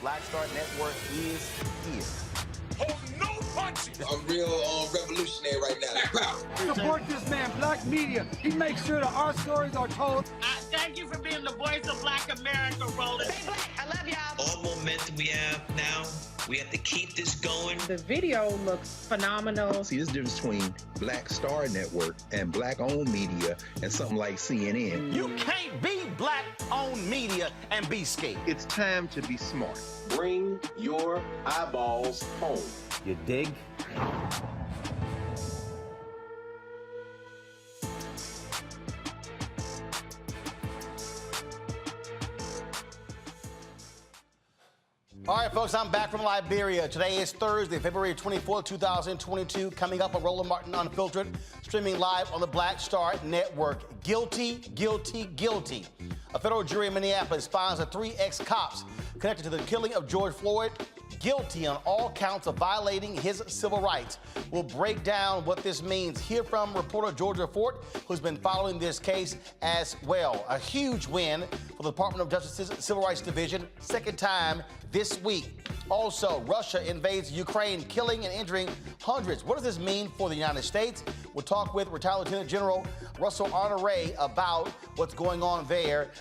Black Star Network is here. Hold no punch I'm real revolutionary right now. Support this man, Black media. He makes sure that our stories are told. Thank you for being the voice of Black America, Roland. Stay black. I love y'all. All momentum we have now, we have to keep this going. The video looks phenomenal. See, there's a difference between Black Star Network and Black-owned media and something like CNN. You can't be Black-owned media and be scared. It's time to be smart. Bring your eyeballs home. You dig? All right, folks, I'm back from Liberia. Today is Thursday, February 24th, 2022. Coming up on Roland Martin Unfiltered, streaming live on the Black Star Network. Guilty, guilty, guilty. A federal jury in Minneapolis finds the 3 ex-cops connected to the killing of George Floyd guilty on all counts of violating his civil rights. We'll break down what this means. Hear from reporter George Floyd, who's been following this case as well. A huge win for the Department of Justice's Civil Rights Division, second time this week. Also, Russia invades Ukraine, killing and injuring hundreds. What does this mean for the United States? We'll talk with retired Lieutenant General Russell Honore about what's going on there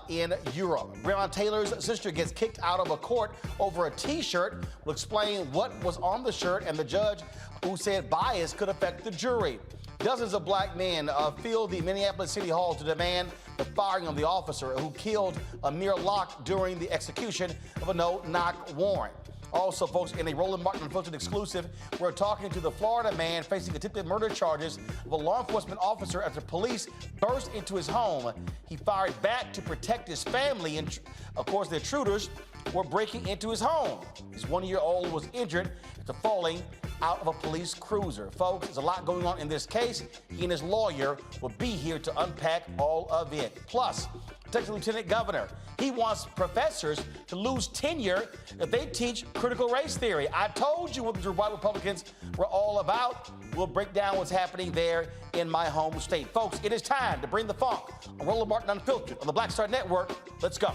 in Europe. Breonna Taylor's sister gets kicked out of a court over a T-shirt. We'll explain what was on the shirt and the judge who said bias could affect the jury. Dozens of black men filled the Minneapolis City Hall to demand the firing of the officer who killed Amir Locke during the execution of a no-knock warrant. Also, folks, in a Roland Martin Unfiltered exclusive, we're talking to the Florida man facing attempted murder charges of a law enforcement officer after police burst into his home. He fired back to protect his family, and of course, the intruders were breaking into his home. His 1-year-old was injured after falling out of a police cruiser. Folks, there's a lot going on in this case. He and his lawyer will be here to unpack all of it. Plus, Texas Lieutenant Governor, he wants professors to lose tenure if they teach critical race theory. I told you what the white Republicans were all about. We'll break down what's happening there in my home state. Folks, it is time to bring the funk on Roland Martin Unfiltered on the Black Star Network. Let's go.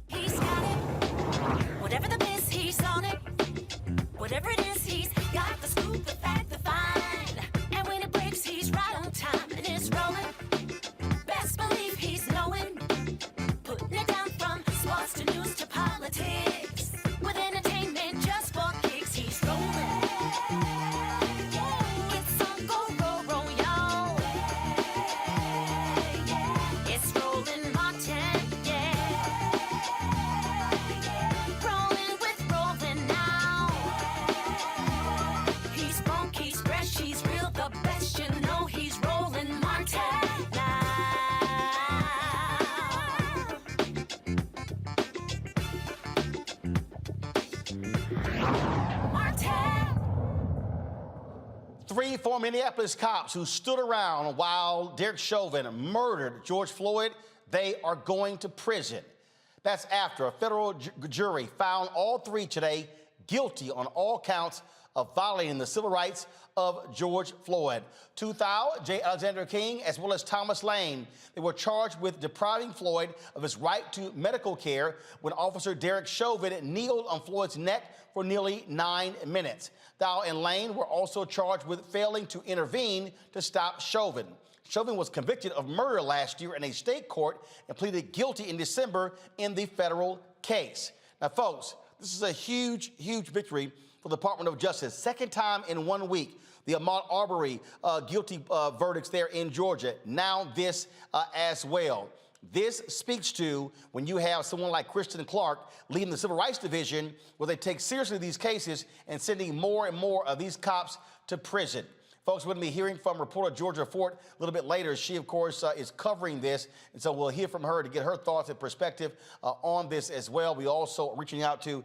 He's got it. Whatever the miss, he's on it. Whatever it is, he's got the scoop, the fact, the find. And when it breaks, he's right on time and it's rolling. Best believe he's knowing. Putting it down from sports to news to politics. With entertainment just for kicks, he's rolling. It's on go, roll, y'all. It's Roland Martin, rolling with Roland now. He's funk, he's fresh, he's real, the best, you know he's Roland Martin now. Martin. 3 former Minneapolis cops who stood around while Derek Chauvin murdered George Floyd, they are going to prison. That's after a federal jury found all 3 today guilty on all counts of violating the civil rights of George Floyd. Tou Thao, J. Alexander King, as well as Thomas Lane. They were charged with depriving Floyd of his right to medical care when Officer Derek Chauvin kneeled on Floyd's neck for nearly 9 minutes. Thao and Lane were also charged with failing to intervene to stop Chauvin. Chauvin was convicted of murder last year in a state court and pleaded guilty in December in the federal case. Now, folks, this is a huge, huge victory for the Department of Justice. Second time in 1 week. The Ahmaud Arbery guilty verdicts there in Georgia. Now this as well. This speaks to when you have someone like Kristen Clark leading the Civil Rights Division, where they take seriously these cases and sending more and more of these cops to prison. Folks, we're going to be hearing from reporter Georgia Fort a little bit later. She, of course, is covering this, and so we'll hear from her to get her thoughts and perspective on this as well. We also are reaching out to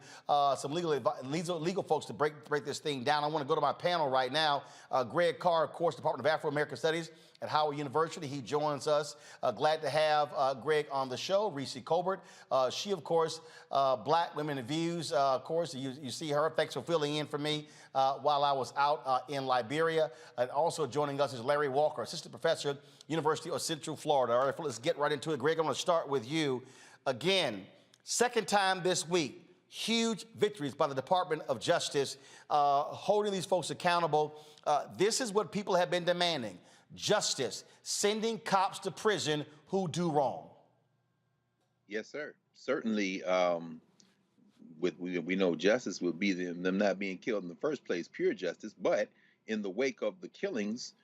some legal folks to break this thing down. I want to go to my panel right now. Greg Carr, of course, Department of Afro-American Studies at Howard University. He joins us. Glad to have Greg on the show. Reese Colbert, she, of course, Black Women and Views. Of course, you see her. Thanks for filling in for me while I was out in Liberia. And also joining us is Larry Walker, assistant professor, University of Central Florida. All right, let's get right into it. Greg, I'm going to start with you. Again, second time this week, huge victories by the Department of Justice, holding these folks accountable. This is what people have been demanding: justice, sending cops to prison who do wrong. Yes, sir. Certainly, we know justice would be them not being killed in the first place, pure justice. But in the wake of the killings,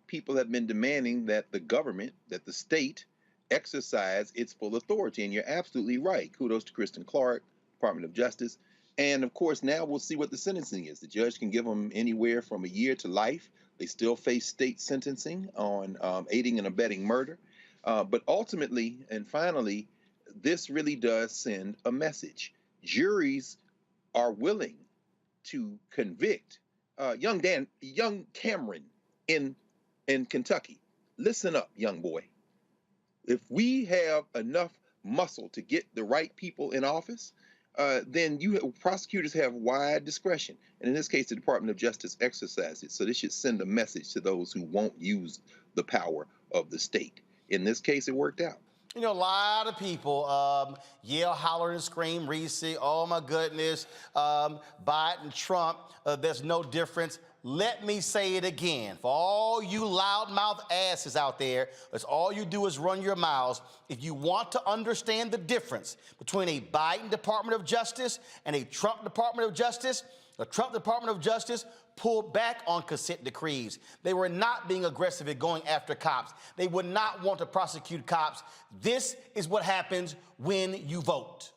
people have been demanding that the government, that the state, exercise its full authority. And you're absolutely right. Kudos to Kristen Clark, Department of Justice. And of course, now we'll see what the sentencing is. The judge can give them anywhere from a year to life. They still face state sentencing on aiding and abetting murder. But ultimately and finally, this really does send a message. Juries are willing to convict young Cameron in Kentucky. Listen up, young boy. If we have enough muscle to get the right people in office, then prosecutors have wide discretion. And in this case, the Department of Justice exercises it. So this should send a message to those who won't use the power of the state. In this case, it worked out. You know, a lot of people yell, holler, and scream, Reese, oh my goodness, Biden, Trump, there's no difference. Let me say it again. For all you loudmouth asses out there, that's all you do is run your mouths. If you want to understand the difference between a Biden Department of Justice and a Trump Department of Justice, the Trump Department of Justice pulled back on consent decrees. They were not being aggressive at going after cops. They would not want to prosecute cops. This is what happens when you vote.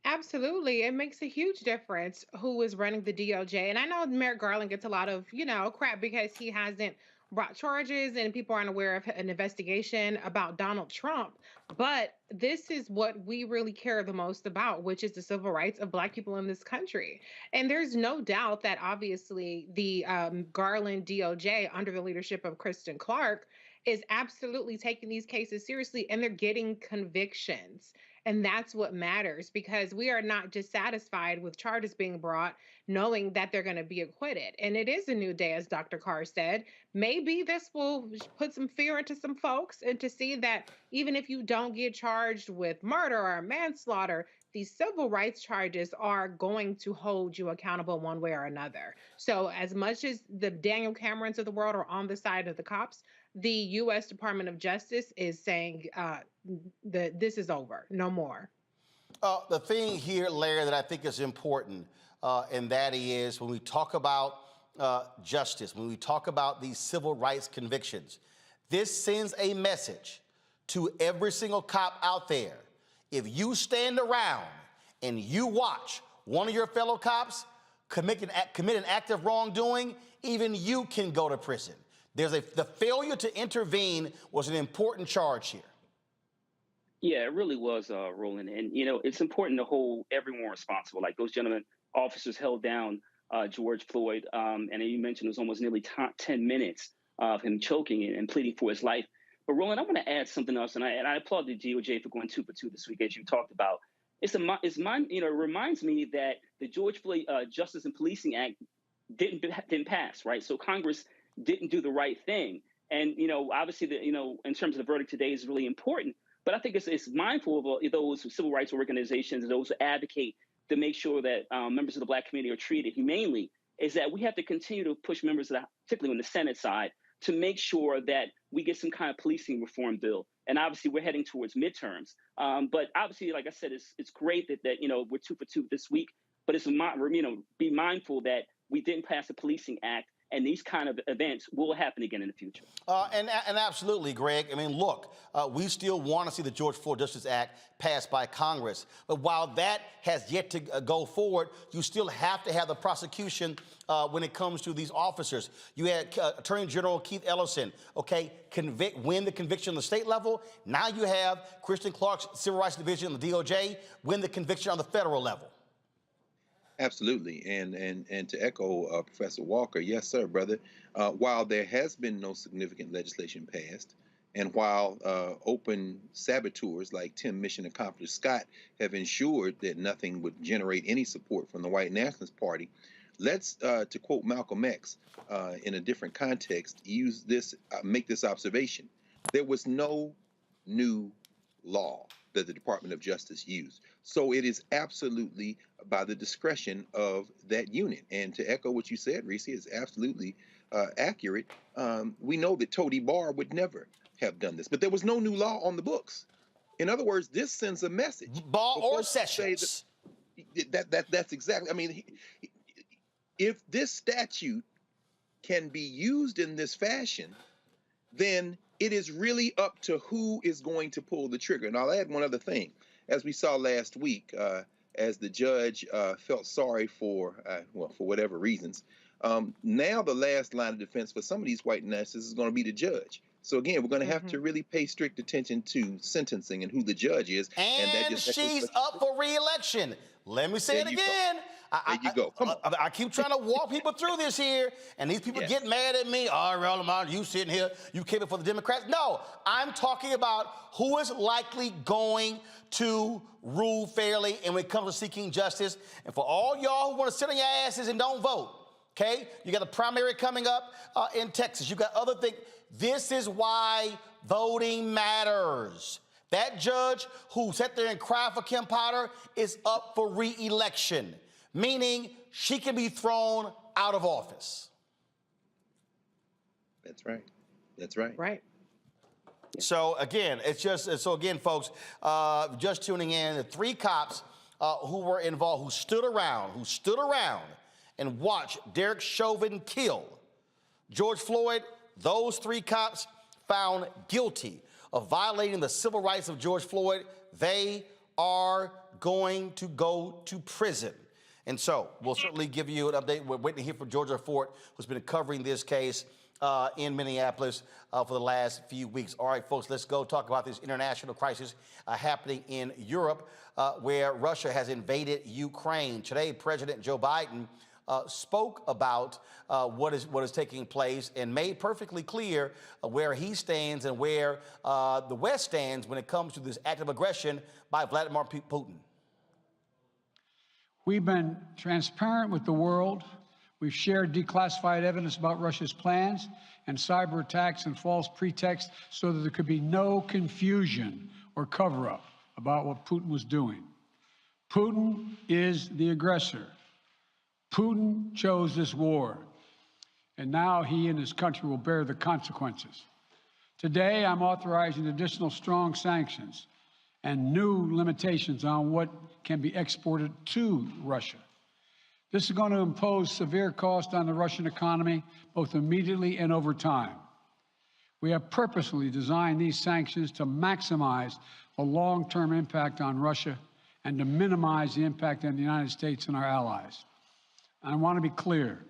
Absolutely. It makes a huge difference who is running the DOJ. And I know Merrick Garland gets a lot of, crap because he hasn't brought charges and people aren't aware of an investigation about Donald Trump. But this is what we really care the most about, which is the civil rights of Black people in this country. And there's no doubt that obviously the Garland DOJ under the leadership of Kristen Clark is absolutely taking these cases seriously, and they're getting convictions. And that's what matters, because we are not just satisfied with charges being brought, knowing that they're going to be acquitted. And it is a new day, as Dr. Carr said. Maybe this will put some fear into some folks, and to see that even if you don't get charged with murder or manslaughter, these civil rights charges are going to hold you accountable one way or another. So as much as the Daniel Camerons of the world are on the side of the cops, the U.S. Department of Justice is saying that this is over, no more. The thing here, Larry, that I think is important, and that is when we talk about justice, when we talk about these civil rights convictions, this sends a message to every single cop out there. If you stand around and you watch one of your fellow cops commit an act of wrongdoing, even you can go to prison. The failure to intervene was an important charge here. Yeah, it really was, Roland. And, it's important to hold everyone responsible. Like those gentlemen, officers held down George Floyd. And you mentioned it was almost nearly 10 minutes of him choking and pleading for his life. But Roland, I'm going to add something else. And I applaud the DOJ for going 2 for 2 this week, as you talked about. It reminds me that the George Floyd Justice and Policing Act didn't pass, right? So Congress didn't do the right thing. And, obviously, in terms of the verdict today is really important. But I think it's mindful of those civil rights organizations and those who advocate to make sure that members of the Black community are treated humanely, is that we have to continue to push members of particularly on the Senate side, to make sure that we get some kind of policing reform bill. And obviously, we're heading towards midterms. But obviously, like I said, it's great that we're 2 for 2 this week. But it's be mindful that we didn't pass the Policing Act, and these kind of events will happen again in the future. And absolutely, Greg. I mean, look, we still want to see the George Floyd Justice Act passed by Congress. But while that has yet to go forward, you still have to have the prosecution when it comes to these officers. You had Attorney General Keith Ellison, win the conviction on the state level. Now you have Kristen Clark's Civil Rights Division, the DOJ, win the conviction on the federal level. Absolutely. And to echo Professor Walker, yes, sir, brother. While there has been no significant legislation passed, and while open saboteurs like Tim Mission Accomplished Scott have ensured that nothing would generate any support from the white nationalist party, let's, to quote Malcolm X in a different context, make this observation. There was no new law. that the Department of Justice used. So it is absolutely by the discretion of that unit. And to echo what you said, Reese, is absolutely accurate. We know that Tody Barr would never have done this, but there was no new law on the books. In other words, this sends a message. Barr or Sessions. That's exactly. I mean, if this statute can be used in this fashion, then it is really up to who is going to pull the trigger. And I'll add one other thing. As we saw last week, as the judge felt sorry for whatever reasons, now the last line of defense for some of these white nationalists is going to be the judge. So again, we're going to have to really pay strict attention to sentencing and who the judge is. And she's up for re-election. Let me say it again. There you go. Come on. I keep trying to walk people through this here, and these people get mad at me. Oh, Roland, you sitting here, you came for the Democrats. No, I'm talking about who is likely going to rule fairly and when it comes to seeking justice. And for all y'all who want to sit on your asses and don't vote, okay? You got a primary coming up in Texas. You got other things. This is why voting matters. That judge who sat there and cried for Kim Potter is up for re-election, meaning she can be thrown out of office. That's right. That's right. Right. So again, folks, just tuning in, the 3 cops who were involved, who stood around and watched Derek Chauvin kill George Floyd, those 3 cops found guilty of violating the civil rights of George Floyd. They are going to go to prison. And so we'll certainly give you an update. We're waiting to hear from Georgia Fort, who's been covering this case in Minneapolis for the last few weeks. All right, folks, let's go talk about this international crisis happening in Europe, where Russia has invaded Ukraine. Today, President Joe Biden spoke about what is taking place and made perfectly clear where he stands and where the West stands when it comes to this act of aggression by Vladimir Putin. We've been transparent with the world. We've shared declassified evidence about Russia's plans and cyber attacks and false pretexts so that there could be no confusion or cover-up about what Putin was doing. Putin is the aggressor. Putin chose this war, and now he and his country will bear the consequences. Today, I'm authorizing additional strong sanctions and new limitations on what can be exported to Russia. This is going to impose severe cost on the Russian economy, both immediately and over time. We have purposely designed these sanctions to maximize the long-term impact on Russia and to minimize the impact on the United States and our allies. I want to be clear,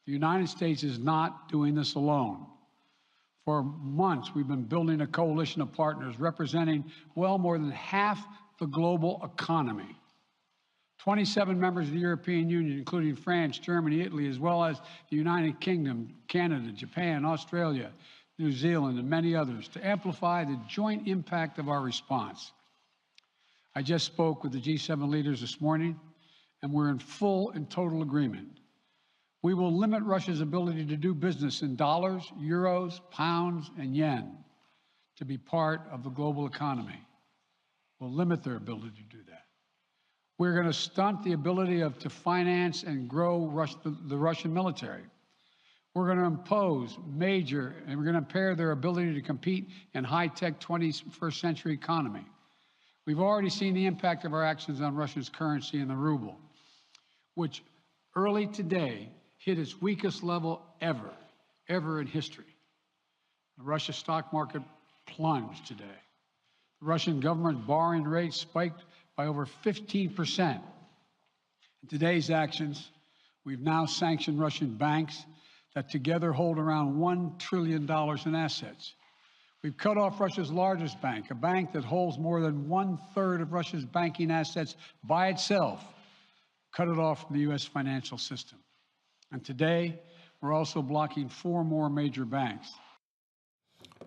the United States is not doing this alone. For months, we've been building a coalition of partners representing well more than half the global economy. 27 members of the European Union, including France, Germany, Italy, as well as the United Kingdom, Canada, Japan, Australia, New Zealand, and many others, to amplify the joint impact of our response. I just spoke with the G7 leaders this morning, and we're in full and total agreement. We will limit Russia's ability to do business in dollars, euros, pounds, and yen to be part of the global economy. We'll limit their ability to do that. We're going to stunt the ability to finance and grow the Russian military. We're going to impose and we're going to impair their ability to compete in high-tech 21st century economy. We've already seen the impact of our actions on Russia's currency and the ruble, which early today hit its weakest level ever in history. The Russian stock market plunged today. The Russian government's borrowing rate spiked by over 15%. In today's actions, we've now sanctioned Russian banks that together hold around $1 trillion in assets. We've cut off Russia's largest bank, a bank that holds more than 1/3 of Russia's banking assets by itself, cut it off from the U.S. financial system. And today, we're also blocking 4 more major banks.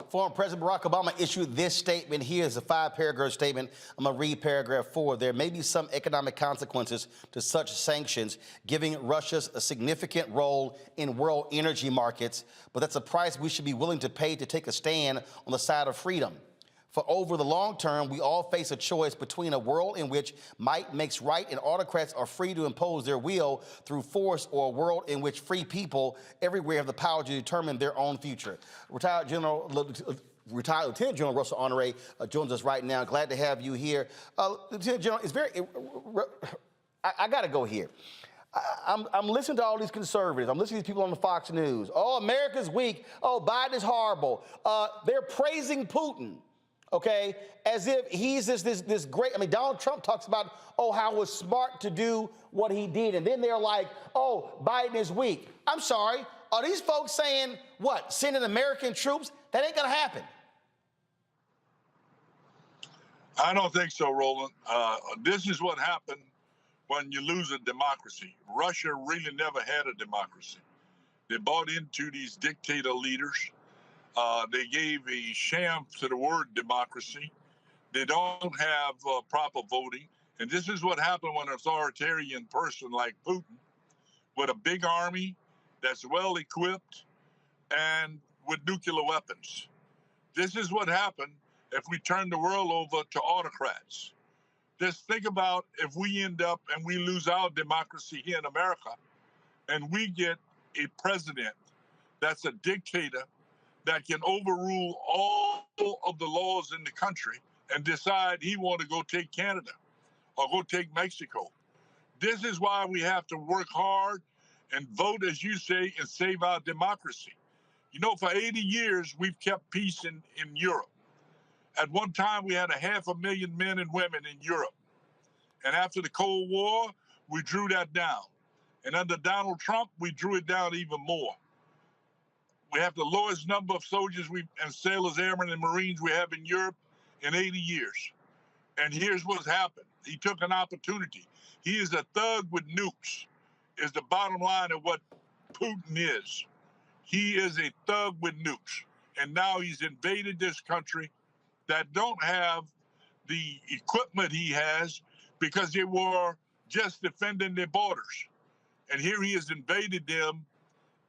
Former President Barack Obama issued this statement. Here's a 5-paragraph statement. I'm going to read paragraph 4. There may be some economic consequences to such sanctions, giving Russia a significant role in world energy markets, but that's a price we should be willing to pay to take a stand on the side of freedom. For over the long term, we all face a choice between a world in which might makes right and autocrats are free to impose their will through force, or a world in which free people everywhere have the power to determine their own future. Retired Lieutenant General Russell Honore joins us right now. Glad to have you here. Lieutenant General, I got to go here. I'm listening to all these conservatives. I'm listening to these people on the Fox News. Oh, America's weak. Oh, Biden is horrible. They're praising Putin, okay, as if he's this great. I mean, Donald Trump talks about, oh, how it was smart to do what he did. And then they're like, oh, Biden is weak. I'm sorry. Are these folks saying, what, sending American troops? That ain't going to happen. I don't think so, Roland. This is what happened when you lose a democracy. Russia really never had a democracy. They bought into these dictator leaders. They gave a sham to the word democracy. They don't have proper voting. And this is what happened when an authoritarian person like Putin, with a big army that's well equipped and with nuclear weapons. This is what happened if we turn the world over to autocrats. Just think about if we end up and we lose our democracy here in America and we get a president that's a dictator that can overrule all of the laws in the country and decide he want to go take Canada or go take Mexico. This is why we have to work hard and vote, as you say, and save our democracy. You know, for 80 years, we've kept peace in Europe. At one time, we had 500,000 men and women in Europe. And after the Cold War, we drew that down. And under Donald Trump, we drew it down even more. We have the lowest number of soldiers and sailors, airmen, and Marines we have in Europe in 80 years. And here's what's happened. He took an opportunity. He is a thug with nukes, is the bottom line of what Putin is. He is a thug with nukes. And now he's invaded this country that don't have the equipment he has because they were just defending their borders. And here he has invaded them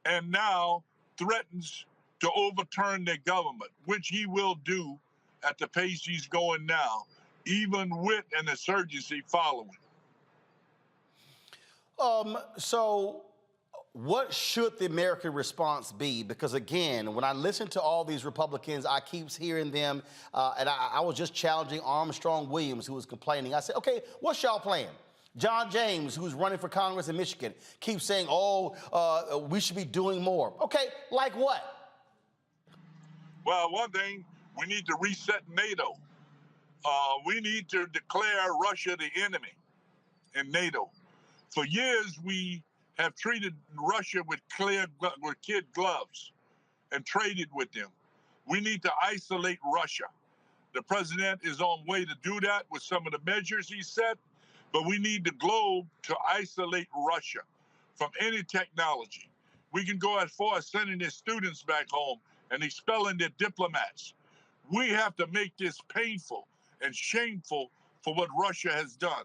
and now threatens to overturn their government, which he will do at the pace he's going now, even with an insurgency following. So what should the American response be? Because again, when I listen to all these Republicans, I keep hearing them, and I was just challenging Armstrong Williams, who was complaining. I said, okay, what's y'all plan? John James, who's running for Congress in Michigan, keeps saying, oh, we should be doing more. Okay, like what? Well, one thing, we need to reset NATO. We need to declare Russia the enemy in NATO. For years, we have treated Russia with kid gloves and traded with them. We need to isolate Russia. The president is on way to do that with some of the measures he set, but we need the globe to isolate Russia from any technology. We can go as far as sending their students back home and expelling their diplomats. We have to make this painful and shameful for what Russia has done.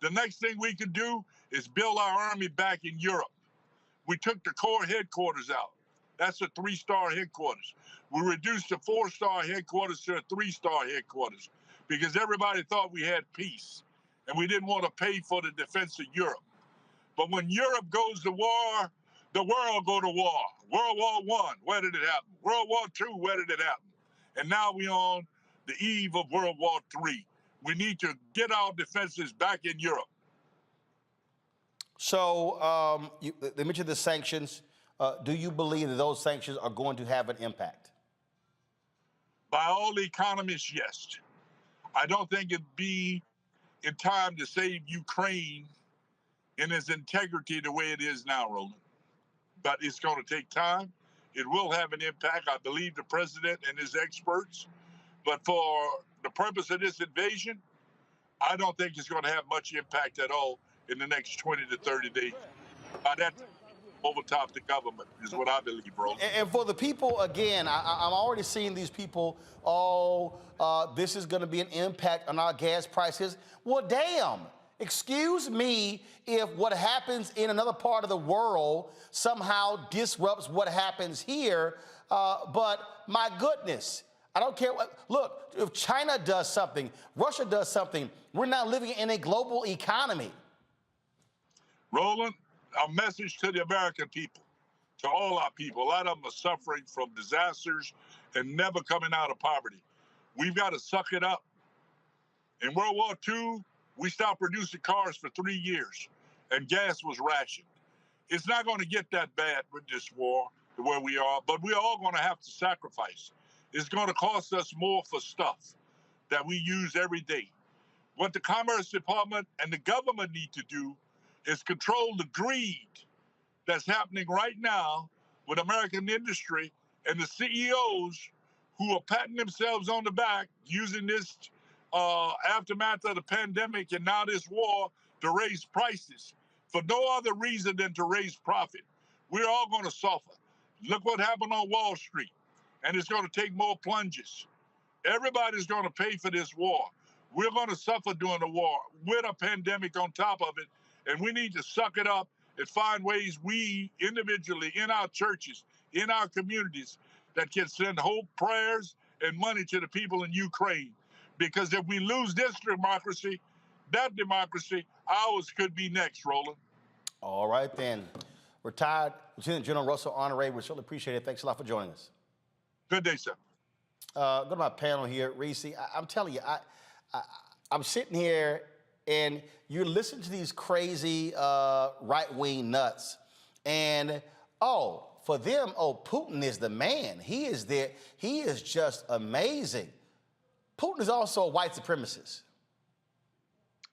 The next thing we can do is build our army back in Europe. We took the Corps headquarters out. That's a 3-star headquarters. We reduced the 4-star headquarters to a 3-star headquarters because everybody thought we had peace and we didn't want to pay for the defense of Europe. But when Europe goes to war, the world go to war. World War I, where did it happen? World War II, where did it happen? And now we're on the eve of World War III. We need to get our defenses back in Europe. So they mentioned the sanctions. Do you believe that those sanctions are going to have an impact? By all economists, yes. I don't think it'd be in time to save Ukraine in its integrity the way it is now, Roland. But it's going to take time. It will have an impact. I believe the president and his experts. But for the purpose of this invasion, I don't think it's going to have much impact at all in the next 20 to 30 days. By that, overtop the government is what I believe, bro. And for the people, again, I'm already seeing these people, this is going to be an impact on our gas prices. Well, damn. Excuse me if what happens in another part of the world somehow disrupts what happens here, but my goodness, I don't care what. Look, if China does something, Russia does something, we're now living in a global economy. Roland, a message to the American people, to all our people. A lot of them are suffering from disasters and never coming out of poverty. We've got to suck it up. In World War II, we stopped producing cars for 3 years, and gas was rationed. It's not going to get that bad with this war, where we are, but we're all going to have to sacrifice. It's going to cost us more for stuff that we use every day. What the Commerce Department and the government need to do is control the greed that's happening right now with American industry and the CEOs who are patting themselves on the back using this aftermath of the pandemic and now this war to raise prices for no other reason than to raise profit. We're all going to suffer. Look what happened on Wall Street, and it's going to take more plunges. Everybody's going to pay for this war. We're going to suffer during the war with a pandemic on top of it, and we need to suck it up and find ways we individually in our churches, in our communities, that can send hope, prayers, and money to the people in Ukraine. Because if we lose this democracy, that democracy, ours could be next, Roland. All right, then. Retired Lieutenant General Russell Honoré, we certainly appreciate it. Thanks a lot for joining us. Good day, sir. Go to my panel here, Reese. I'm telling you, I'm sitting here and you're listening to these crazy right-wing nuts. And, for them, Putin is the man. He is there. He is just amazing. Putin is also a white supremacist.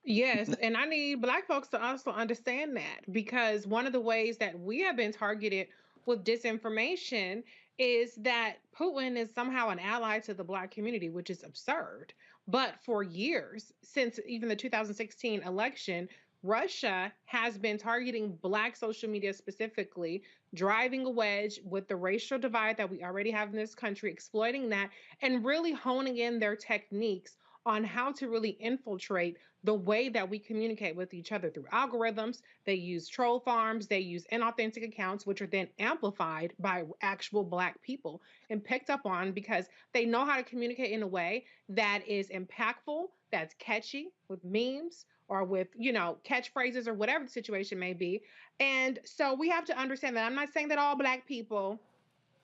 Yes, and I need Black folks to also understand that, because one of the ways that we have been targeted with disinformation is that Putin is somehow an ally to the Black community, which is absurd. But for years, since even the 2016 election, Russia has been targeting Black social media specifically, driving a wedge with the racial divide that we already have in this country, exploiting that, and really honing in their techniques on how to really infiltrate the way that we communicate with each other through algorithms. They use troll farms, they use inauthentic accounts, which are then amplified by actual Black people and picked up on because they know how to communicate in a way that is impactful, that's catchy, with memes or with, catchphrases or whatever the situation may be. And so we have to understand that. I'm not saying that all Black people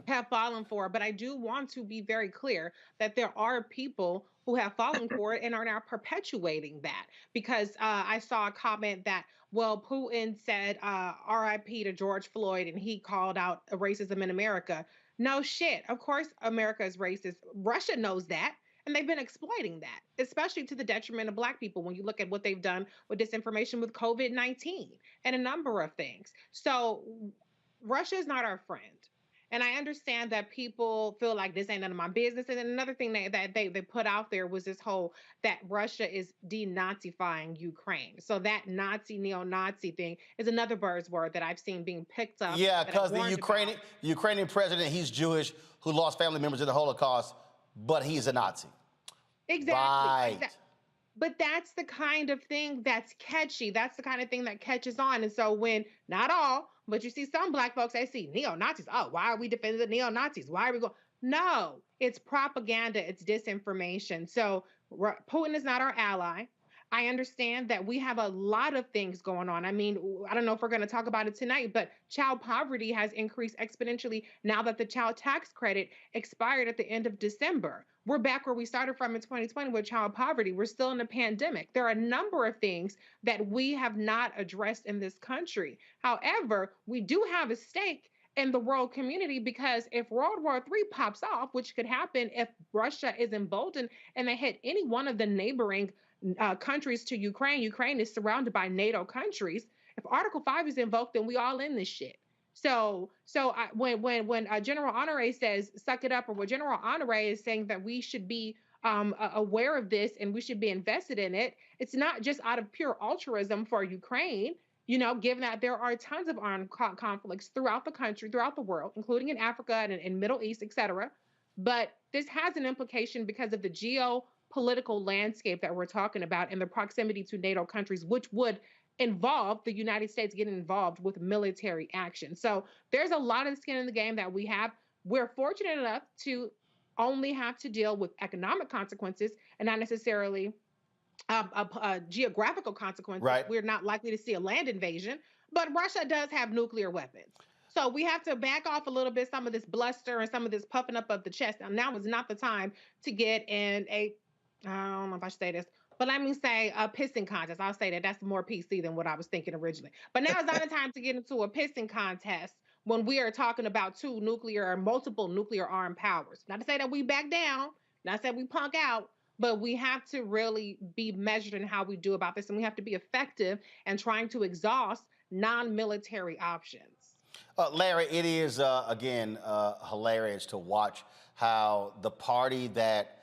have fallen for it, but I do want to be very clear that there are people who have fallen for it and are now perpetuating that. Because I saw a comment that, Putin said RIP to George Floyd and he called out racism in America. No shit. Of course, America is racist. Russia knows that. And they've been exploiting that, especially to the detriment of Black people when you look at what they've done with disinformation with COVID-19 and a number of things. So Russia is not our friend. And I understand that people feel like this ain't none of my business. And then another thing that they put out there was this whole that Russia is denazifying Ukraine. So that Nazi, neo-Nazi thing is another buzzword that I've seen being picked up. Yeah, because the Ukrainian president, he's Jewish, who lost family members in the Holocaust, but he's a Nazi. Exactly. Right. But that's the kind of thing that's catchy. That's the kind of thing that catches on. And so when, not all, but you see some Black folks, they see neo-Nazis. Oh, why are we defending the neo-Nazis? Why are we going? No, it's propaganda. It's disinformation. So Putin is not our ally. I understand that we have a lot of things going on. I mean, I don't know if we're going to talk about it tonight, but child poverty has increased exponentially now that the child tax credit expired at the end of December. We're back where we started from in 2020 with child poverty. We're still in a pandemic. There are a number of things that we have not addressed in this country. However, we do have a stake in the world community, because if World War III pops off, which could happen if Russia is emboldened and they hit any one of the neighboring countries to Ukraine. Ukraine is surrounded by NATO countries. If Article 5 is invoked, then we all in this shit. So when General Honoré says suck it up, or what General Honoré is saying that we should be aware of this and we should be invested in it, it's not just out of pure altruism for Ukraine, given that there are tons of armed conflicts throughout the country, throughout the world, including in Africa and in Middle East, et cetera. But this has an implication because of the geopolitical landscape that we're talking about and the proximity to NATO countries, which would involve the United States getting involved with military action. So there's a lot of skin in the game that we have. We're fortunate enough to only have to deal with economic consequences and not necessarily geographical consequences. Right. We're not likely to see a land invasion, but Russia does have nuclear weapons. So we have to back off a little bit, some of this bluster and some of this puffing up of the chest. Now is not the time to get in I don't know if I should say this, but let me say a pissing contest. I'll say that that's more PC than what I was thinking originally. But now is not the time to get into a pissing contest when we are talking about two nuclear or multiple nuclear armed powers. Not to say that we back down, not to say we punk out, but we have to really be measured in how we do about this, and we have to be effective in trying to exhaust non-military options. Larry, it is, again, hilarious to watch how the party that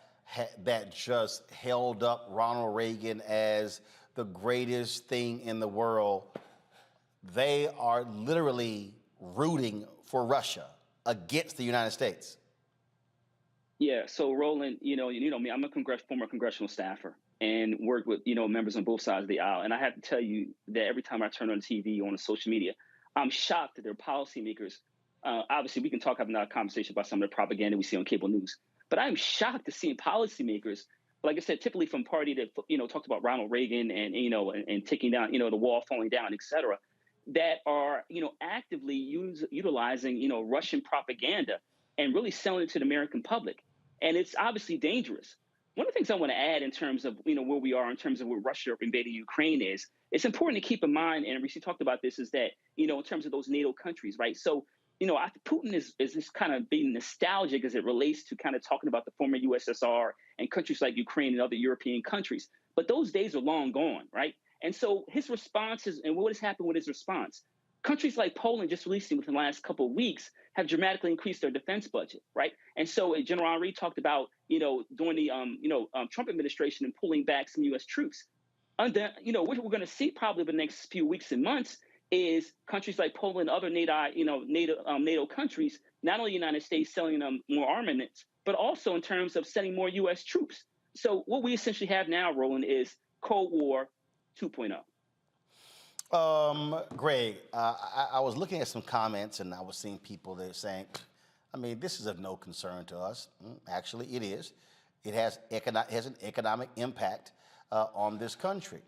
just held up Ronald Reagan as the greatest thing in the world, they are literally rooting for Russia against the United States. Yeah, so Roland, you know me, I'm a former congressional staffer and worked with, members on both sides of the aisle. And I have to tell you that every time I turn on TV, on social media, I'm shocked that their policymakers, obviously we can have another conversation about some of the propaganda we see on cable news, but I'm shocked to see policymakers, like I said, typically from party that, talked about Ronald Reagan and taking down, the wall falling down, et cetera, that are, actively utilizing, Russian propaganda and really selling it to the American public. And it's obviously dangerous. One of the things I want to add in terms of, where we are in terms of where Russia invading Ukraine is, it's important to keep in mind, and Rishi talked about this, is that, in terms of those NATO countries, right? So, I think Putin is just kind of being nostalgic as it relates to kind of talking about the former USSR and countries like Ukraine and other European countries. But those days are long gone, right? And so his responses and what has happened with his response, countries like Poland just releasing within the last couple of weeks have dramatically increased their defense budget, right? And so General Henry talked about, during the, Trump administration and pulling back some U.S. troops. What we're going to see probably the next few weeks and months is countries like Poland, other NATO countries, not only the United States selling them more armaments, but also in terms of sending more U.S. troops. So what we essentially have now, Roland, is Cold War 2.0. Greg, I was looking at some comments and I was seeing people that are saying, this is of no concern to us. Actually, it is. It has an economic impact on this country.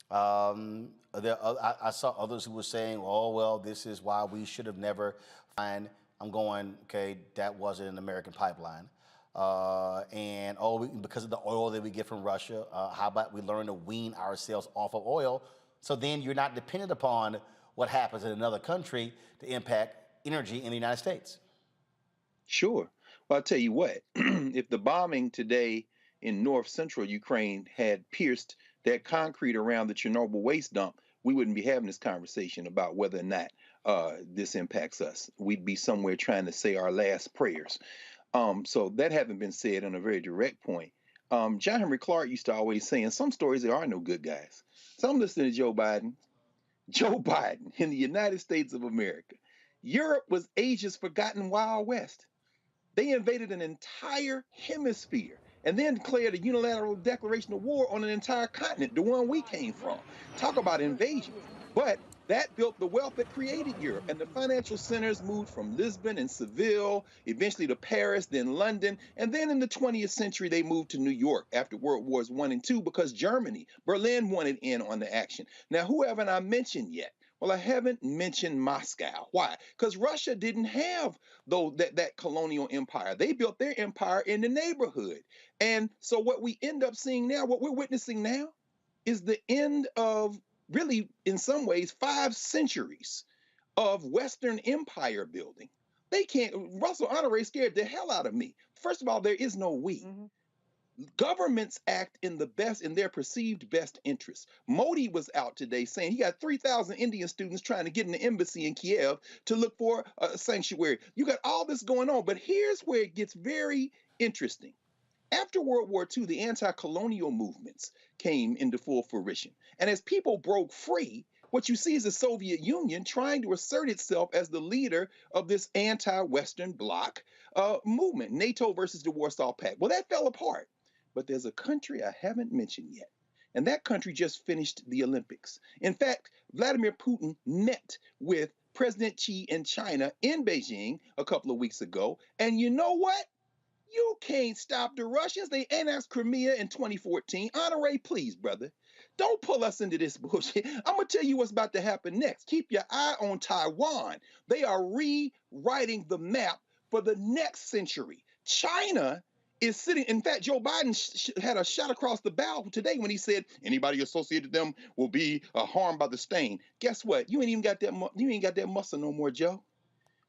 I saw others who were saying, oh, well, this is why we should have never. I'm going, okay, that wasn't an American pipeline. Because of the oil that we get from Russia, how about we learn to wean ourselves off of oil? So then you're not dependent upon what happens in another country to impact energy in the United States. Sure. Well, I'll tell you what, if the bombing today in north central Ukraine had pierced that concrete around the Chernobyl waste dump, we wouldn't be having this conversation about whether or not this impacts us. We'd be somewhere trying to say our last prayers. So that having been said on a very direct point, John Henry Clark used to always say, in some stories, there are no good guys. So I'm listening to Joe Biden. Joe Biden in the United States of America. Europe was Asia's forgotten Wild West. They invaded an entire hemisphere and then declared a unilateral declaration of war on an entire continent, the one we came from. Talk about invasion. But that built the wealth that created Europe, and the financial centers moved from Lisbon and Seville, eventually to Paris, then London, and then in the 20th century, they moved to New York after World Wars I and II because Germany, Berlin wanted in on the action. Now, who haven't I mentioned yet? Well, I haven't mentioned Moscow. Why? Because Russia didn't have that colonial empire. They built their empire in the neighborhood. And so what we end up seeing now, what we're witnessing now, is the end of really, in some ways, 5 centuries of Western empire building. They can't, Russell Honore scared the hell out of me. First of all, there is no we. Mm-hmm. Governments act in their perceived best interests. Modi was out today saying he got 3,000 Indian students trying to get in the embassy in Kiev to look for a sanctuary. You got all this going on, but here's where it gets very interesting. After World War II, the anti-colonial movements came into full fruition. And as people broke free, what you see is the Soviet Union trying to assert itself as the leader of this anti-Western bloc movement, NATO versus the Warsaw Pact. Well, that fell apart. But there's a country I haven't mentioned yet. And that country just finished the Olympics. In fact, Vladimir Putin met with President Xi in China in Beijing a couple of weeks ago. And you know what? You can't stop the Russians. They annexed Crimea in 2014. Honore, please, brother. Don't pull us into this bullshit. I'm going to tell you what's about to happen next. Keep your eye on Taiwan. They are rewriting the map for the next century. China is sitting. In fact, Joe Biden had a shot across the bow today when he said anybody associated with them will be harmed by the stain. Guess what? You ain't even got that. You ain't got that muscle no more, Joe.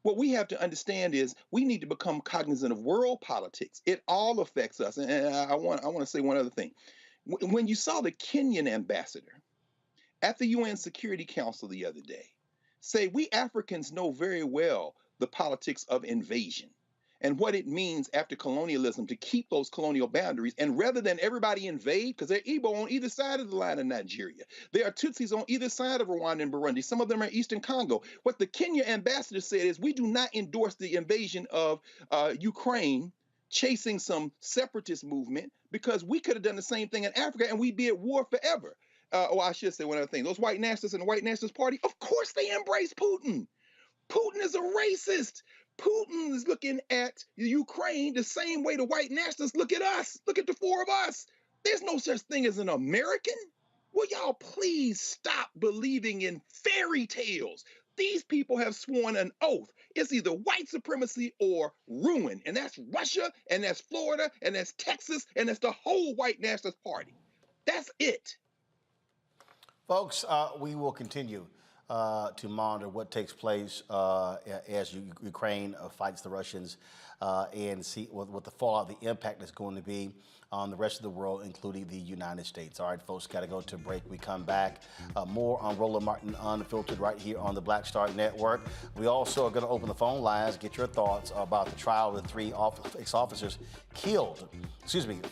What we have to understand is we need to become cognizant of world politics. It all affects us. And I want to say one other thing. When you saw the Kenyan ambassador at the UN Security Council the other day say, we Africans know very well the politics of invasion and what it means after colonialism to keep those colonial boundaries. And rather than everybody invade, because there are Igbo on either side of the line in Nigeria, there are Tutsis on either side of Rwanda and Burundi, some of them are in Eastern Congo. What the Kenya ambassador said is, we do not endorse the invasion of Ukraine, chasing some separatist movement, because we could have done the same thing in Africa and we'd be at war forever. I should say one other thing. Those white nationalists in the White Nationalist Party, of course they embrace Putin. Putin is a racist. Putin is looking at Ukraine the same way the white nationalists look at us. Look at the four of us. There's no such thing as an American. Will y'all please stop believing in fairy tales? These people have sworn an oath. It's either white supremacy or ruin. And that's Russia, and that's Florida, and that's Texas, and that's the whole white nationalist party. That's it. Folks, we will continue to monitor what takes place as Ukraine fights the Russians and see what the fallout, the impact is going to be on the rest of the world, including the United States. All right, folks, got to go to a break. We come back. More on Roland Martin Unfiltered right here on the Black Star Network. We also are going to open the phone lines, get your thoughts about the trial of the three ex-officers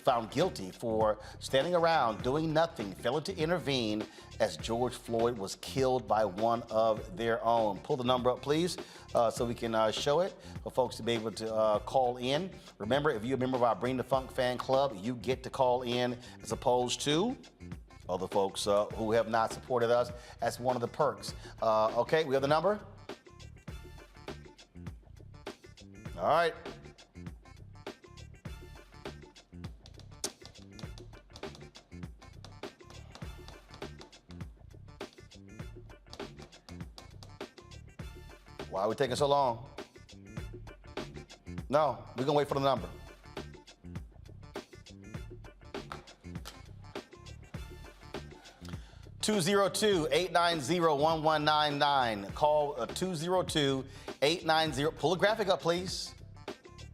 found guilty for standing around, doing nothing, failing to intervene as George Floyd was killed by one of their own. Pull the number up, please, so we can show it for folks to be able to call in. Remember, if you're a member of our Bring the Funk fan club, you get to call in as opposed to other folks who have not supported us. That's one of the perks. Okay, we have the number? All right. Why are we taking so long? No, we're going to wait for the number. (202-890-1199). Call 202-890. Pull the graphic up, please.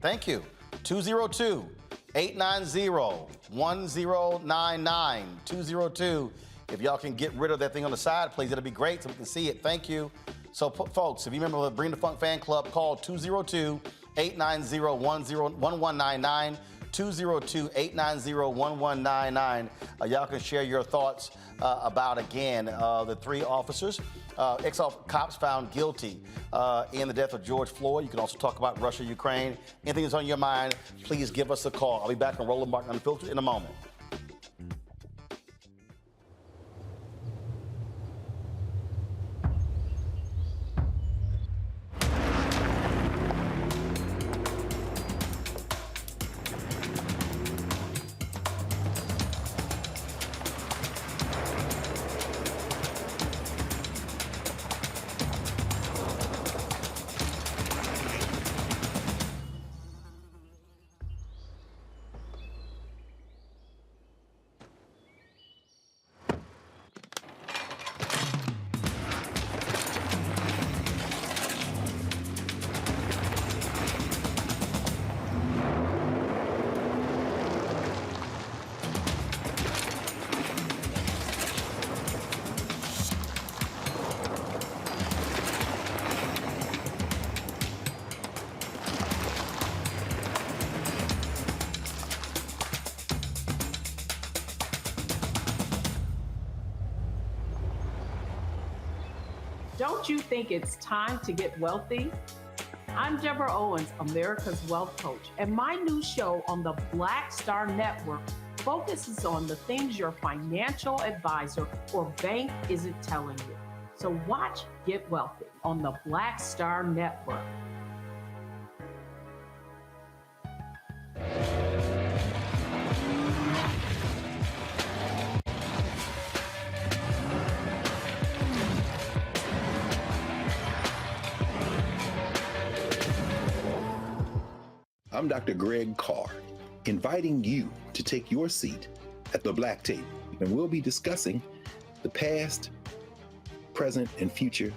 Thank you. 202-890-1099. 202. If y'all can get rid of that thing on the side, please, that'll be great so we can see it. Thank you. So, folks, if you remember the Bring the Funk fan club, call 202-890-1199. 202-890-1199. Y'all can share your thoughts about, again, the three officers, ex-cops found guilty in the death of George Floyd. You can also talk about Russia, Ukraine. Anything that's on your mind, please give us a call. I'll be back on Roland Martin Unfiltered in a moment. Don't you think it's time to get wealthy? I'm Deborah Owens, America's Wealth Coach, and my new show on the Black Star Network focuses on the things your financial advisor or bank isn't telling you. So watch Get Wealthy on the Black Star Network. I'm Dr. Greg Carr, inviting you to take your seat at the Black Table, and we'll be discussing the past, present, and future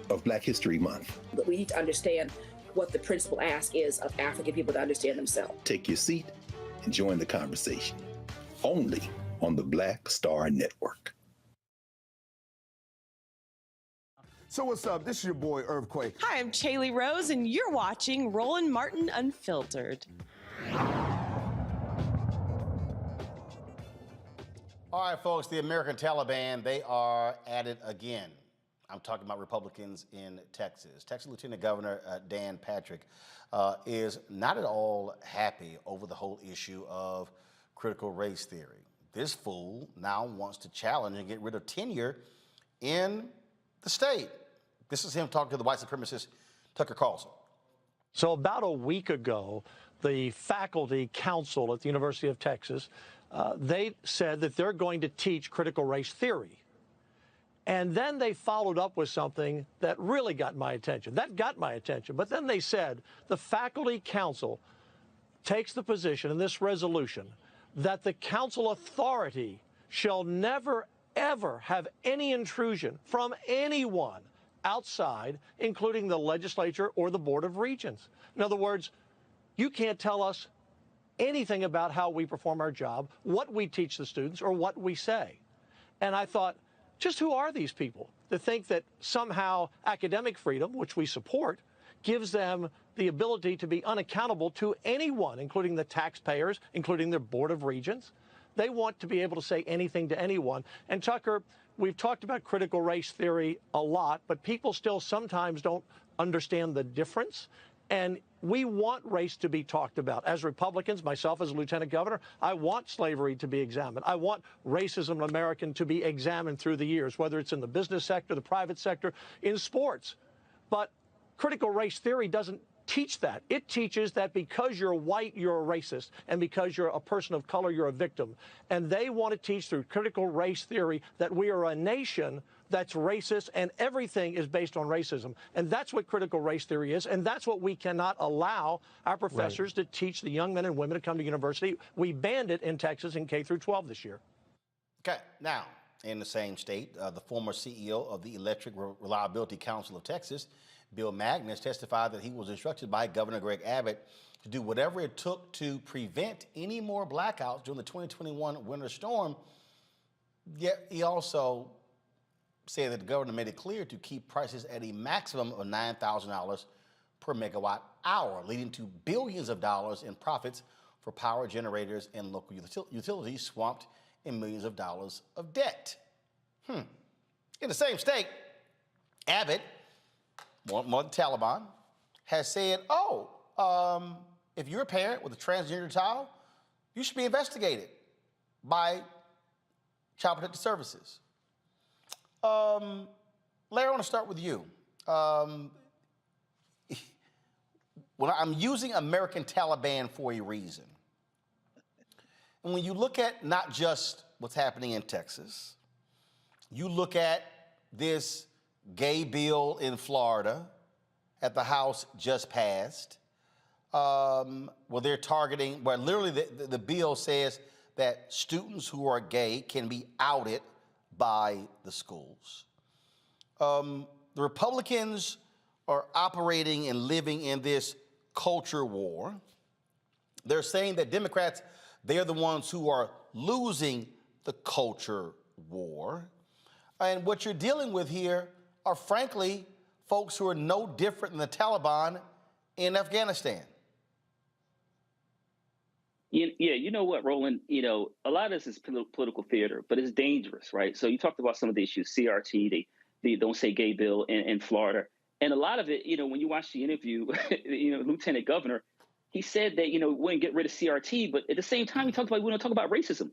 of Black History Month. But we need to understand what the principal ask is of African people to understand themselves. Take your seat and join the conversation, only on the Black Star Network. So what's up? This is your boy, Earthquake. Hi, I'm Chaley Rose, and you're watching Roland Martin Unfiltered. All right, folks, the American Taliban, they are at it again. I'm talking about Republicans in Texas. Texas Lieutenant Governor Dan Patrick is not at all happy over the whole issue of critical race theory. This fool now wants to challenge and get rid of tenure in the state. This is him talking to the white supremacist Tucker Carlson. So about a week ago, the faculty council at the University of Texas, they said that they're going to teach critical race theory. And then they followed up with something that really got my attention. That got my attention. But then they said the faculty council takes the position in this resolution that the council authority shall never, ever have any intrusion from anyone outside, including the legislature or the Board of Regents. In other words, you can't tell us anything about how we perform our job, what we teach the students, or what we say. And I thought, just who are these people that think that somehow academic freedom, which we support, gives them the ability to be unaccountable to anyone, including the taxpayers, including their Board of Regents? They want to be able to say anything to anyone. And Tucker, we've talked about critical race theory a lot, but people still sometimes don't understand the difference. And we want race to be talked about. As Republicans, myself as a lieutenant governor, I want slavery to be examined. I want racism in America to be examined through the years, whether it's in the business sector, the private sector, in sports. But critical race theory doesn't teach that. It teaches that because you're white, you're a racist, and because you're a person of color, you're a victim. And they want to teach through critical race theory that we are a nation that's racist and everything is based on racism. And that's what critical race theory is, and that's what we cannot allow our professors to teach the young men and women to come to university. We banned it in Texas in K through 12 this year. Okay, now, in the same state, the former CEO of the Electric Reliability Council of Texas, Bill Magnus, testified that he was instructed by Governor Greg Abbott to do whatever it took to prevent any more blackouts during the 2021 winter storm. Yet he also said that the governor made it clear to keep prices at a maximum of $9,000 per megawatt hour, leading to billions of dollars in profits for power generators and local utilities swamped in millions of dollars of debt. In the same state, Abbott, more than Taliban, has said, if you're a parent with a transgender child, you should be investigated by Child Protective Services. Larry, I want to start with you. When I'm using American Taliban for a reason. And when you look at not just what's happening in Texas, you look at this gay bill in Florida at the House just passed, where they're targeting, where literally the bill says that students who are gay can be outed by the schools. The Republicans are operating and living in this culture war. They're saying that Democrats, they're the ones who are losing the culture war. And what you're dealing with here are, frankly, folks who are no different than the Taliban in Afghanistan. Yeah, you know what, Roland? A lot of this is political theater, but it's dangerous, right? So you talked about some of the issues, CRT, the Don't Say Gay bill in Florida. And a lot of it, when you watch the interview, Lieutenant Governor, he said that, we wouldn't get rid of CRT, but at the same time, he talked about we don't talk about racism.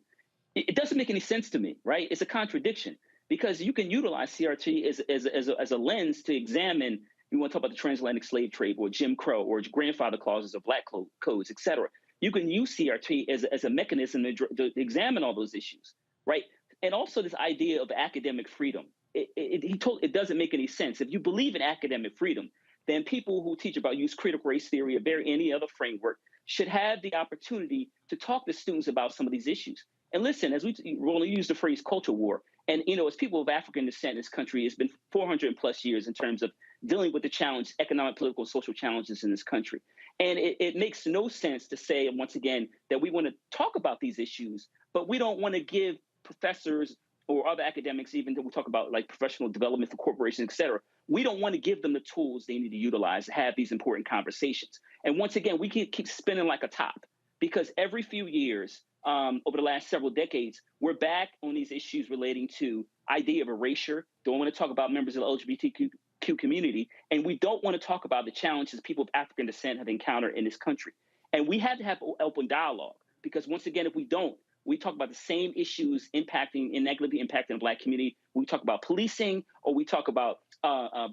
It doesn't make any sense to me, right? It's a contradiction because you can utilize CRT as a lens to examine, you want to talk about the transatlantic slave trade or Jim Crow or grandfather clauses or black codes, et cetera. You can use CRT as a mechanism to examine all those issues, right? And also this idea of academic freedom. It doesn't make any sense. If you believe in academic freedom, then people who teach about use critical race theory or any other framework should have the opportunity to talk to students about some of these issues. And listen, as Roland used the phrase culture war, and as people of African descent in this country, it's been 400 plus years in terms of dealing with the challenge, economic, political, social challenges in this country. And it makes no sense to say, once again, that we want to talk about these issues, but we don't want to give professors or other academics, even though we talk about like professional development for corporations, et cetera, we don't want to give them the tools they need to utilize to have these important conversations. And once again, we keep spinning like a top, because every few years, over the last several decades, we're back on these issues relating to idea of erasure. Don't want to talk about members of the LGBTQ community, and we don't want to talk about the challenges people of African descent have encountered in this country. And we have to have open dialogue, because once again, if we don't, we talk about the same issues impacting and negatively impacting the Black community. We talk about policing, or we talk about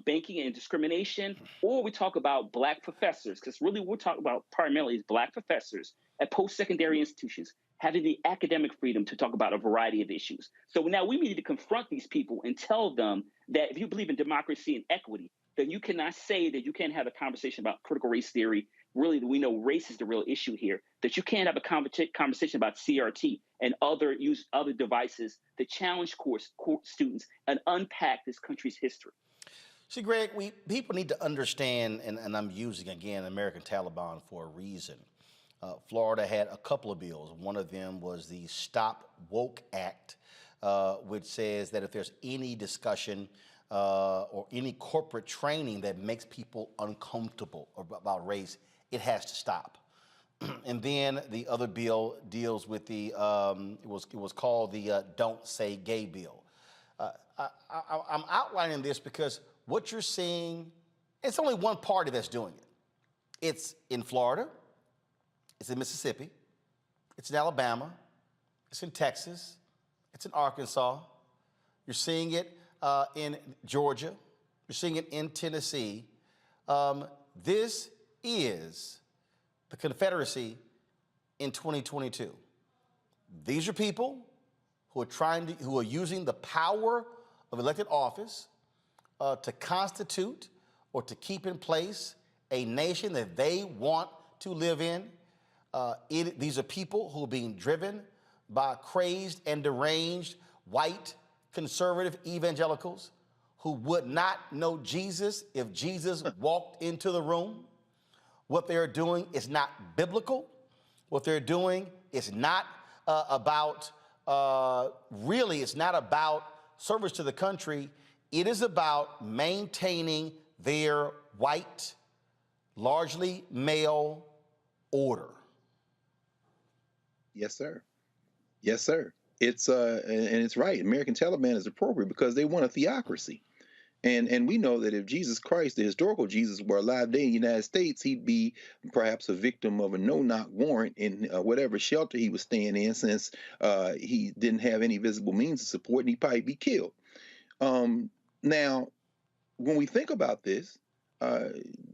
banking and discrimination, or we talk about Black professors, because really we're talking about primarily is Black professors at post-secondary institutions having the academic freedom to talk about a variety of issues. So now we need to confront these people and tell them that if you believe in democracy and equity, then you cannot say that you can't have a conversation about critical race theory. Really, we know race is the real issue here, that you can't have a conversation about CRT and use other devices to challenge course students and unpack this country's history. See, Greg, people need to understand, and I'm using, again, American Taliban for a reason. Florida had a couple of bills. One of them was the Stop Woke Act, which says that if there's any discussion or any corporate training that makes people uncomfortable about race, it has to stop. And then the other bill deals with the, it was called the Don't Say Gay bill. I'm outlining this because what you're seeing, it's only one party that's doing it. It's in Florida, it's in Mississippi, it's in Alabama, it's in Texas, it's in Arkansas. You're seeing it in Georgia. You're seeing it in Tennessee. This is the Confederacy in 2022. These are people who are using the power of elected office to constitute or to keep in place a nation that they want to live in. These are people who are being driven by crazed and deranged white conservative evangelicals who would not know Jesus if Jesus walked into the room. What they're doing is not biblical. What they're doing is not really, it's not about service to the country. It is about maintaining their white, largely male order. Yes, sir. Yes, sir. It's and it's right. American Taliban is appropriate because they want a theocracy. And we know that if Jesus Christ, the historical Jesus, were alive today in the United States, he'd be perhaps a victim of a no-knock warrant in whatever shelter he was staying in, since he didn't have any visible means of support, and he'd probably be killed. Now, when we think about this,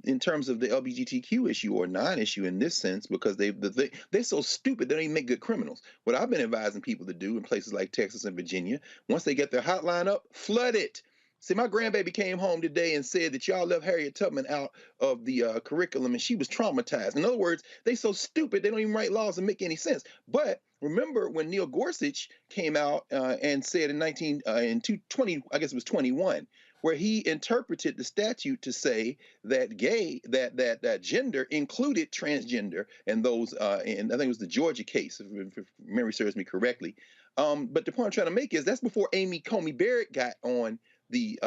in terms of the LGBTQ issue, or non-issue in this sense, because they're so stupid they don't even make good criminals. What I've been advising people to do in places like Texas and Virginia, once they get their hotline up, flood it. See, my grandbaby came home today and said that y'all left Harriet Tubman out of the curriculum, and she was traumatized. In other words, they so stupid they don't even write laws that make any sense. But remember when Neil Gorsuch came out and said in 20, I guess it was 21, where he interpreted the statute to say that that gender included transgender, and those, and I think it was the Georgia case, if memory serves me correctly. But the point I'm trying to make is that's before Amy Coney Barrett got on the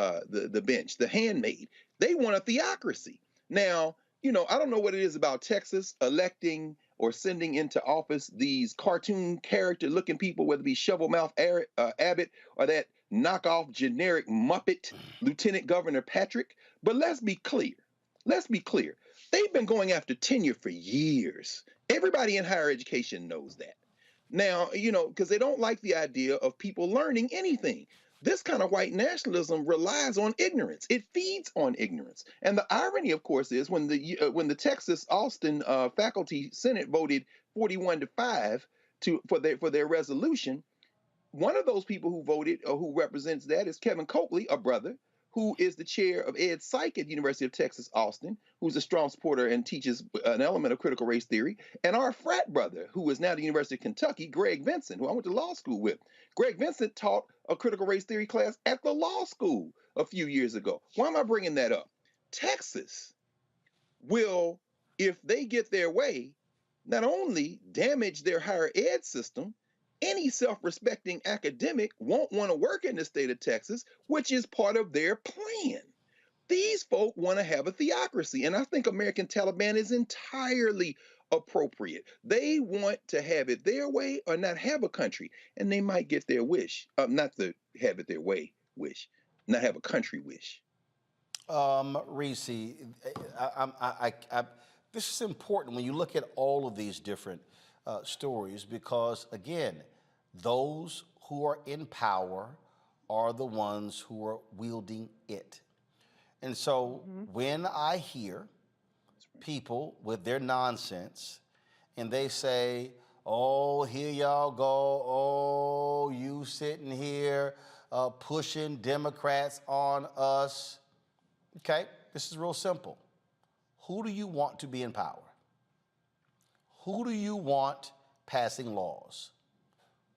bench, the handmaid. They want a theocracy. Now, I don't know what it is about Texas electing or sending into office these cartoon character looking people, whether it be Shovelmouth Abbott or that knockoff generic Muppet Lieutenant Governor Patrick. But let's be clear. They've been going after tenure for years. Everybody in higher education knows that. Now, because they don't like the idea of people learning anything. This kind of white nationalism relies on ignorance. It feeds on ignorance. And the irony, of course, is when the Texas Austin faculty senate voted 41-5 for their resolution, one of those people who voted or who represents that is Kevin Coakley, a brother who is the chair of Ed Psych at University of Texas, Austin, who's a strong supporter and teaches an element of critical race theory, and our frat brother, who is now at the University of Kentucky, Greg Vincent, who I went to law school with. Greg Vincent taught a critical race theory class at the law school a few years ago. Why am I bringing that up? Texas will, if they get their way, not only damage their higher ed system, any self-respecting academic won't want to work in the state of Texas, which is part of their plan. These folk want to have a theocracy, and I think American Taliban is entirely appropriate. They want to have it their way or not have a country, and they might get their wish. Not to have it their way wish, not have a country wish. Reese, this is important when you look at all of these different stories, because again, those who are in power are the ones who are wielding it. And so when I hear people with their nonsense and they say, oh, here y'all go, oh, you sitting here pushing Democrats on us. Okay, this is real simple. Who do you want to be in power? Who do you want passing laws?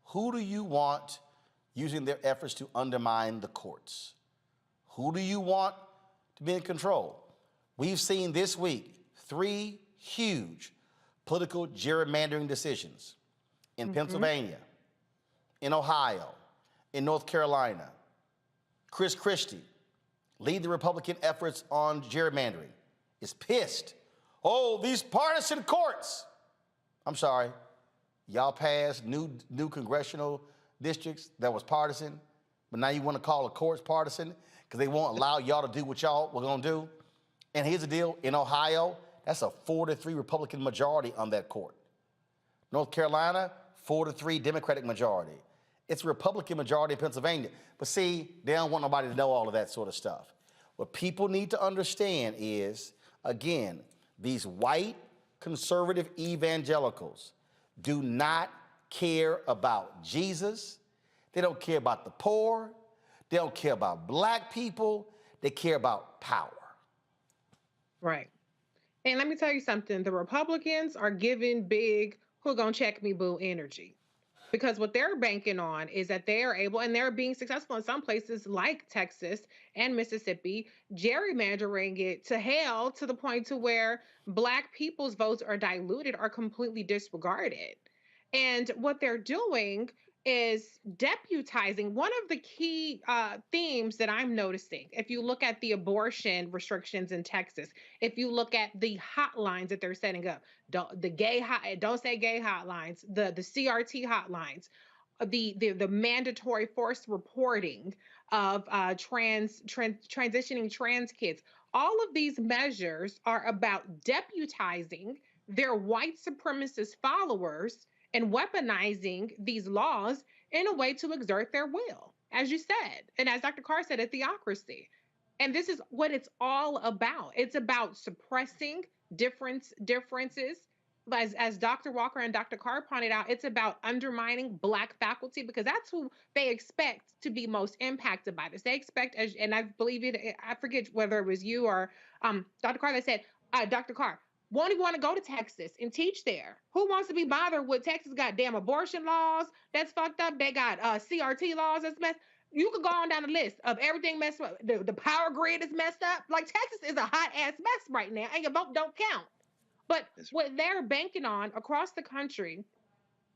Who do you want using their efforts to undermine the courts? Who do you want to be in control? We've seen this week 3 huge political gerrymandering decisions in Pennsylvania, in Ohio, in North Carolina. Chris Christie, lead the Republican efforts on gerrymandering, is pissed. Oh, these partisan courts. I'm sorry, y'all passed new congressional districts that was partisan, but now you want to call the courts partisan because they won't allow y'all to do what y'all were gonna do. And here's the deal, in Ohio, that's a 4-3 Republican majority on that court. North Carolina, 4-3 Democratic majority. It's a Republican majority in Pennsylvania. But see, they don't want nobody to know all of that sort of stuff. What people need to understand is, again, these white conservative evangelicals do not care about Jesus. They don't care about the poor. They don't care about black people. They care about power. Right. And let me tell you something. The Republicans are giving big, who gonna check me, boo energy. Because what they're banking on is that they are able, and they're being successful in some places like Texas and Mississippi, gerrymandering it to hell to the point to where black people's votes are diluted or completely disregarded. And what they're doing is deputizing. One of the key themes that I'm noticing, if you look at the abortion restrictions in Texas, if you look at the hotlines that they're setting up, don't say gay hotlines, the CRT hotlines, the mandatory forced reporting of transitioning trans kids, all of these measures are about deputizing their white supremacist followers and weaponizing these laws in a way to exert their will, as you said. And as Dr. Carr said, a theocracy. And this is what it's all about. It's about suppressing differences. As Dr. Walker and Dr. Carr pointed out, it's about undermining black faculty, because that's who they expect to be most impacted by this. They expect, and I believe it, I forget whether it was you or Dr. Carr that said, Dr. Carr, won't even want to go to Texas and teach there. Who wants to be bothered with Texas goddamn abortion laws that's fucked up? They got CRT laws that's messed. You could go on down the list of everything messed up. The power grid is messed up. Like, Texas is a hot ass mess right now, and your vote don't count. But what they're banking on across the country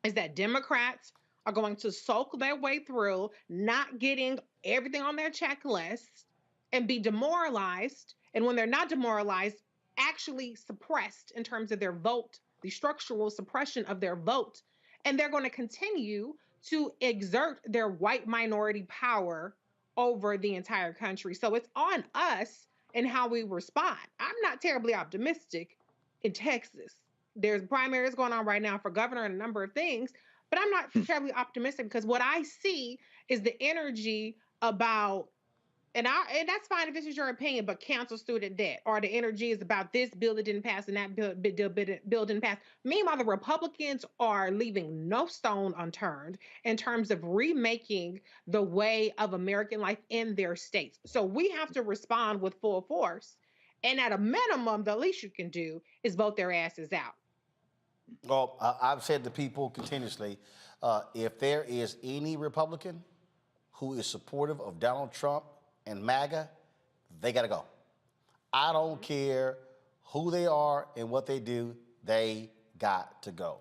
is that Democrats are going to sulk their way through, not getting everything on their checklist, and be demoralized. And when they're not demoralized, actually suppressed in terms of their vote, the structural suppression of their vote. And they're going to continue to exert their white minority power over the entire country. So it's on us and how we respond. I'm not terribly optimistic in Texas. There's primaries going on right now for governor and a number of things, but I'm not terribly optimistic, because what I see is the energy about And that's fine if this is your opinion, but cancel student debt, or the energy is about this bill that didn't pass and that bill didn't pass. Meanwhile, the Republicans are leaving no stone unturned in terms of remaking the way of American life in their states. So we have to respond with full force. And at a minimum, the least you can do is vote their asses out. Well, I've said to people continuously, if there is any Republican who is supportive of Donald Trump and MAGA, they got to go. I don't care who they are and what they do, they got to go.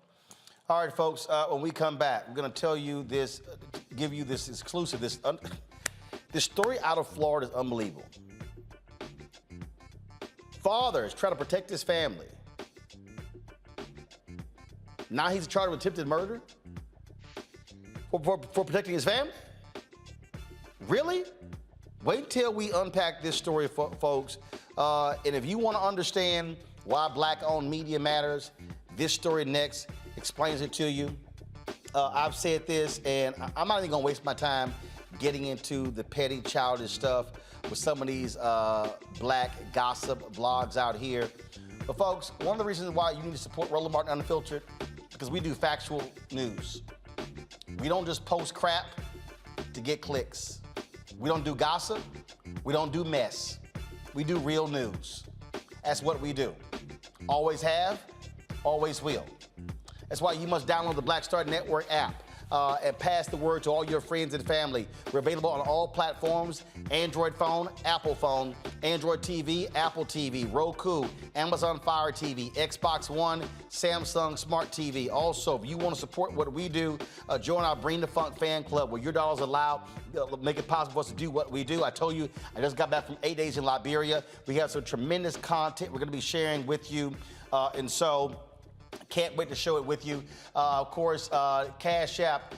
All right, folks, when we come back, we're going to tell you this, give you this exclusive. This story out of Florida is unbelievable. Father is trying to protect his family. Now he's charged with attempted murder for protecting his family? Really? Wait till we unpack this story, folks. And if you want to understand why black-owned media matters, this story next explains it to you. I've said this, and I'm not even going to waste my time getting into the petty, childish stuff with some of these black gossip blogs out here. But, folks, one of the reasons why you need to support Roland Martin Unfiltered, because we do factual news. We don't just post crap to get clicks. We don't do gossip. We don't do mess. We do real news. That's what we do. Always have, always will. That's why you must download the Black Star Network app and pass the word to all your friends and family. We're available on all platforms: Android phone, Apple phone, Android TV, Apple TV, Roku, Amazon Fire TV, Xbox One, Samsung Smart TV. Also, if you want to support what we do, join our Bring the Funk fan club, where your dollars allow make it possible for us to do what we do. I told you, I just got back from 8 days in Liberia. We have some tremendous content we're going to be sharing with you, and so can't wait to show it with you. Of course, Cash App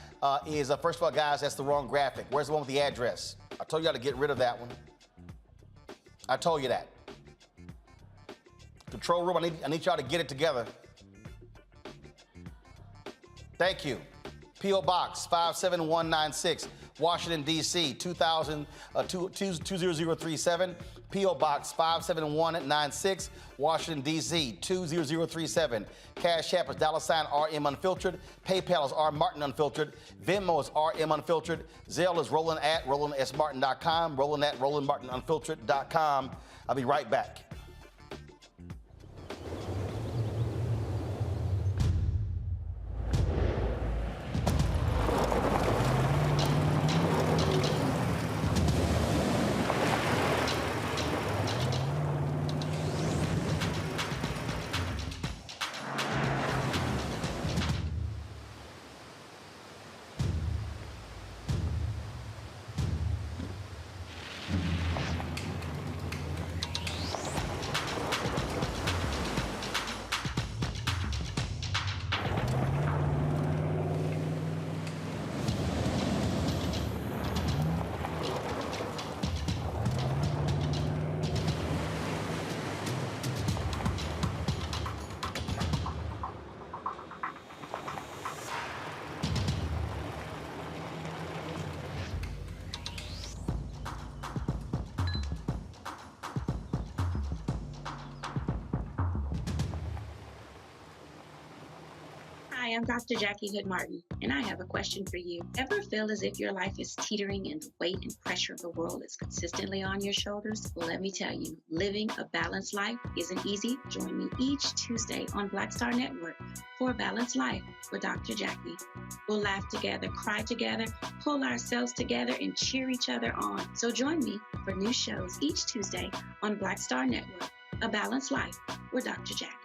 is, first of all, guys, that's the wrong graphic. Where's the one with the address? I told you how to get rid of that one. I told you that. Control room, I need y'all to get it together. Thank you. P.O. Box 57196, Washington, D.C., 20037. P.O. Box 57196, Washington, D.C., 20037. Cash App is $RM Unfiltered. PayPal is R Martin Unfiltered. Venmo is RM Unfiltered. Zelle is Roland at RolandSMartin.com. Roland at RolandMartinUnfiltered.com. I'll be right back. Hi, I'm Dr. Jackie Hood Martin, and I have a question for you. Ever feel as if your life is teetering and the weight and pressure of the world is consistently on your shoulders? Well, let me tell you, living a balanced life isn't easy. Join me each Tuesday on Black Star Network for a Balanced Life with Dr. Jackie. We'll laugh together, cry together, pull ourselves together, and cheer each other on. So join me for new shows each Tuesday on Black Star Network, A Balanced Life with Dr. Jackie.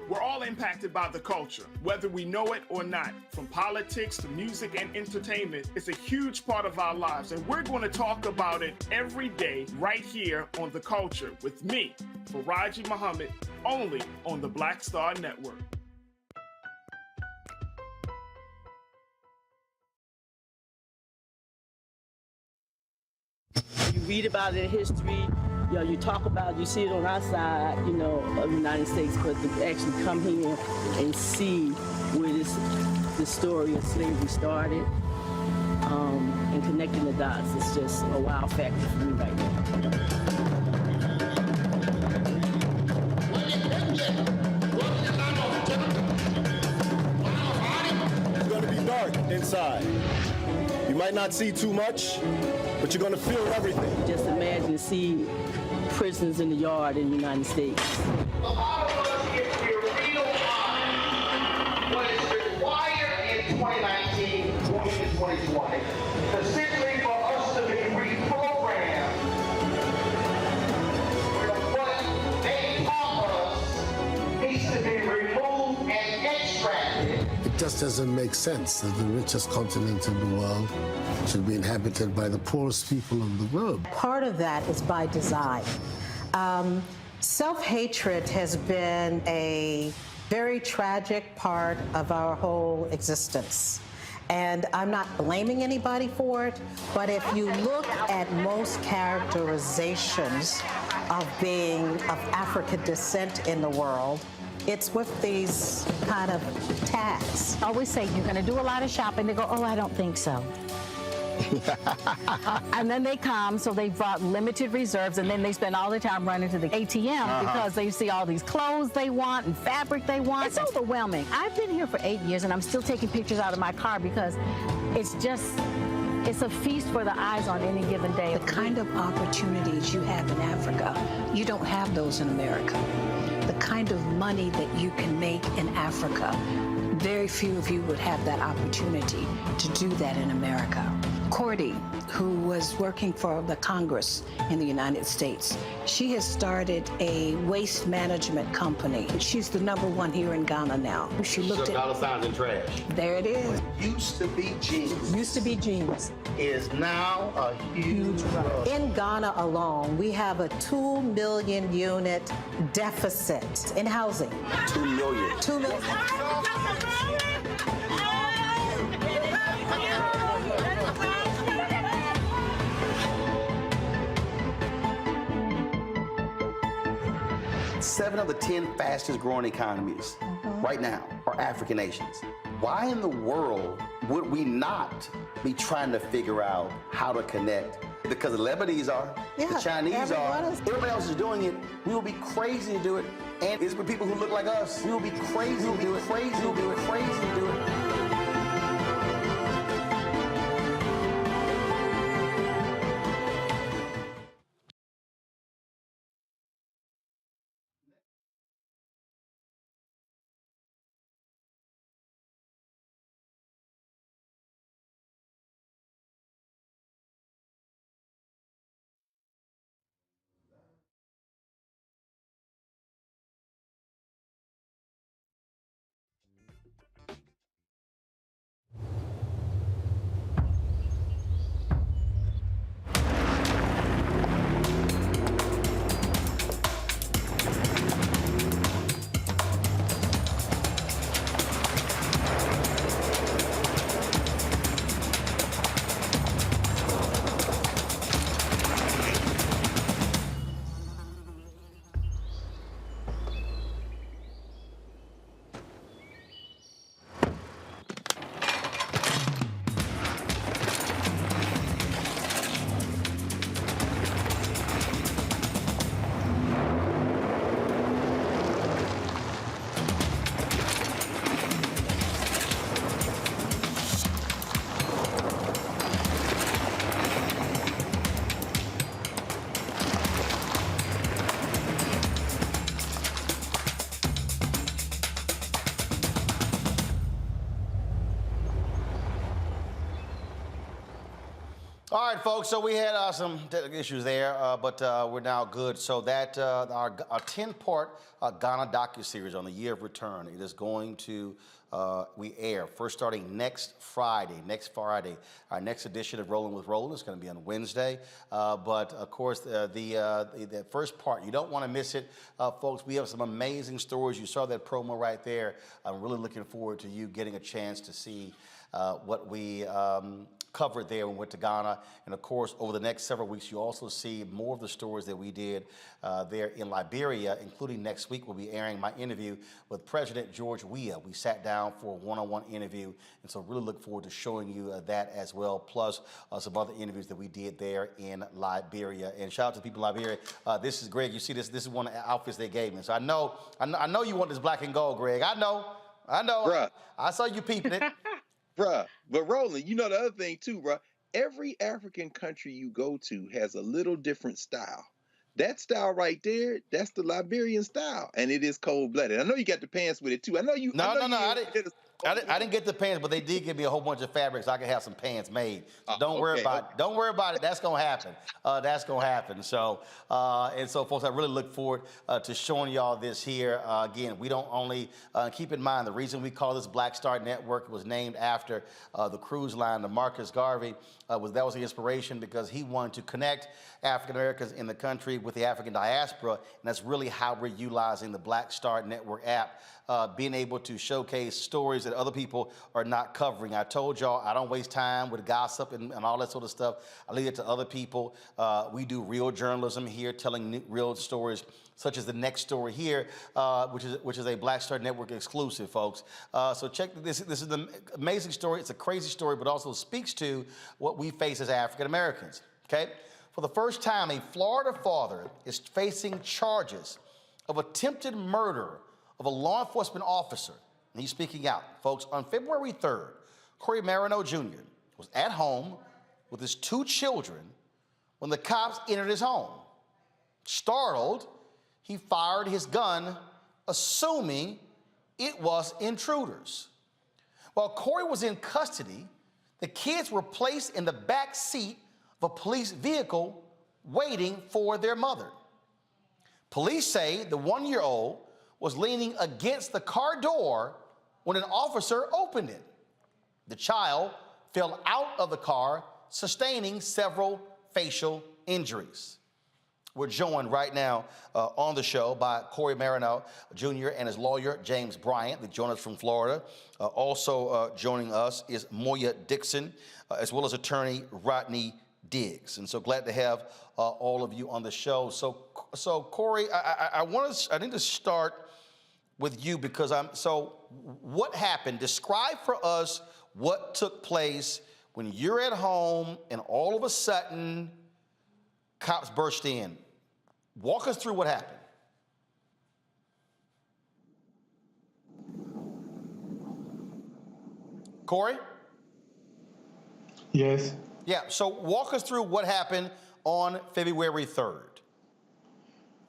We're all impacted by the culture, whether we know it or not. From politics to music and entertainment, it's a huge part of our lives, and we're going to talk about it every day right here on The Culture with me, Faraji Muhammad, only on the Black Star Network. You read about it in history, You know, you talk about, you see it on our side, you know, of the United States, but to actually come here and see where this story of slavery started, and connecting the dots, it's just a wow factor for me right now. It's going to be dark inside. You might not see too much, but you're going to feel everything. Just imagine, see prisons in the yard in the United States. A lot of us, if we're real honest, what is required in 2019 going into 2020, essentially for us to be reprogrammed from what they taught us needs to be removed and extracted. It just doesn't make sense that the richest continent in the world should be inhabited by the poorest people in the world. Part of that is by design. Self-hatred has been a very tragic part of our whole existence. And I'm not blaming anybody for it, but if you look at most characterizations of being of African descent in the world, it's with these kind of tags. I always say, you're going to do a lot of shopping. They go, oh, I don't think so. And then they come, so they brought limited reserves, and then they spend all the time running to the ATM because they see all these clothes they want and fabric they want. It's overwhelming. I've been here for 8 years, and I'm still taking pictures out of my car because it's a feast for the eyes on any given day. The kind of opportunities you have in Africa, you don't have those in America. The kind of money that you can make in Africa, very few of you would have that opportunity to do that in America. Cordy, who was working for the Congress in the United States, she has started a waste management company. She's the #1 here in Ghana now. She looked at dollar signs in trash. There it is. Used to be jeans. Used to be jeans. Is now a huge rug. In Ghana alone, we have a 2 million unit deficit in housing. 2 million. 2 million. Seven of the 10 fastest growing economies right now are African nations. Why in the world would we not be trying to figure out how to connect? Because the Lebanese are, the Chinese are, everybody else is doing it. We will be crazy to do it. And it's for people who look like us. We will be crazy to do it, crazy to do it, crazy to do it. All right, folks, so we had some technical issues there, but we're now good. So that our 10-part Ghana docuseries on the year of return, it is going to we air first starting next Friday. Our next edition of Rolling with Roland is going to be on Wednesday. But of course, the first part, you don't want to miss it, folks. We have some amazing stories. You saw that promo right there. I'm really looking forward to you getting a chance to see what we covered there when we went to Ghana. And of course, over the next several weeks, you also see more of the stories that we did there in Liberia, including next week, we'll be airing my interview with President George Weah. We sat down for a one-on-one interview, and so really look forward to showing you that as well, plus some other interviews that we did there in Liberia. And shout out to the people in Liberia. This is Greg. You see this is one of the outfits they gave me. So I know you want this black and gold, Greg. I know. Bruh. I saw you peeping it. Bruh, but Roland, you know the other thing too, bruh. Every African country you go to has a little different style. That style right there, that's the Liberian style, and it is cold-blooded. I know you got the pants with it too. I know you. I didn't get the pants, but they did give me a whole bunch of fabrics. So I can have some pants made. So don't worry about it. Don't worry about it. That's gonna happen. That's gonna happen. So folks, I really look forward to showing y'all this here. Again, we don't only keep in mind the reason we call this Black Star Network was named after the cruise line, the Marcus Garvey. That was the inspiration because he wanted to connect African Americans in the country with the African diaspora, and that's really how we're utilizing the Black Star Network app, being able to showcase stories that other people are not covering. I told y'all I don't waste time with gossip and all that sort of stuff. I leave it to other people. We do real journalism here, telling real stories, such as the next story here, which is a Black Star Network exclusive, folks. So check this. This is an amazing story. It's a crazy story, but also speaks to what we face as African Americans. Okay. For the first time, a Florida father is facing charges of attempted murder of a law enforcement officer. And he's speaking out. Folks, on February 3rd, Corey Marino Jr. was at home with his 2 children when the cops entered his home. Startled, he fired his gun, assuming it was intruders. While Corey was in custody, the kids were placed in the back seat of a police vehicle waiting for their mother. Police say the 1-year-old was leaning against the car door when an officer opened it. The child fell out of the car, sustaining several facial injuries. We're joined right now on the show by Corey Marino Jr. and his lawyer, James Bryant. They join us from Florida. Also joining us is Moya Dixon, as well as attorney Rodney Diggs. And so glad to have all of you on the show. So Corey, I need to start with you because what happened? Describe for us what took place when you're at home and all of a sudden cops burst in. Walk us through what happened. Corey? Yes. Yeah, so walk us through what happened on February 3rd.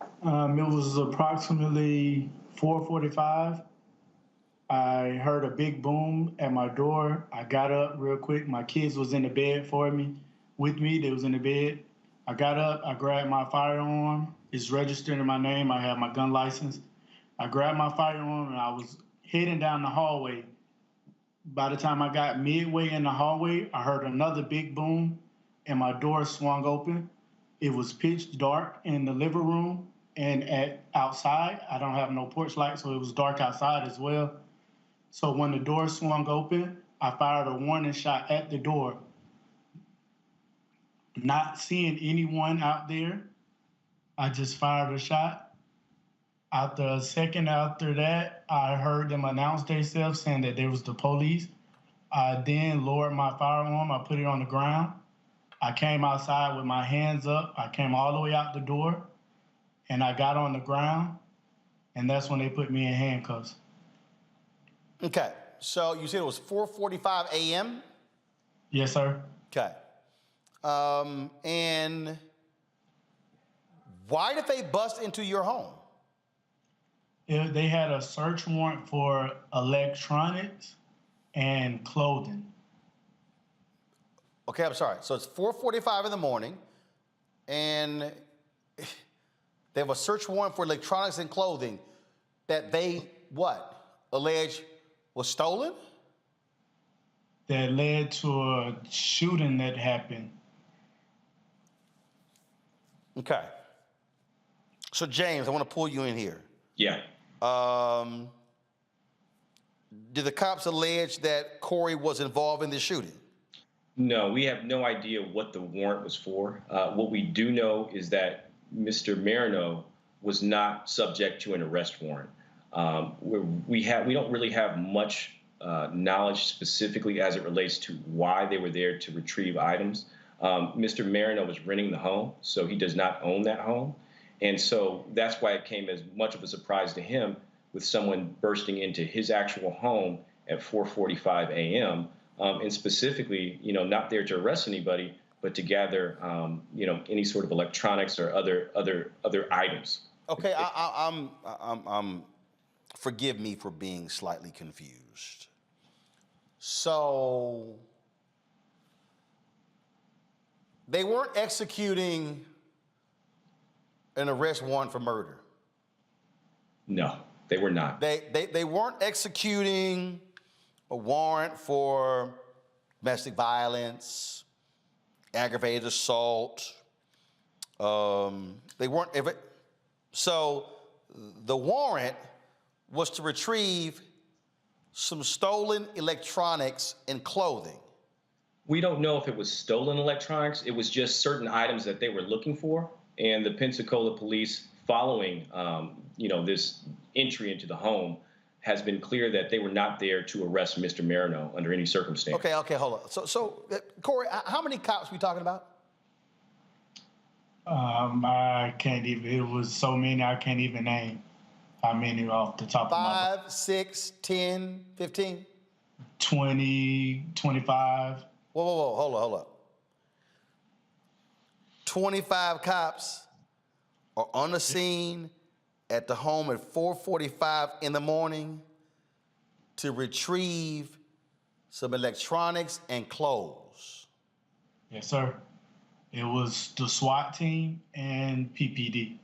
It was approximately 4:45. I heard a big boom at my door. I got up real quick. My kids was in the bed with me. They was in the bed. I got up, I grabbed my firearm. It's registered in my name. I have my gun license. I grabbed my firearm and I was heading down the hallway. By the time I got midway in the hallway, I heard another big boom and my door swung open. It was pitch dark in the living room and outside. I don't have no porch light, so it was dark outside as well. So when the door swung open, I fired a warning shot at the door. Not seeing anyone out there, I just fired a shot. After a second after that, I heard them announce themselves saying that there was the police. I then lowered my firearm. I put it on the ground. I came outside with my hands up. I came all the way out the door, and I got on the ground, and that's when they put me in handcuffs. Okay, so you said it was 4:45 a.m.? Yes, sir. Okay. And why did they bust into your home? They had a search warrant for electronics and clothing. Okay, I'm sorry. So it's 4:45 in the morning, and they have a search warrant for electronics and clothing that they, allege was stolen? That led to a shooting that happened. Okay. So, James, I want to pull you in here. Yeah. Did the cops allege that Corey was involved in the shooting? No, we have no idea what the warrant was for. What we do know is that Mr. Marino was not subject to an arrest warrant. We don't really have much knowledge specifically as it relates to why they were there to retrieve items. Mr. Marino was renting the home, so he does not own that home. And so that's why it came as much of a surprise to him with someone bursting into his actual home at 4:45 a.m. And specifically, not there to arrest anybody, but to gather, any sort of electronics or other items. Okay, I'm forgive me for being slightly confused. So they weren't executing an arrest warrant for murder. No, they were not. They weren't executing a warrant for domestic violence, aggravated assault. They weren't ever. So the warrant was to retrieve some stolen electronics and clothing. We don't know if it was stolen electronics. It was just certain items that they were looking for. And the Pensacola police, following, this entry into the home, has been clear that they were not there to arrest Mr. Marino under any circumstance. Okay, hold on. So Corey, how many cops we talking about? I can't even, it was so many, I can't even name how many off the top of my head. 5, 6, 10, 15? 20, 25. Whoa, hold up. 25 cops are on the scene at the home at 4:45 in the morning to retrieve some electronics and clothes. Yes, sir. It was the SWAT team and PPD.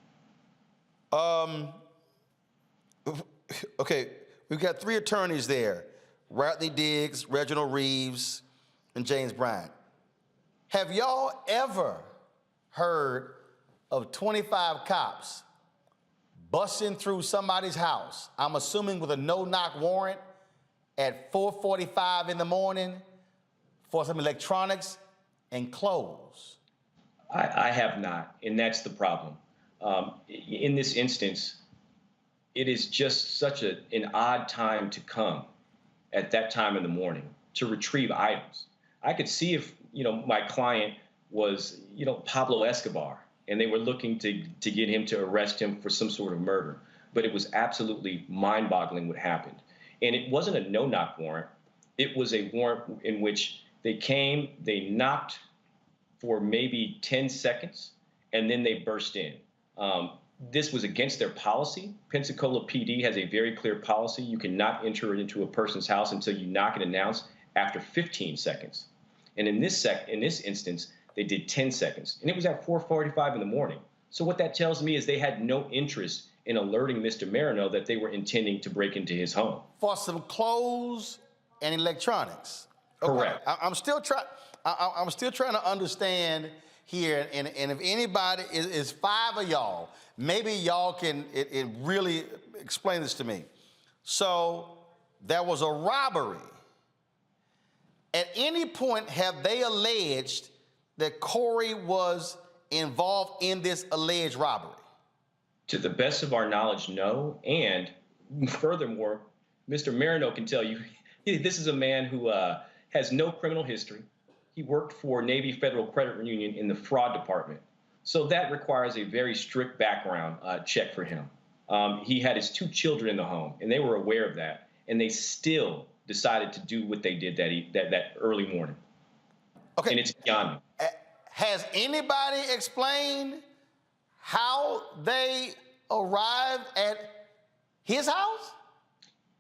Okay, we've got 3 attorneys there, Rodney Diggs, Reginald Reeves, and James Bryant. Have y'all ever heard of 25 cops busting through somebody's house, I'm assuming with a no-knock warrant, at 4:45 in the morning for some electronics and clothes? I have not, and that's the problem. In this instance, it is just such an odd time to come at that time in the morning to retrieve items. I could see if, my client was, Pablo Escobar, and they were looking to get him to arrest him for some sort of murder. But it was absolutely mind-boggling what happened. And it wasn't a no-knock warrant. It was a warrant in which they came, they knocked for maybe 10 seconds, and then they burst in. This was against their policy. Pensacola PD has a very clear policy. You cannot enter into a person's house until you knock and announce after 15 seconds. And in this instance, they did 10 seconds. And it was at 4:45 in the morning. So what that tells me is they had no interest in alerting Mr. Marino that they were intending to break into his home. For some clothes and electronics. Correct. Okay. I'm still trying to understand here, and if anybody is 5 of y'all, maybe y'all can really explain this to me. So there was a robbery. At any point, have they alleged that Corey was involved in this alleged robbery? To the best of our knowledge, no. And furthermore, Mr. Marino can tell you, this is a man who has no criminal history. He worked for Navy Federal Credit Union in the fraud department. So that requires a very strict background check for him. He had his 2 children in the home, and they were aware of that. And they still decided to do what they did that early morning. Okay. And it's beyond me. Has anybody explained how they arrived at his house?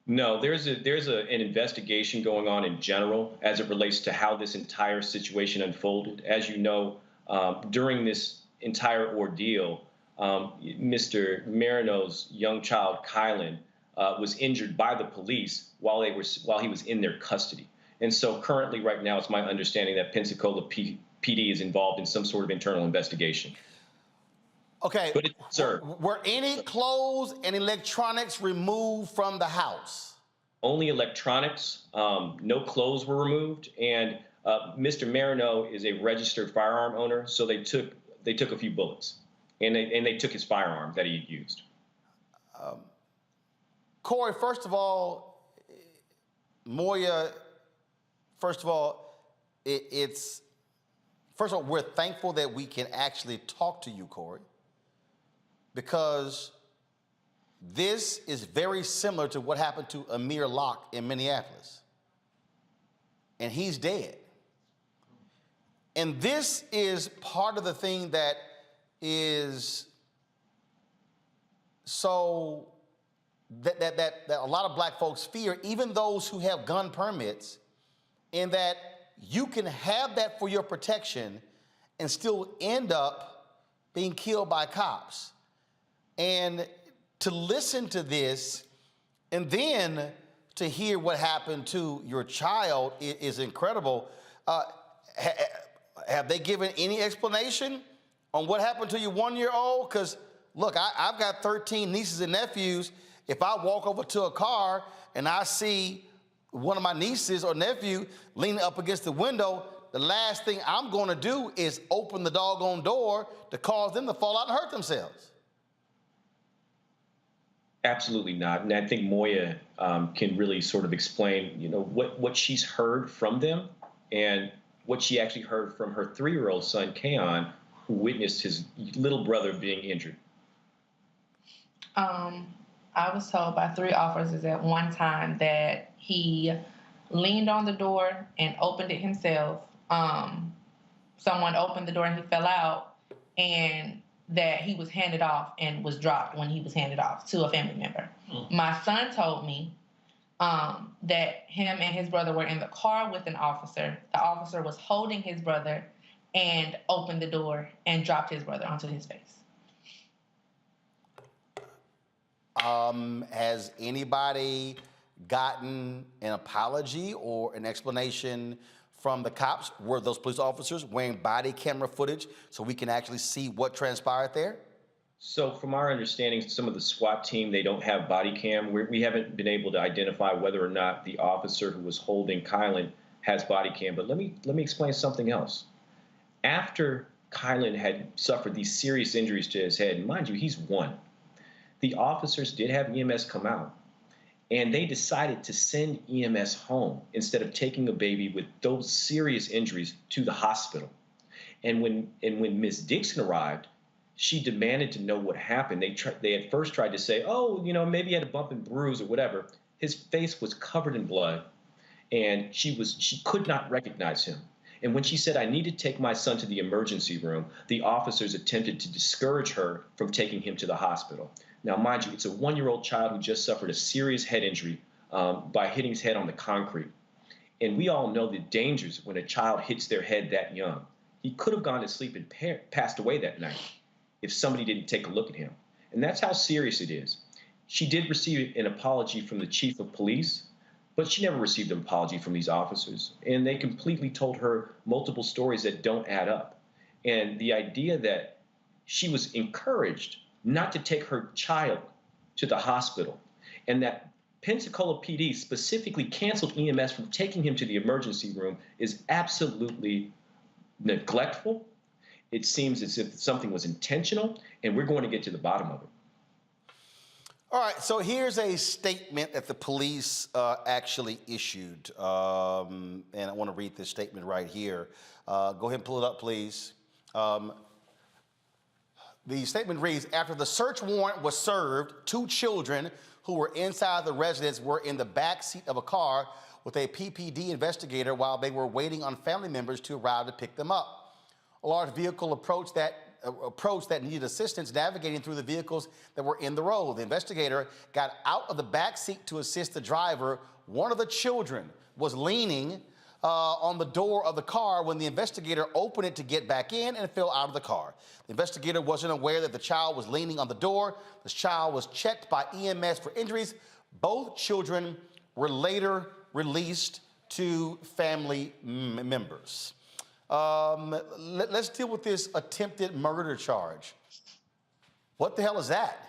No, there's an investigation going on in general as it relates to how this entire situation unfolded. As you know, during this entire ordeal, Mr. Marino's young child, Kylan, was injured by the police while he was in their custody. And so currently, right now, it's my understanding that Pensacola PD is involved in some sort of internal investigation. Okay, but sir, were any clothes and electronics removed from the house? Only electronics. No clothes were removed. And Mr. Marino is a registered firearm owner, so they took a few bullets, and they took his firearm that he had used. Corey, first of all, Moya, first of all, we're thankful that we can actually talk to you, Corey, because this is very similar to what happened to Amir Locke in Minneapolis. And he's dead. And this is part of the thing that is so that a lot of black folks fear, even those who have gun permits, in that you can have that for your protection and still end up being killed by cops. And to listen to this and then to hear what happened to your child is incredible. Have they given any explanation on what happened to your 1-year-old? Because, look, I've got 13 nieces and nephews. If I walk over to a car and I see one of my nieces or nephew leaning up against the window, the last thing I'm going to do is open the doggone door to cause them to fall out and hurt themselves. Absolutely not. And I think Moya can really sort of explain, what she's heard from them and what she actually heard from her 3-year-old son, Kaon, who witnessed his little brother being injured. I was told by 3 officers at one time that he leaned on the door and opened it himself. Someone opened the door and he fell out, and that he was handed off and was dropped when he was handed off to a family member. My son told me that him and his brother were in the car with an officer. The officer was holding his brother and opened the door and dropped his brother onto his face. Has anybody gotten an apology or an explanation from the cops? Were those police officers wearing body camera footage so we can actually see what transpired there? So from our understanding, some of the SWAT team, they don't have body cam. We haven't been able to identify whether or not the officer who was holding Kylan has body cam. But let me explain something else. After Kylan had suffered these serious injuries to his head, and mind you, he's 1, the officers did have EMS come out, and they decided to send EMS home instead of taking a baby with those serious injuries to the hospital. And when Ms. Dixon arrived, she demanded to know what happened. They at first tried to say, oh, maybe he had a bump and bruise or whatever. His face was covered in blood, and she could not recognize him. And when she said, I need to take my son to the emergency room, the officers attempted to discourage her from taking him to the hospital. Now, mind you, it's a 1-year-old child who just suffered a serious head injury by hitting his head on the concrete. And we all know the dangers when a child hits their head that young. He could have gone to sleep and passed away that night if somebody didn't take a look at him. And that's how serious it is. She did receive an apology from the chief of police, but she never received an apology from these officers. And they completely told her multiple stories that don't add up. And the idea that she was encouraged not to take her child to the hospital, and that Pensacola PD specifically canceled EMS from taking him to the emergency room is absolutely neglectful. It seems as if something was intentional, and we're going to get to the bottom of it. All right, so here's a statement that the police actually issued, and I want to read this statement right here. Go ahead and pull it up, please. The statement reads, after the search warrant was served, 2 children who were inside the residence were in the back seat of a car with a PPD investigator while they were waiting on family members to arrive to pick them up. A large vehicle approached that needed assistance navigating through the vehicles that were in the road. The investigator got out of the back seat to assist the driver. One of the children was leaning on the door of the car when the investigator opened it to get back in and fell out of the car. The investigator wasn't aware that the child was leaning on the door. This child was checked by EMS for injuries. Both children were later released to family members. Let's deal with this attempted murder charge. What the hell is that?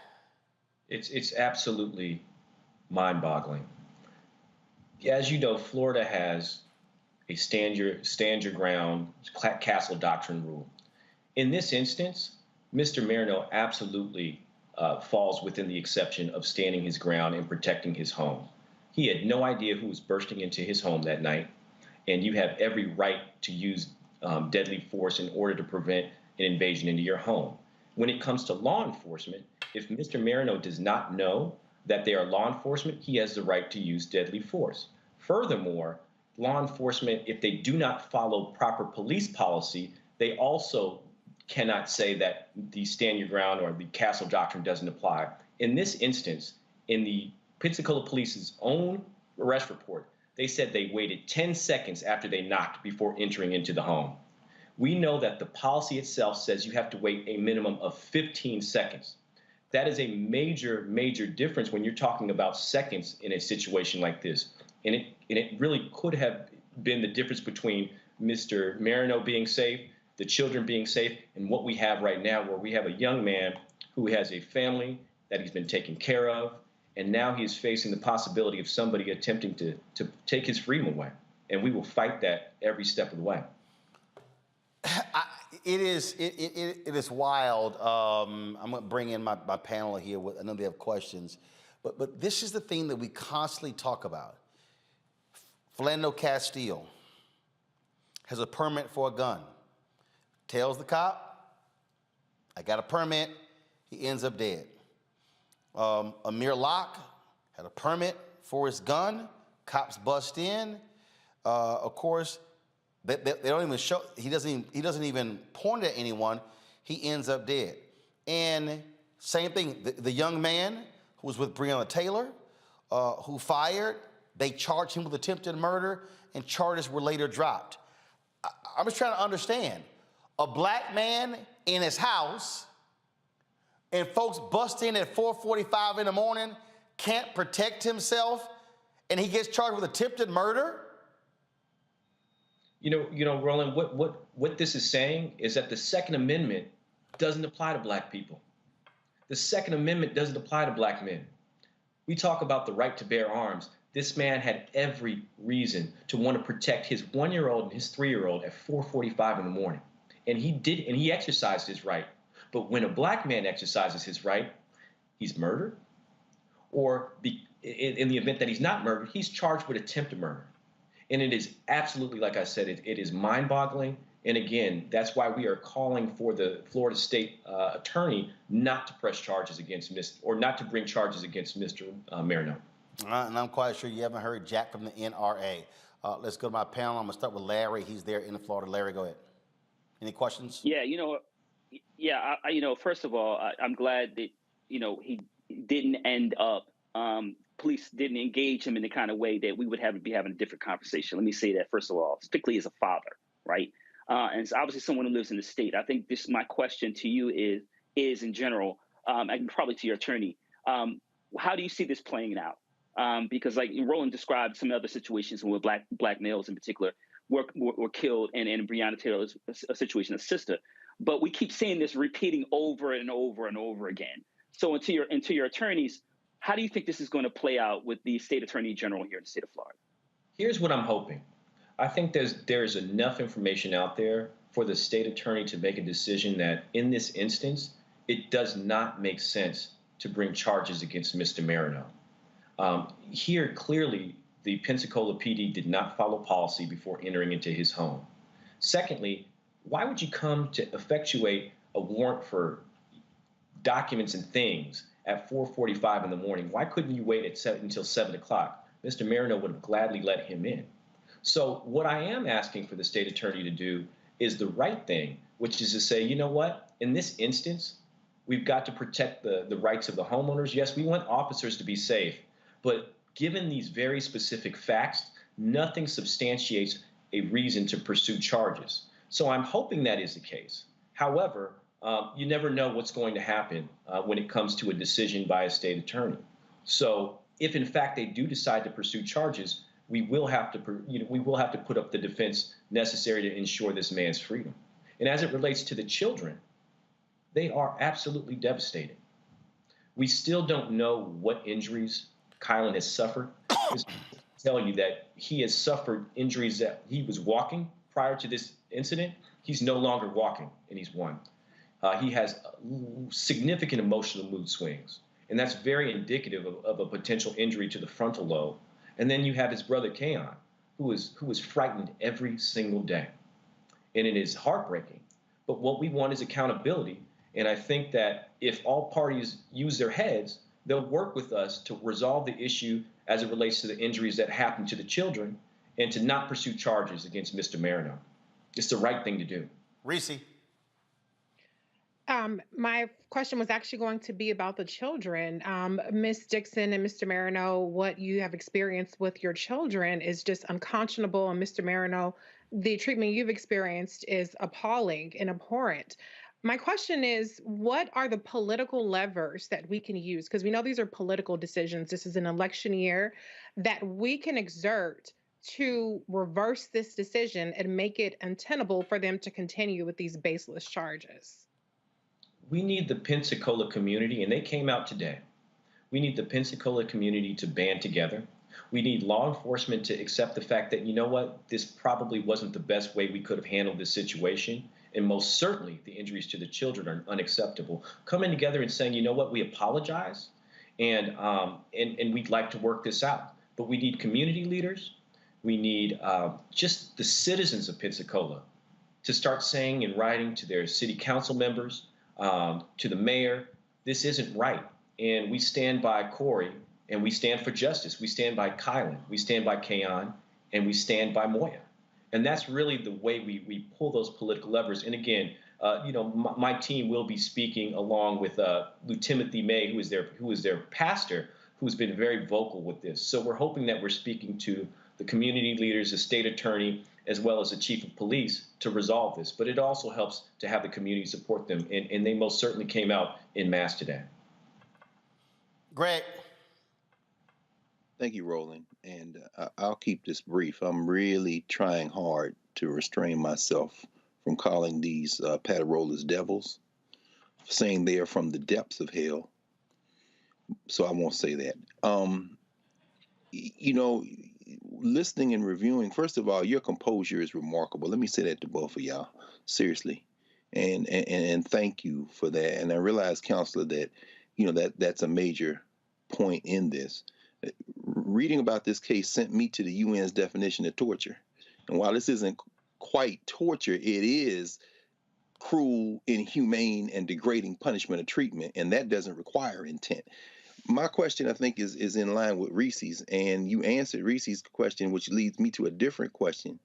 It's absolutely mind-boggling. As you know, Florida has a stand your ground castle doctrine rule. In this instance, Mr. Marino absolutely falls within the exception of standing his ground and protecting his home. He had no idea who was bursting into his home that night, and you have every right to use deadly force in order to prevent an invasion into your home. When it comes to law enforcement, if Mr. Marino does not know that they are law enforcement, he has the right to use deadly force. Furthermore, law enforcement, if they do not follow proper police policy, they also cannot say that the stand your ground or the castle doctrine doesn't apply. In this instance, in the Pensacola Police's own arrest report, they said they waited 10 seconds after they knocked before entering into the home. We know that the policy itself says you have to wait a minimum of 15 seconds. That is a major, major difference when you're talking about seconds in a situation like this. And it really could have been the difference between Mr. Marino being safe, the children being safe, and what we have right now, where we have a young man who has a family that he's been taken care of, and now he is facing the possibility of somebody attempting to take his freedom away. And we will fight that every step of the way. It is wild. I'm going to bring in my panel here. I know they have questions. But this is the thing that we constantly talk about. Philando Castile has a permit for a gun. Tells the cop, I got a permit. He ends up dead. Amir Locke had a permit for his gun. Cops bust in. Of course, they don't even show. He doesn't even point at anyone. He ends up dead. And same thing. The young man who was with Breonna Taylor, who fired, they charged him with attempted murder, and charges were later dropped. I'm just trying to understand. A black man in his house, and folks bust in at 4:45 in the morning, can't protect himself, and he gets charged with attempted murder? You know, Roland, what this is saying is that the Second Amendment doesn't apply to black people. The Second Amendment doesn't apply to black men. We talk about the right to bear arms. This man had every reason to want to protect his 1-year-old and his 3-year-old at 4:45 in the morning. And he did, and he exercised his right. But when a black man exercises his right, he's murdered. Or in the event that he's not murdered, he's charged with attempted murder. And it is absolutely, like I said, it is mind-boggling. And again, that's why we are calling for the Florida State Attorney not to press charges against not to bring charges against Mr. Marino. And I'm quite sure you haven't heard Jack from the NRA. Let's go to my panel. I'm going to start with Larry. He's there in Florida. Larry, go ahead. Any questions? Yeah, first of all, I'm glad that, he didn't end up, police didn't engage him in the kind of way that we would be having a different conversation. Let me say that, first of all, particularly as a father, right? And it's obviously someone who lives in the state. I think my question to you is in general, and probably to your attorney, how do you see this playing out? Because like Roland described some other situations where black males in particular were killed, and in Breonna Taylor's a situation, a sister. But we keep seeing this repeating over and over and over again. So to your attorneys, how do you think this is going to play out with the state attorney general here in the state of Florida? Here's what I'm hoping. I think there's enough information out there for the state attorney to make a decision that in this instance, it does not make sense to bring charges against Mr. Marino. Here, clearly, the Pensacola PD did not follow policy before entering into his home. Secondly, why would you come to effectuate a warrant for documents and things at 4:45 in the morning? Why couldn't you wait until 7 o'clock? Mr. Marino would have gladly let him in. So what I am asking for the state attorney to do is the right thing, which is to say, you know what? In this instance, we've got to protect the rights of the homeowners. Yes, we want officers to be safe, but given these very specific facts, nothing substantiates a reason to pursue charges. So I'm hoping that is the case. However, you never know what's going to happen when it comes to a decision by a state attorney. So if in fact they do decide to pursue charges, we will have to put up the defense necessary to ensure this man's freedom. And as it relates to the children, they are absolutely devastated. We still don't know what injuries Kylan has suffered. tell you that he has suffered injuries that he was walking prior to this incident. He's no longer walking, and he's won. He has significant emotional mood swings, and that's very indicative of a potential injury to the frontal lobe. And then you have his brother, Keon, who is frightened every single day. And it is heartbreaking. But what we want is accountability. And I think that if all parties use their heads, they'll work with us to resolve the issue as it relates to the injuries that happened to the children and to not pursue charges against Mr. Marino. It's the right thing to do. Reese. My question was actually going to be about the children. Ms. Dixon and Mr. Marino, what you have experienced with your children is just unconscionable. And Mr. Marino, the treatment you've experienced is appalling and abhorrent. My question is, what are the political levers that we can use? Because we know these are political decisions. This is an election year that we can exert to reverse this decision and make it untenable for them to continue with these baseless charges. We need the Pensacola community, and they came out today. We need the Pensacola community to band together. We need law enforcement to accept the fact that, you know what, this probably wasn't the best way we could have handled this situation. And most certainly the injuries to the children are unacceptable. Coming together and saying, you know what, we apologize and we'd like to work this out. But we need community leaders. We need just the citizens of Pensacola to start saying in writing to their city council members, to the mayor, this isn't right. And we stand by Corey, and we stand for justice. We stand by Kylan, we stand by Keon, and we stand by Moya. And that's really the way we pull those political levers. And again, my team will be speaking along with Lieutenant Timothy May, who is their pastor, who's been very vocal with this. So we're hoping that we're speaking to the community leaders, the state attorney, as well as the chief of police to resolve this. But it also helps to have the community support them. And they most certainly came out en masse today. Greg. Thank you, Roland. And I'll keep this brief. I'm really trying hard to restrain myself from calling these Patarollas devils, saying they are from the depths of hell. So I won't say that. Listening and reviewing, first of all, your composure is remarkable. Let me say that to both of y'all, seriously. And thank you for that. And I realize, Counselor, that that's a major point in this. Reading about this case sent me to the UN's definition of torture. And while this isn't quite torture, it is cruel, inhumane, and degrading punishment or treatment, and that doesn't require intent. My question, I think, is in line with Reese's, and you answered Reese's question, which leads me to a different question.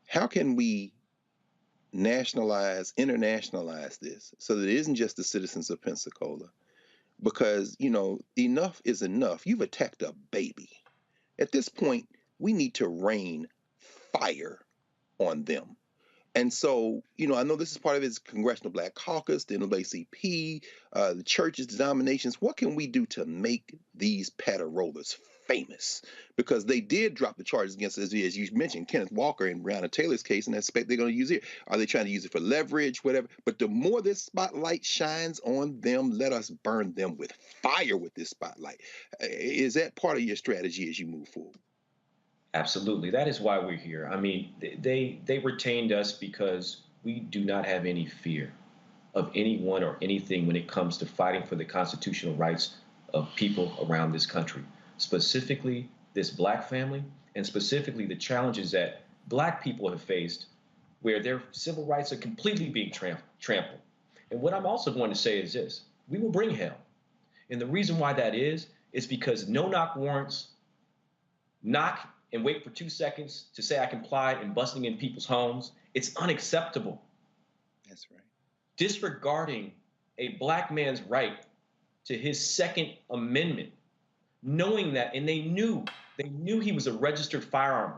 How can we internationalize this so that it isn't just the citizens of Pensacola? Because, enough is enough. You've attacked a baby. At this point, we need to rain fire on them. And so, I know this is part of his Congressional Black Caucus, the NAACP, the churches, denominations. What can we do to make these Patarollas famous? Because they did drop the charges against, as you mentioned, Kenneth Walker and Breonna Taylor's case, and I expect they're going to use it. Are they trying to use it for leverage, whatever? But the more this spotlight shines on them, let us burn them with fire with this spotlight. Is that part of your strategy as you move forward? Absolutely. That is why we're here. I mean, they retained us because we do not have any fear of anyone or anything when it comes to fighting for the constitutional rights of people around this country, specifically this Black family, and specifically the challenges that Black people have faced where their civil rights are completely being trampled. And what I'm also going to say is this: we will bring hell. And the reason why that is because no-knock warrants, knock and wait for 2 seconds to say I complied and busting in people's homes, it's unacceptable. That's right. Disregarding a Black man's right to his Second Amendment, knowing that, and they knew he was a registered firearm,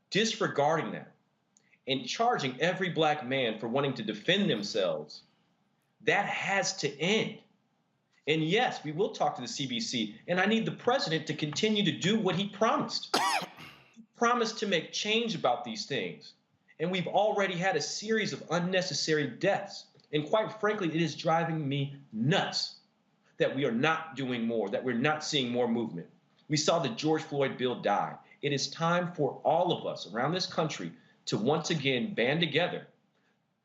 disregarding that and charging every Black man for wanting to defend themselves, that has to end. And yes, we will talk to the CBC, and I need the president to continue to do what he promised. He promised to make change about these things. And we've already had a series of unnecessary deaths. And quite frankly, it is driving me nuts that we are not doing more, that we're not seeing more movement. We saw the George Floyd bill die. It is time for all of us around this country to once again band together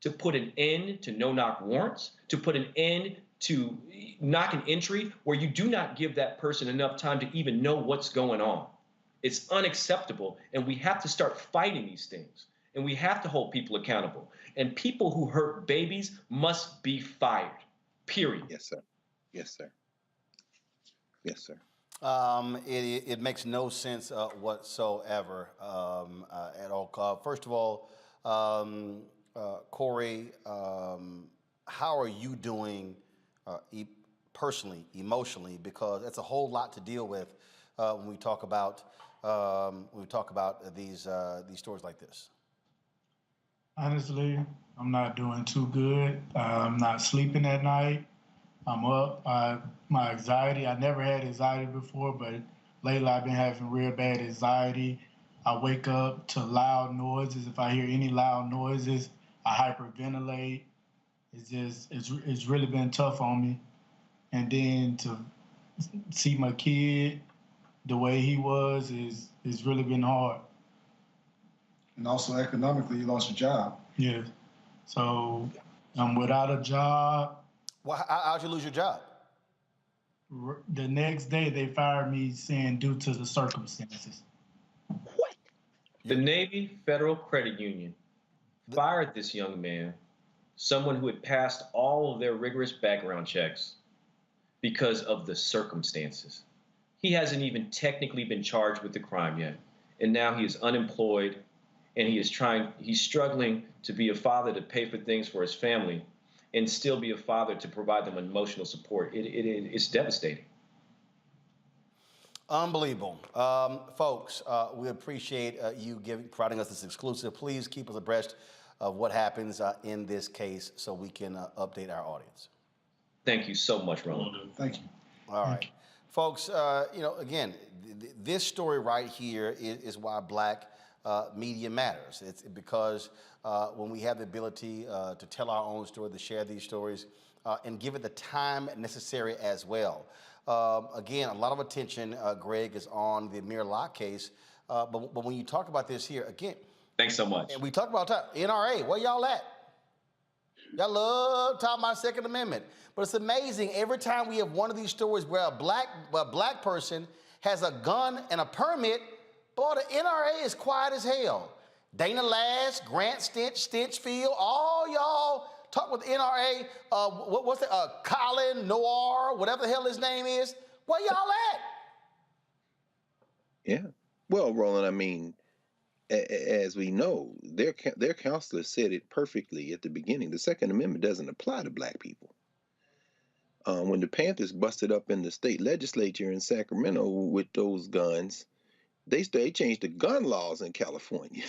to put an end to no-knock warrants, to put an end to knock and entry where you do not give that person enough time to even know what's going on. It's unacceptable, and we have to start fighting these things, and we have to hold people accountable. And people who hurt babies must be fired, period. Yes, sir. Yes, sir. Yes, sir. It makes no sense whatsoever at all. First of all, Corey, how are you doing personally, emotionally? Because it's a whole lot to deal with when we talk about these stories like this. Honestly, I'm not doing too good. I'm not sleeping at night. I'm up. My anxiety, I never had anxiety before, but lately I've been having real bad anxiety. I wake up to loud noises. If I hear any loud noises, I hyperventilate. It's really been tough on me. And then to see my kid the way he was is really been hard. And also economically, you lost your job. Yeah. So I'm without a job. Well, how'd you lose your job? The next day they fired me saying due to the circumstances. What? The Navy Federal Credit Union fired this young man, someone who had passed all of their rigorous background checks, because of the circumstances. He hasn't even technically been charged with the crime yet. And now he is unemployed, and he's struggling to be a father to pay for things for his family and still be a father to provide them emotional support. It's devastating. Unbelievable. Folks, we appreciate you providing us this exclusive. Please keep us abreast of what happens in this case so we can update our audience. Thank you so much, Roland. Thank you. All right. Folks, again, this story right here is why Black media matters. It's because when we have the ability to tell our own story, to share these stories, and give it the time necessary as well. Again, a lot of attention, Greg, is on the Amir Locke case, but when you talk about this here, again. Thanks so much. And we talk about NRA, where y'all at? Y'all love talking about Second Amendment. But it's amazing, every time we have one of these stories where a black person has a gun and a permit, boy, the NRA is quiet as hell. Dana Lash, Grant Stinchfield, all y'all talk with the NRA, what's that, Colin Noir, whatever the hell his name is. Where y'all at? Yeah. Well, Roland, I mean, as we know, their counselor said it perfectly at the beginning. The Second Amendment doesn't apply to Black people. When the Panthers busted up in the state legislature in Sacramento with those guns, they changed the gun laws in California.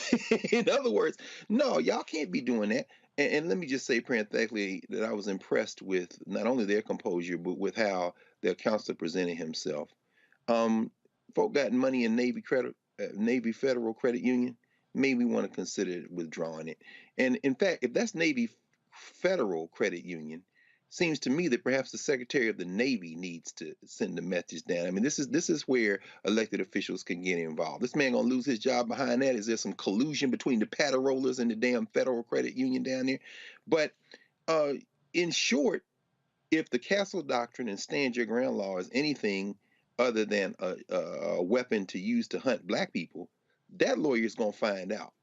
In other words, no, y'all can't be doing that. And let me just say parenthetically that I was impressed with not only their composure, but with how their counselor presented himself. Folk got money in Navy Federal Credit Union, maybe want to consider withdrawing it. And in fact, if that's Navy Federal Credit Union, seems to me that perhaps the Secretary of the Navy needs to send a message down. I mean, this is where elected officials can get involved. This man gonna lose his job behind that. Is there some collusion between the patter-rollers and the damn Federal Credit Union down there? But in short, if the Castle Doctrine and Stand Your Ground law is anything other than a weapon to use to hunt Black people, that lawyer's gonna find out.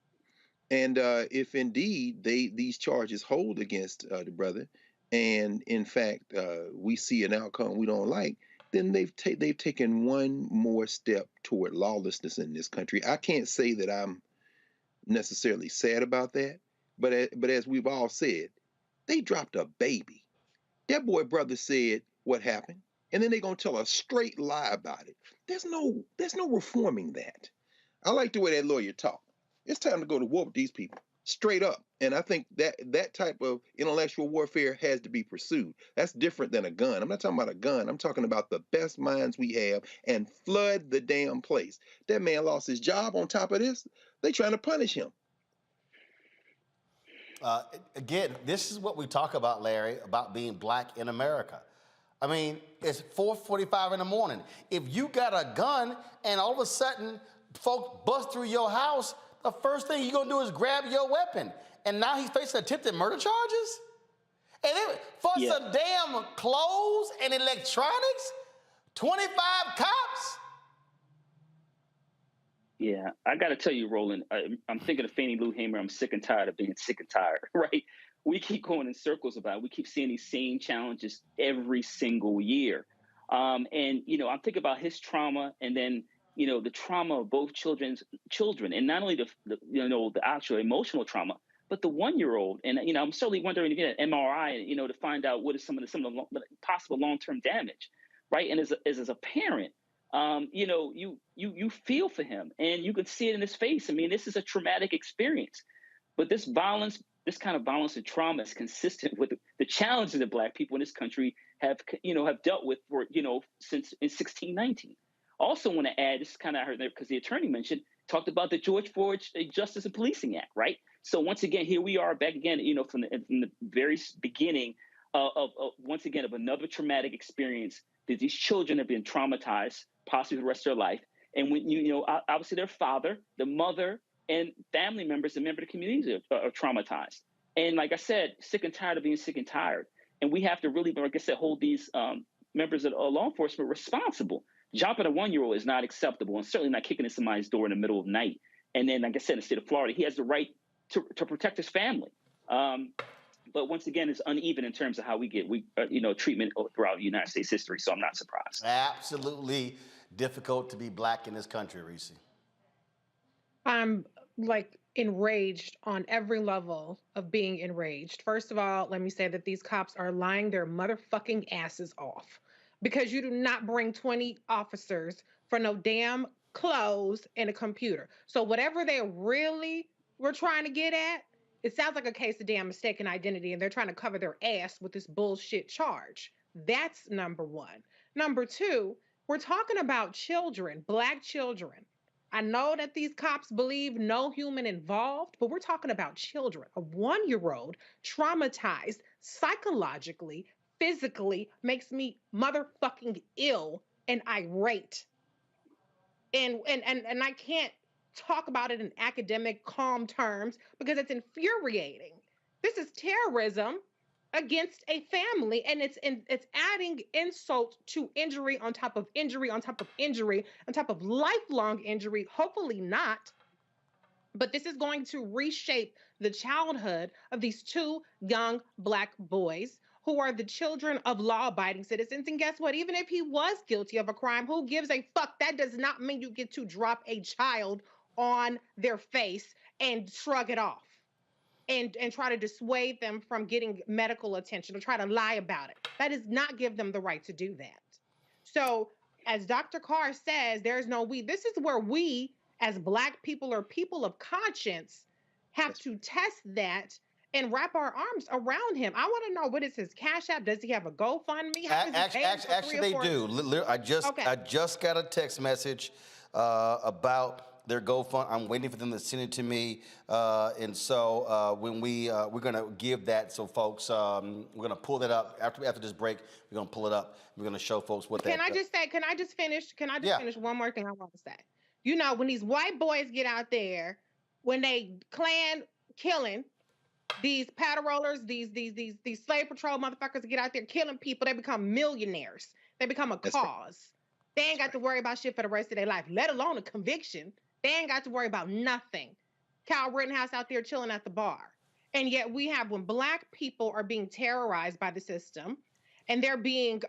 And if indeed these charges hold against the brother, and in fact we see an outcome we don't like, then they've taken one more step toward lawlessness in this country. I can't say that I'm necessarily sad about that, but as we've all said, they dropped a baby. That boy brother said what happened, and then they're gonna tell a straight lie about it. There's no reforming that. I like the way that lawyer talked. It's time to go to war with these people, straight up. And I think that type of intellectual warfare has to be pursued. That's different than a gun. I'm not talking about a gun. I'm talking about the best minds we have and flood the damn place. That man lost his job on top of this. They trying to punish him. Again, this is what we talk about, Larry, about being Black in America. I mean, it's 4:45 in the morning. If you got a gun and all of a sudden folks bust through your house, the first thing you're gonna do is grab your weapon. And now he's facing attempted murder charges? And for some damn clothes and electronics, 25 cops? Yeah, I got to tell you, Roland, I'm thinking of Fannie Lou Hamer. I'm sick and tired of being sick and tired, right? We keep going in circles about it. We keep seeing these same challenges every single year. And, I'm thinking about his trauma and then, the trauma of both children, and not only the actual emotional trauma, but the 1-year-old. And, I'm certainly wondering, again, MRI, to find out what is some of the possible long-term damage, right? And as a parent, you feel for him and you can see it in his face. I mean, this is a traumatic experience, but this kind of violence and trauma is consistent with the challenges that Black people in this country have dealt with for, since in 1619. Also want to add, this kind of heard there because the attorney talked about the George Floyd Justice and Policing Act, right? So once again, here we are back again, from the very beginning of another traumatic experience that these children have been traumatized, possibly the rest of their life. And when obviously their father, the mother, and family members and members of the community are traumatized. And like I said, sick and tired of being sick and tired. And we have to really, like I said, hold these members of law enforcement responsible. Jumping a 1-year-old is not acceptable, and certainly not kicking in somebody's door in the middle of the night. And then, like I said, in the state of Florida, he has the right to protect his family. But once again, it's uneven in terms of how we get treatment throughout United States history. So I'm not surprised. Absolutely difficult to be Black in this country, Reese. I'm enraged on every level of being enraged. First of all, let me say that these cops are lying their motherfucking asses off because you do not bring 20 officers for no damn clothes and a computer. So whatever they really were trying to get at, it sounds like a case of damn mistaken identity, and they're trying to cover their ass with this bullshit charge. That's number one. Number two, we're talking about children, Black children. I know that these cops believe no human involved, but we're talking about children. A 1-year-old traumatized psychologically, physically, makes me motherfucking ill and irate. And I can't talk about it in academic, calm terms because it's infuriating. This is terrorism against a family, and it's adding insult to injury on top of injury on top of injury on top of lifelong injury. Hopefully not, but this is going to reshape the childhood of these 2 young Black boys who are the children of law-abiding citizens. And guess what? Even if he was guilty of a crime, who gives a fuck? That does not mean you get to drop a child on their face and shrug it off and try to dissuade them from getting medical attention or try to lie about it. That does not give them the right to do that. So as Dr. Carr says, there's no we. This is where we as Black people or people of conscience have to test that and wrap our arms around him. I want to know, what is his Cash App? Does he have a GoFundMe? Actually, they do. I just got a text message about their GoFund. I'm waiting for them to send it to me, and so when we're gonna give that, so folks, we're gonna pull that up after this break. We're gonna pull it up. We're gonna show folks what that. Can I just finish one more thing I want to say? When these white boys get out there, when they Klan killing these paddle rollers, these slave patrol motherfuckers get out there killing people, they become millionaires. They become a cause. They ain't got to worry about shit for the rest of their life, let alone a conviction. They ain't got to worry about nothing. Kyle Rittenhouse out there chilling at the bar. And yet we have, when Black people are being terrorized by the system and they're being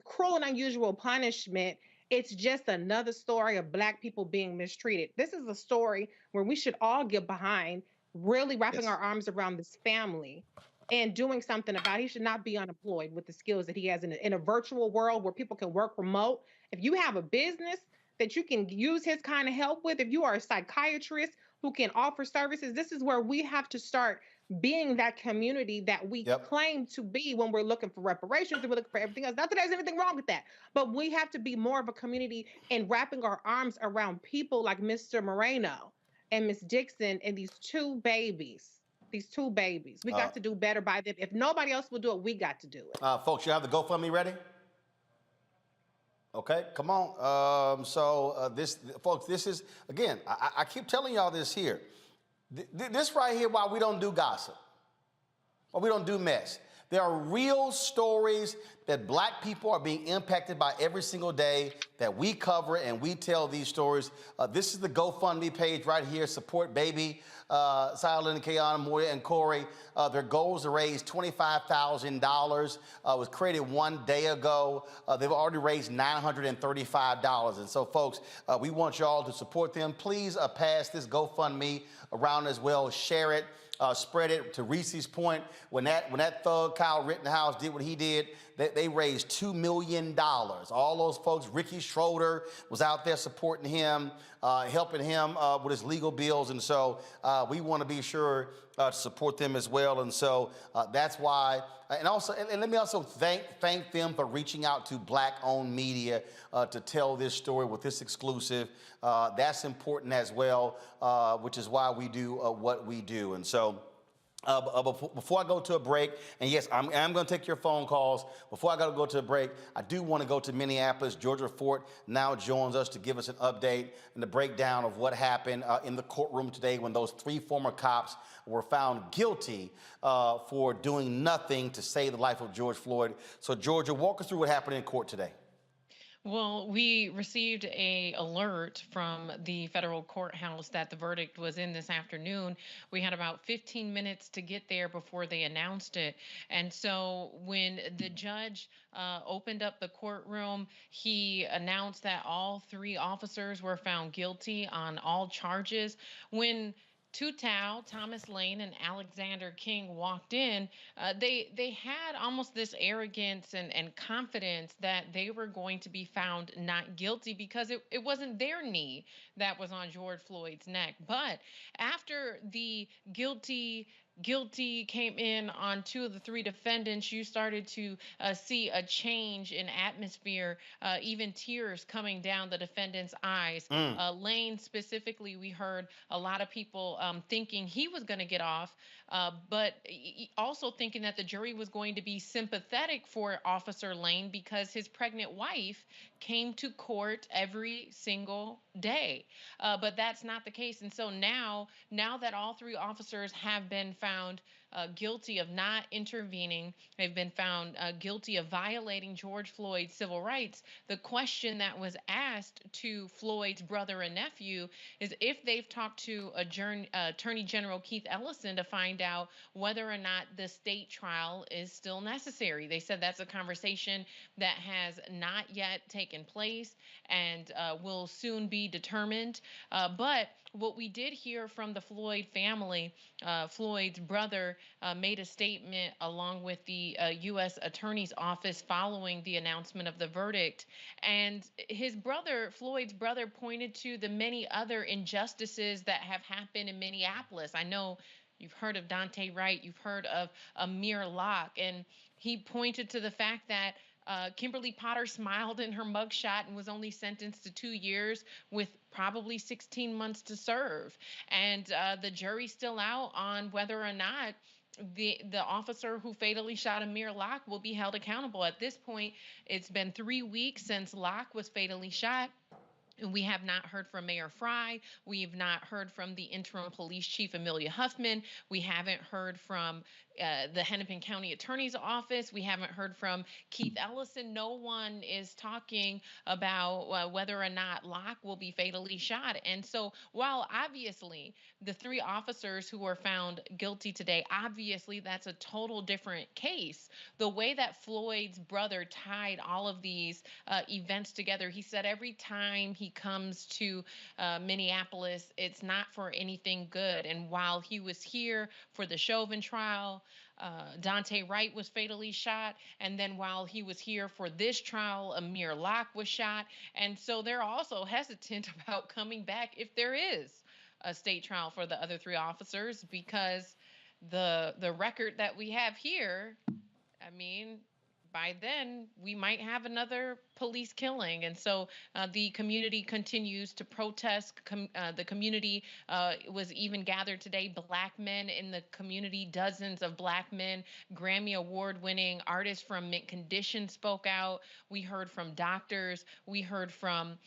cruel and unusual punishment, it's just another story of Black people being mistreated. This is a story where we should all get behind, really wrapping our arms around this family and doing something about it. He should not be unemployed with the skills that he has in a virtual world where people can work remote. If you have a business that you can use his kind of help with, if you are a psychiatrist who can offer services, this is where we have to start being that community that we claim to be when we're looking for reparations and we're looking for everything else. Not that there's anything wrong with that, but we have to be more of a community and wrapping our arms around people like Mr. Moreno and Miss Dixon and these 2 babies. these two babies. We got to do better by them. If nobody else will do it, we got to do it. Folks, you have the GoFundMe ready? Okay, come on. Folks, this is, again, I keep telling y'all this here. This right here, why we don't do gossip, why we don't do mess. There are real stories that black people are being impacted by every single day that we cover, and we tell these stories. This is the GoFundMe page right here. Support baby Silent, Kayan, Moya, and Corey. Their goal is to raise $25,000. Was created 1 day ago. They've already raised $935. And so, folks, we want y'all to support them. Please pass this GoFundMe around as well. Share it. Spread it. To Reese's point, when that thug Kyle Rittenhouse did what he did, they raised $2 million. All those folks, Ricky Schroeder was out there supporting him, helping him with his legal bills, and so we want to be sure to support them as well. And so that's why. And let me also thank them for reaching out to black-owned media to tell this story with this exclusive. That's important as well, which is why we do what we do. And so before I go to a break, and yes, I'm going to take your phone calls. Before I go to a break, I do want to go to Minneapolis. Georgia Fort now joins us to give us an update and the breakdown of what happened in the courtroom today when those 3 former cops were found guilty for doing nothing to save the life of George Floyd. So, Georgia, walk us through what happened in court today. Well, we received an alert from the federal courthouse that the verdict was in this afternoon. We had about 15 minutes to get there before they announced it. And so when the judge opened up the courtroom, he announced that all 3 officers were found guilty on all charges. When Tutau, Thomas Lane, and Alexander King walked in, they had almost this arrogance and confidence that they were going to be found not guilty because it wasn't their knee that was on George Floyd's neck. But after the guilty came in on 2 of the 3 defendants, you started to see a change in atmosphere, even tears coming down the defendants' eyes. Lane specifically, we heard a lot of people thinking he was going to get off, but also thinking that the jury was going to be sympathetic for Officer Lane because his pregnant wife came to court every single day. But that's not the case. And so now that all 3 officers have been found guilty of not intervening, they've been found guilty of violating George Floyd's civil rights, the question that was asked to Floyd's brother and nephew is if they've talked to Attorney General Keith Ellison to find out whether or not the state trial is still necessary. They said that's a conversation that has not yet taken place and will soon be determined. But what we did hear from the Floyd family, Floyd's brother made a statement along with the U.S. Attorney's Office following the announcement of the verdict. And his brother, Floyd's brother, pointed to the many other injustices that have happened in Minneapolis. I know you've heard of Dante Wright, you've heard of Amir Locke, and he pointed to the fact that Kimberly Potter smiled in her mugshot and was only sentenced to 2 years with probably 16 months to serve. And the jury's still out on whether or not the officer who fatally shot Amir Locke will be held accountable. At this point, it's been 3 weeks since Locke was fatally shot. And we have not heard from Mayor Fry. We have not heard from the interim police chief, Amelia Huffman. We haven't heard from the Hennepin County Attorney's Office. We haven't heard from Keith Ellison. No one is talking about whether or not Locke will be fatally shot. And so while obviously the 3 officers who were found guilty today, obviously that's a total different case. The way that Floyd's brother tied all of these events together, he said every time he comes to Minneapolis, it's not for anything good. And while he was here for the Chauvin trial, Dante Wright was fatally shot. And then while he was here for this trial, Amir Locke was shot. And so they're also hesitant about coming back if there is a state trial for the other 3 officers, because the record that we have here, I mean, by then we might have another police killing. And so the community continues to protest. The community was even gathered today. Black men in the community, dozens of Black men, Grammy Award-winning artists from Mint Condition spoke out. We heard from doctors. We heard from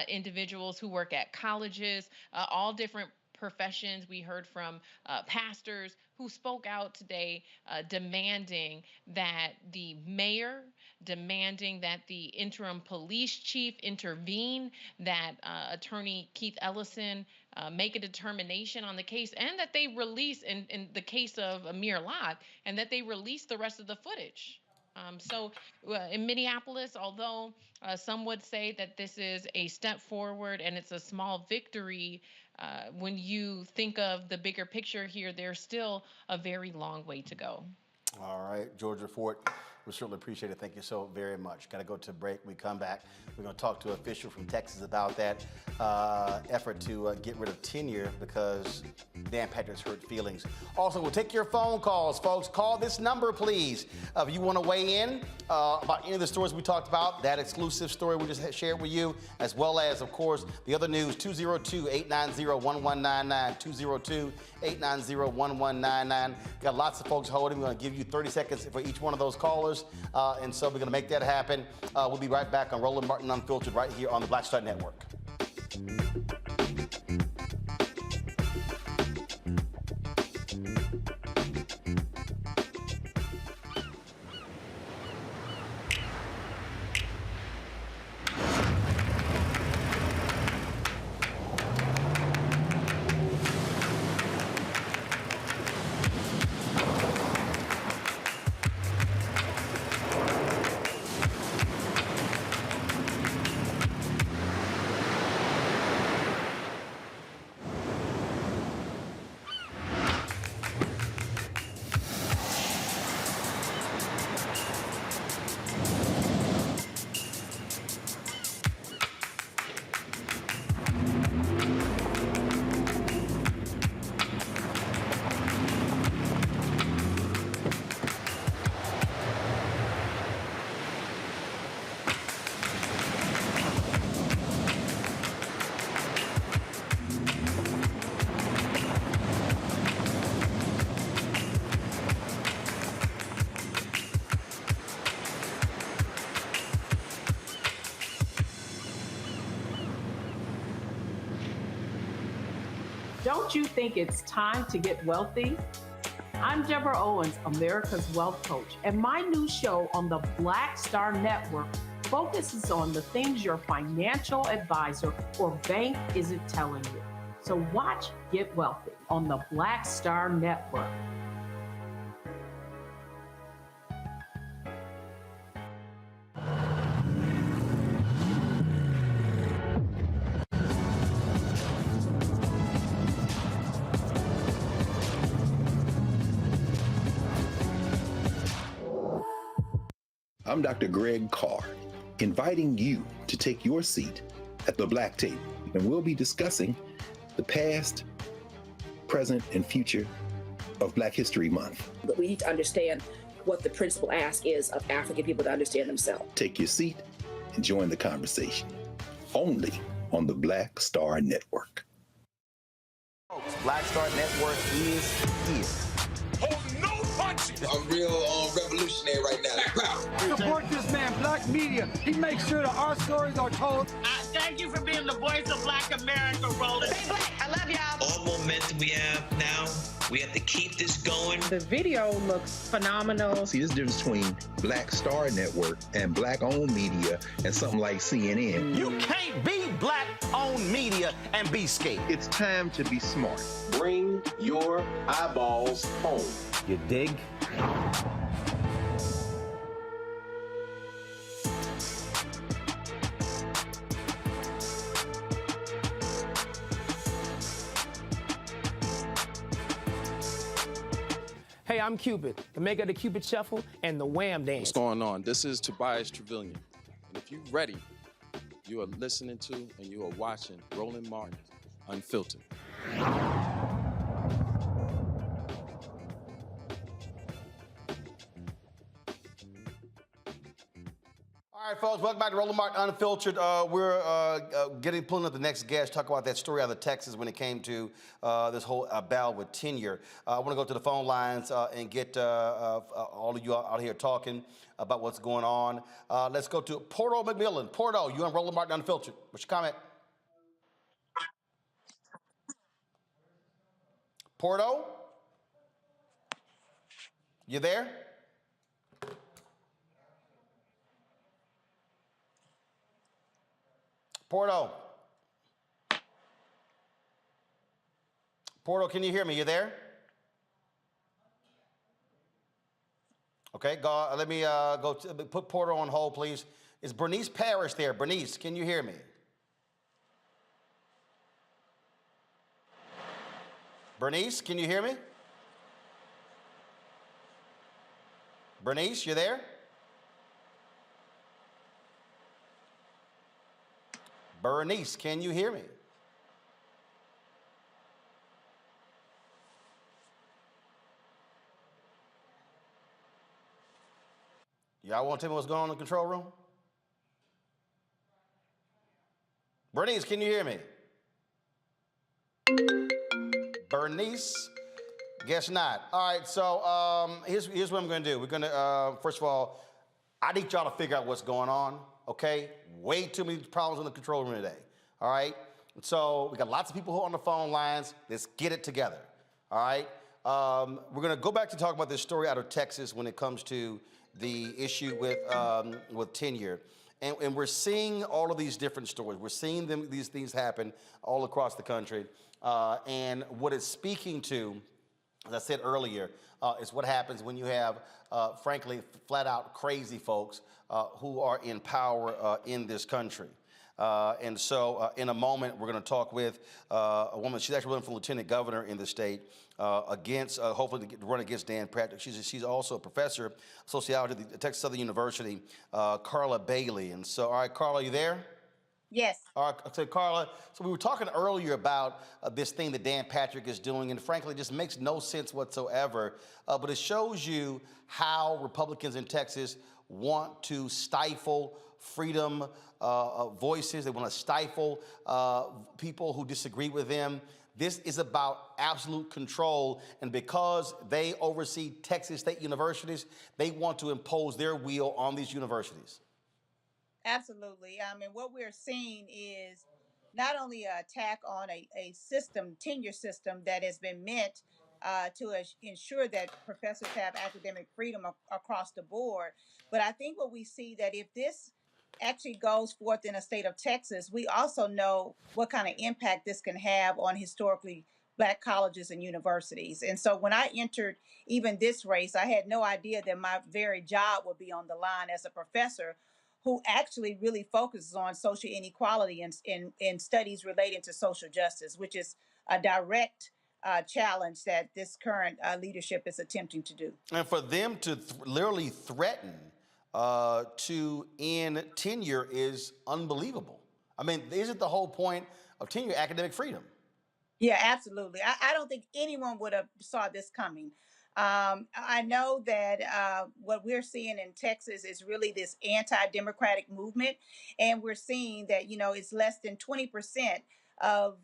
individuals who work at colleges, all different professions. We heard from pastors who spoke out today demanding that the mayor, demanding that the interim police chief intervene, that Attorney Keith Ellison make a determination on the case, and that they release, in the case of Amir Locke, and that they release the rest of the footage. So in Minneapolis, although some would say that this is a step forward and it's a small victory, when you think of the bigger picture here, there's still a very long way to go. All right, George Fort, we certainly appreciate it. Thank you so very much. Got to go to a break. We come back. We're going to talk to an official from Texas about that effort to get rid of tenure because Dan Patrick's hurt feelings. Also, we'll take your phone calls, folks. Call this number, please. If you want to weigh in about any of the stories we talked about, that exclusive story we just shared with you, as well as, of course, the other news, 202-890-1199, 202-890-1199. Got lots of folks holding. We're going to give you 30 seconds for each one of those callers, and so we're going to make that happen. We'll be right back on Roland Martin Unfiltered right here on the Black Star Network. Don't you think it's time to get wealthy? I'm Deborah Owens, America's Wealth Coach, and my new show on the Black Star Network focuses on the things your financial advisor or bank isn't telling you. So watch Get Wealthy on the Black Star Network. I'm Dr. Greg Carr, inviting you to take your seat at the Black Table, and we'll be discussing the past, present, and future of Black History Month. But we need to understand what the principal ask is of African people to understand themselves. Take your seat and join the conversation, only on the Black Star Network. Black Star Network is here. Hold no punches. I'm real revolutionary right now. Support this man, Black Media. He makes sure that our stories are told. Thank you for being the voice of Black America, Roland. Stay black. I love y'all. All momentum we have now, we have to keep this going. The video looks phenomenal. See, this difference between Black Star Network and Black-owned media and something like CNN. You can't be Black-owned media and be scared. It's time to be smart. Bring your eyeballs home. You dig? Hey, I'm Cupid, the maker of the Cupid Shuffle and the Wham Dance. What's going on? This is Tobias Trevelyan. And if you're ready, you are listening to and you are watching Roland Martin Unfiltered. All right, folks, welcome back to Roland Martin Unfiltered. We're pulling up the next guest, talk about that story out of Texas when it came to this whole battle with tenure. I want to go to the phone lines and get all of you out here talking about what's going on. Let's go to Porto McMillan. Porto, you on Roland Martin Unfiltered. What's your comment? Porto? You there? Porto. Porto, can you hear me? You there? Okay, let me put Porto on hold, please. Is Bernice Parrish there? Bernice, can you hear me? Bernice, can you hear me? Bernice, you there? Bernice, can you hear me? Y'all want to tell me what's going on in the control room? Bernice, can you hear me? Bernice, guess not. All right, so here's what I'm going to do. We're going to, first of all, I need y'all to figure out what's going on, okay? Way too many problems in the control room today, all right? So we got lots of people who are on the phone lines. Let's get it together, all right? We're going to go back to talk about this story out of Texas when it comes to the issue with tenure. And we're seeing all of these different stories. We're seeing these things happen all across the country. And what it's speaking to, as I said earlier, is what happens when you have, frankly, flat out crazy folks who are in power in this country. And so in a moment, we're going to talk with a woman. She's actually running for lieutenant governor in the state hopefully to run against Dan Patrick. She's also a professor of sociology at the Texas Southern University, Carla Bailey. And so, all right, Carla, you there? Yes. All right, so Carla, so we were talking earlier about this thing that Dan Patrick is doing, and frankly, it just makes no sense whatsoever. But it shows you how Republicans in Texas want to stifle freedom voices. They want to stifle people who disagree with them. This is about absolute control, and because they oversee Texas state universities, they want to impose their will on these universities. Absolutely. I mean, what we're seeing is not only an attack on a system, tenure system that has been meant to ensure that professors have academic freedom across the board, but I think what we see that if this actually goes forth in a state of Texas, we also know what kind of impact this can have on historically Black colleges and universities. And so when I entered even this race, I had no idea that my very job would be on the line as a professor who actually really focuses on social inequality and studies relating to social justice, which is a direct challenge that this current leadership is attempting to do. And for them to literally threaten to end tenure is unbelievable. I mean, isn't the whole point of tenure academic freedom? Yeah, absolutely. I don't think anyone would have saw this coming. I know that what we're seeing in Texas is really this anti-democratic movement, and we're seeing that it's less than 20% of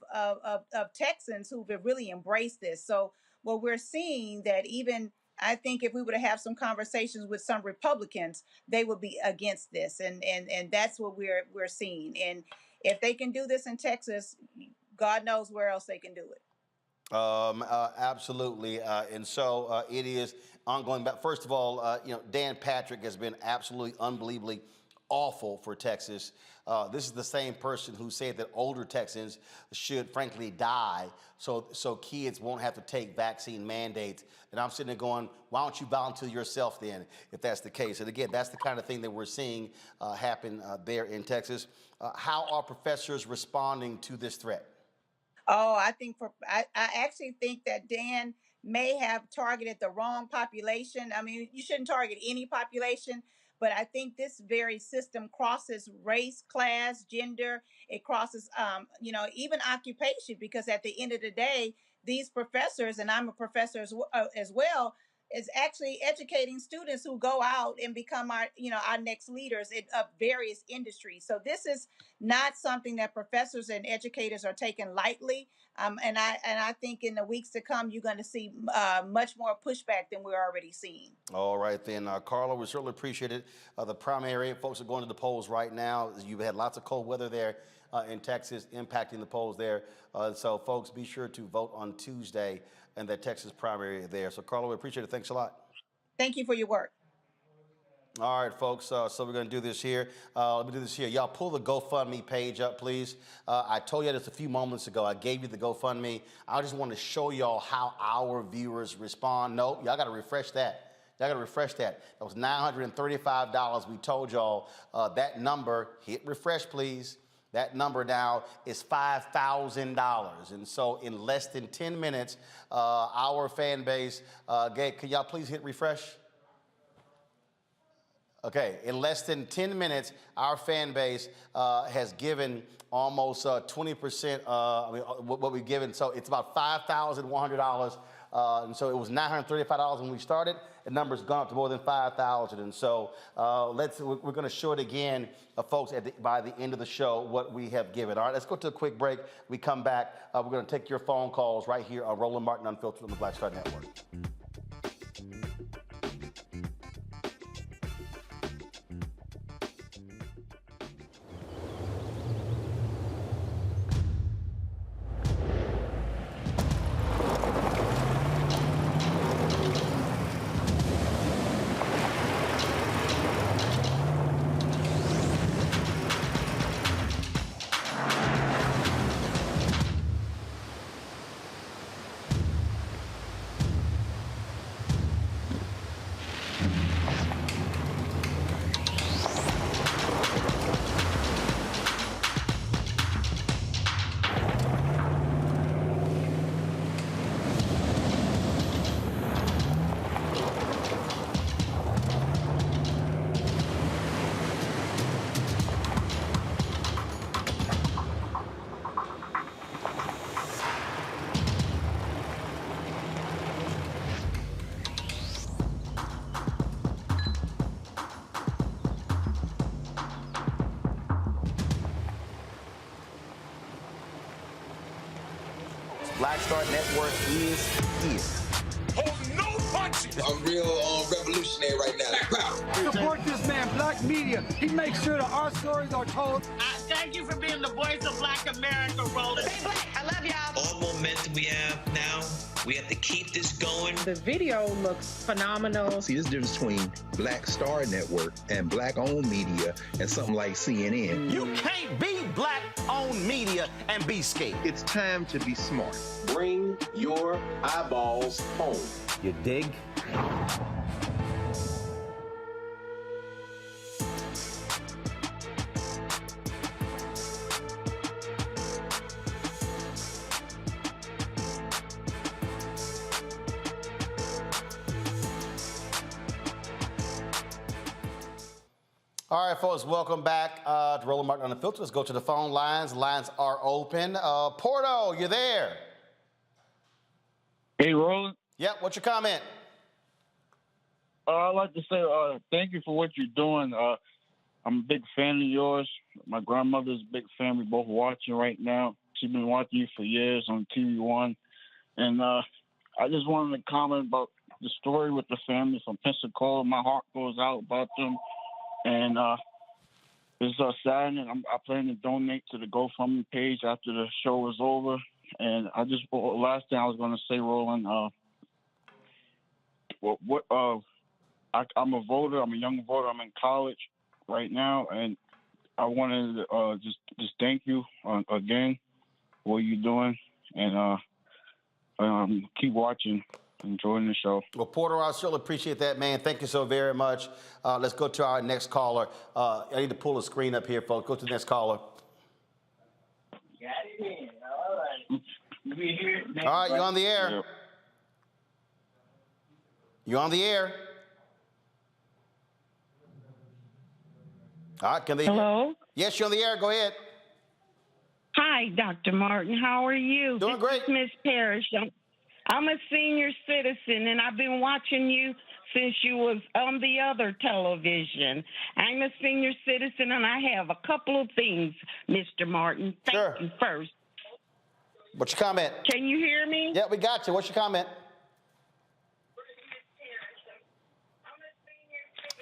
Texans who've really embraced this. So what we're seeing that even I think if we were to have some conversations with some Republicans, they would be against this, and that's what we're seeing. And if they can do this in Texas, God knows where else they can do it. Absolutely. And so it is ongoing. But first of all, Dan Patrick has been absolutely unbelievably awful for Texas. This is the same person who said that older Texans should frankly die so kids won't have to take vaccine mandates. And I'm sitting there going, why don't you volunteer yourself then, if that's the case? And again, that's the kind of thing that we're seeing happen there in Texas. How are professors responding to this threat? Oh, I actually think that Dan may have targeted the wrong population. I mean, you shouldn't target any population, but I think this very system crosses race, class, gender. It crosses, even occupation, because at the end of the day, these professors, and I'm a professor as well, is actually educating students who go out and become our, our next leaders of various industries. So this is not something that professors and educators are taking lightly. And I think in the weeks to come, you're going to see much more pushback than we're already seeing. All right, then, Carla, we certainly appreciate it. The primary, folks are going to the polls right now. You've had lots of cold weather there in Texas impacting the polls there. So, folks, be sure to vote on Tuesday in the Texas primary there. So, Carla, we appreciate it. Thanks a lot. Thank you for your work. All right, folks, so we're going to do this here. Let me do this here. Y'all pull the GoFundMe page up, please. I told you this a few moments ago. I gave you the GoFundMe. I just want to show y'all how our viewers respond. No, y'all got to refresh that. Y'all got to refresh that. That was $935. We told y'all that number. Hit refresh, please. That number now is $5,000. And so in less than 10 minutes, our fan base, can y'all please hit refresh? Okay, in less than 10 minutes, our fan base has given almost 20%, what we've given. So it's about $5,100. And so it was $935 when we started. The number's gone up to more than 5,000. And so we're going to show it again, folks, by the end of the show, what we have given. All right, let's go to a quick break. We come back. We're going to take your phone calls right here on Roland Martin Unfiltered on the Black Star Network. Black Star Network is here. Hold no punches. I'm real revolutionary right now. Support this man, Black media. He makes sure that our stories are told. Thank you for being the voice of Black America, Roland. Stay black. I love y'all. All momentum we have now. We have to keep this going. The video looks phenomenal. See, this difference between Black Star Network and black-owned media and something like CNN. You can't be black-owned media and be scared. It's time to be smart. Bring your eyeballs home. You dig? All right, folks, welcome back to Roland Martin Unfiltered. Let's go to the phone lines. Lines are open. Porto, you there? Hey, Roland. Yep, what's your comment? I'd like to say thank you for what you're doing. I'm a big fan of yours. My grandmother's a big fan. We're both watching right now. She's been watching you for years on TV One. And I just wanted to comment about the story with the family from Pensacola. My heart goes out about them. And it's saddening. I plan to donate to the GoFundMe page after the show is over. And last thing I was going to say, Roland, I'm a voter. I'm a young voter. I'm in college right now. And I wanted to just thank you again for what you're doing. And keep watching. Enjoying the show. Well, Porter, I certainly appreciate that, man. Thank you so very much. Let's go to our next caller. I need to pull the screen up here, folks. Go to the next caller. Got it in. All right. All right, you're on the air. Yep. You're on the air. All right, can they? Hello? Yes, you're on the air. Go ahead. Hi, Dr. Martin. How are you? Doing great. This is Miss Parrish. I'm a senior citizen, and I've been watching you since you was on the other television. I'm a senior citizen, and I have a couple of things, Mr. Martin. Thank you first. What's your comment? Can you hear me? Yeah, we got you. What's your comment?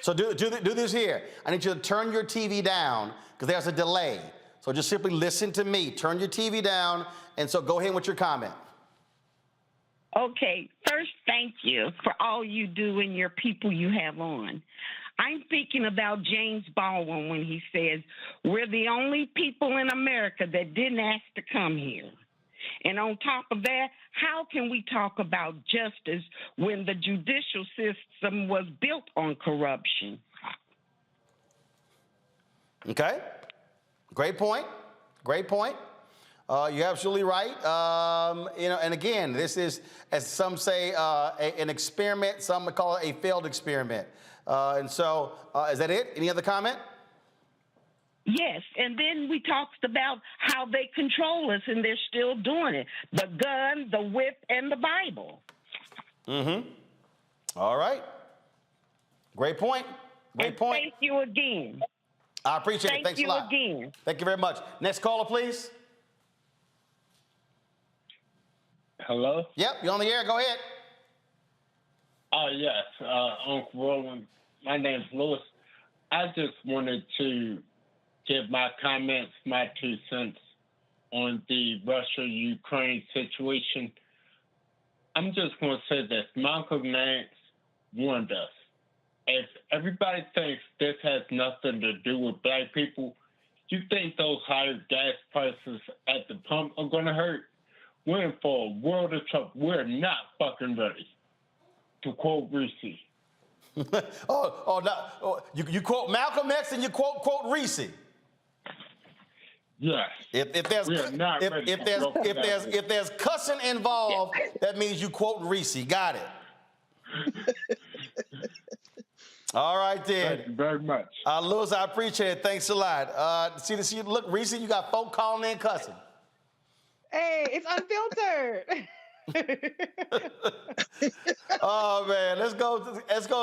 So do this here. I need you to turn your TV down because there's a delay. So just simply listen to me. Turn your TV down, and so go ahead with your comment. Okay, first, thank you for all you do and your people you have on. I'm thinking about James Baldwin when he says, we're the only people in America that didn't ask to come here. And on top of that, how can we talk about justice when the judicial system was built on corruption? Okay, great point. Great point. You're absolutely right. And again, this is, as some say, an experiment. Some would call it a failed experiment. Is that it? Any other comment? Yes, and then we talked about how they control us, and they're still doing it. The gun, the whip, and the Bible. Mm-hmm. All right. Great point. Great point. Thank you again. I appreciate it. Thanks a lot. Thank you again. Thank you very much. Next caller, please. Hello? Yep, you're on the air. Go ahead. Yes, Uncle Roland. My name's Lewis. I just wanted to give my comments, my 2 cents on the Russia-Ukraine situation. I'm just going to say this. Malcolm X warned us. If everybody thinks this has nothing to do with black people, you think those higher gas prices at the pump are going to hurt? We're in for a world of trouble. We're not fucking ready, to quote Reese. You quote Malcolm X and you quote Reese. Yes. If there's cussing involved, that means you quote Reese. Got it. All right, then. Thank you very much. Lewis, I appreciate it. Thanks a lot. See, look, Reese, you got folk calling in cussing. Hey, it's unfiltered. Oh man, let's go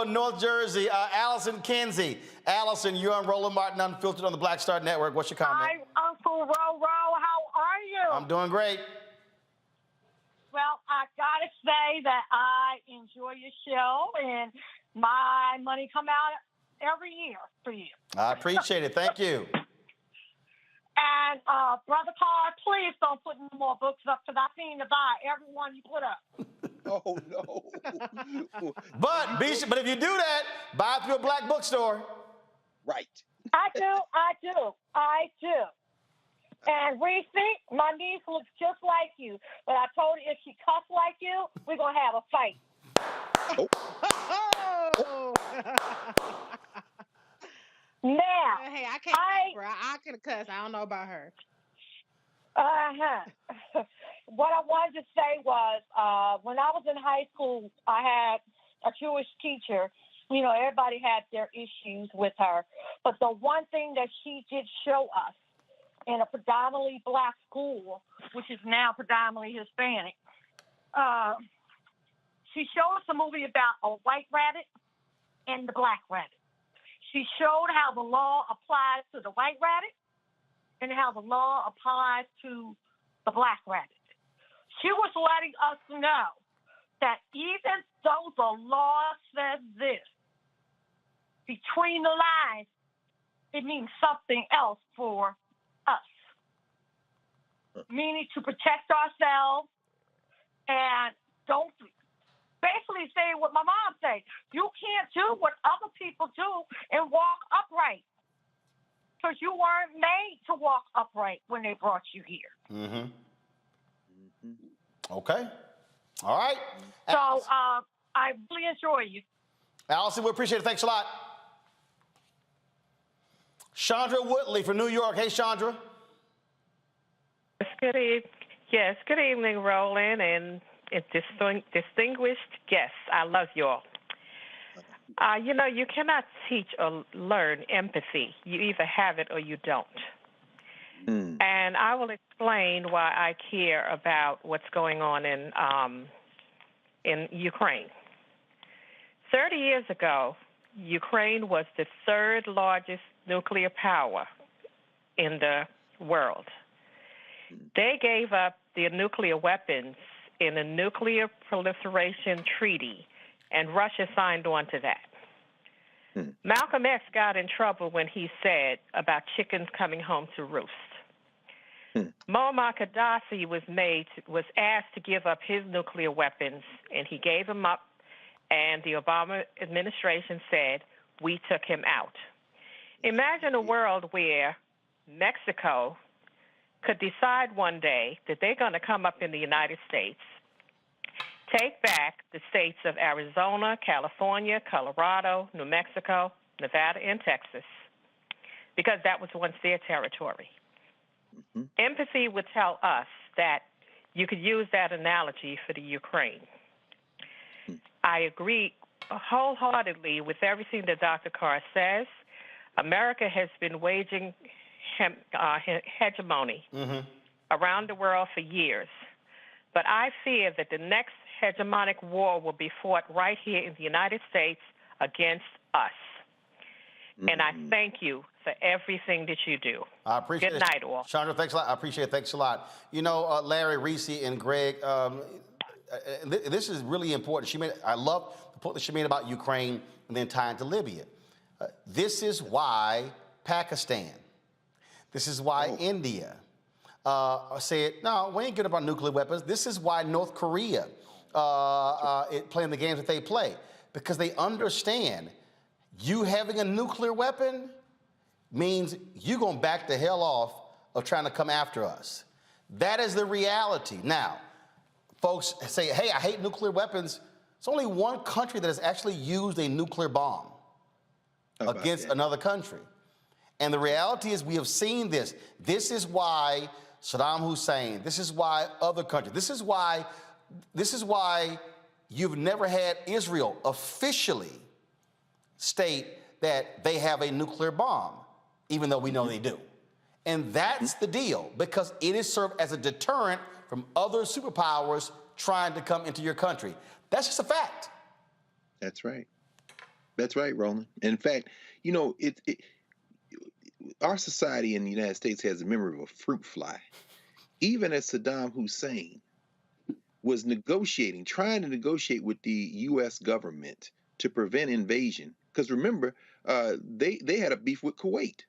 to North Jersey. Allison Kinsey. Allison, you're on Roland Martin Unfiltered on the Black Star Network. What's your comment? Hi, Uncle Ro. How are you? I'm doing great. Well, I gotta say that I enjoy your show, and my money come out every year for you. I appreciate it. Thank you. And Brother Carr, please don't put no more books up because I seem to buy every one you put up. Oh no! But if you do that, buy it through a black bookstore. Right. I do. And Reese, my niece looks just like you. But I told her if she cuss like you, we're gonna have a fight. Oh. Now, hey, I can't. I can cuss. I don't know about her. What I wanted to say was, when I was in high school, I had a Jewish teacher. You know, everybody had their issues with her, but the one thing that she did show us in a predominantly black school, which is now predominantly Hispanic, she showed us a movie about a white rabbit and the black rabbit. She showed how the law applies to the white rabbit and how the law applies to the black rabbit. She was letting us know that even though the law says this, between the lines, it means something else for us. Meaning to protect ourselves and don't basically say what my mom said. You can't do what other people do and walk upright. Because you weren't made to walk upright when they brought you here. Mm-hmm. Okay. All right. So I really enjoy you. Allison, we appreciate it. Thanks a lot. Chandra Woodley from New York. Hey, Chandra. Good evening, Roland, and distinguished guests. I love you all. You cannot teach or learn empathy. You either have it or you don't. And I will explain why I care about what's going on in in Ukraine. 30 years ago, Ukraine was the third largest nuclear power in the world. They gave up their nuclear weapons in a nuclear proliferation treaty, and Russia signed on to that. Malcolm X got in trouble when he said about chickens coming home to roost. Muammar Gaddafi was asked to give up his nuclear weapons, and he gave them up, and the Obama administration said, we took him out. Imagine a world where Mexico could decide one day that they're going to come up in the United States, take back the states of Arizona, California, Colorado, New Mexico, Nevada, and Texas, because that was once their territory. Empathy would tell us that you could use that analogy for the Ukraine. I agree wholeheartedly with everything that Dr. Carr says. America has been waging hegemony around the world for years. But I fear that the next hegemonic war will be fought right here in the United States against us. And I thank you for everything that you do. I appreciate Good night, all. Chandra, thanks a lot. I appreciate it. Thanks a lot. You know, Larry, Reese, and Greg, this is really important. I love the point that she made about Ukraine and then tying to Libya. This is why Pakistan, this is why India said, no, we ain't good about nuclear weapons. This is why North Korea playing the games that they play, because they understand you having a nuclear weapon means you're going to back the hell off of trying to come after us. That is the reality. Now, folks say, hey, I hate nuclear weapons. It's only one country that has actually used a nuclear bomb against another country. And the reality is we have seen this. This is why Saddam Hussein, this is why other countries, this is why you've never had Israel officially state that they have a nuclear bomb, even though we know they do. And that's the deal, because it is served as a deterrent from other superpowers trying to come into your country. That's just a fact. That's right. That's right, Roland. In fact, you know, our society in the United States has a memory of a fruit fly. Even as Saddam Hussein was trying to negotiate with the U.S. government to prevent invasion, because remember, they had a beef with Kuwait.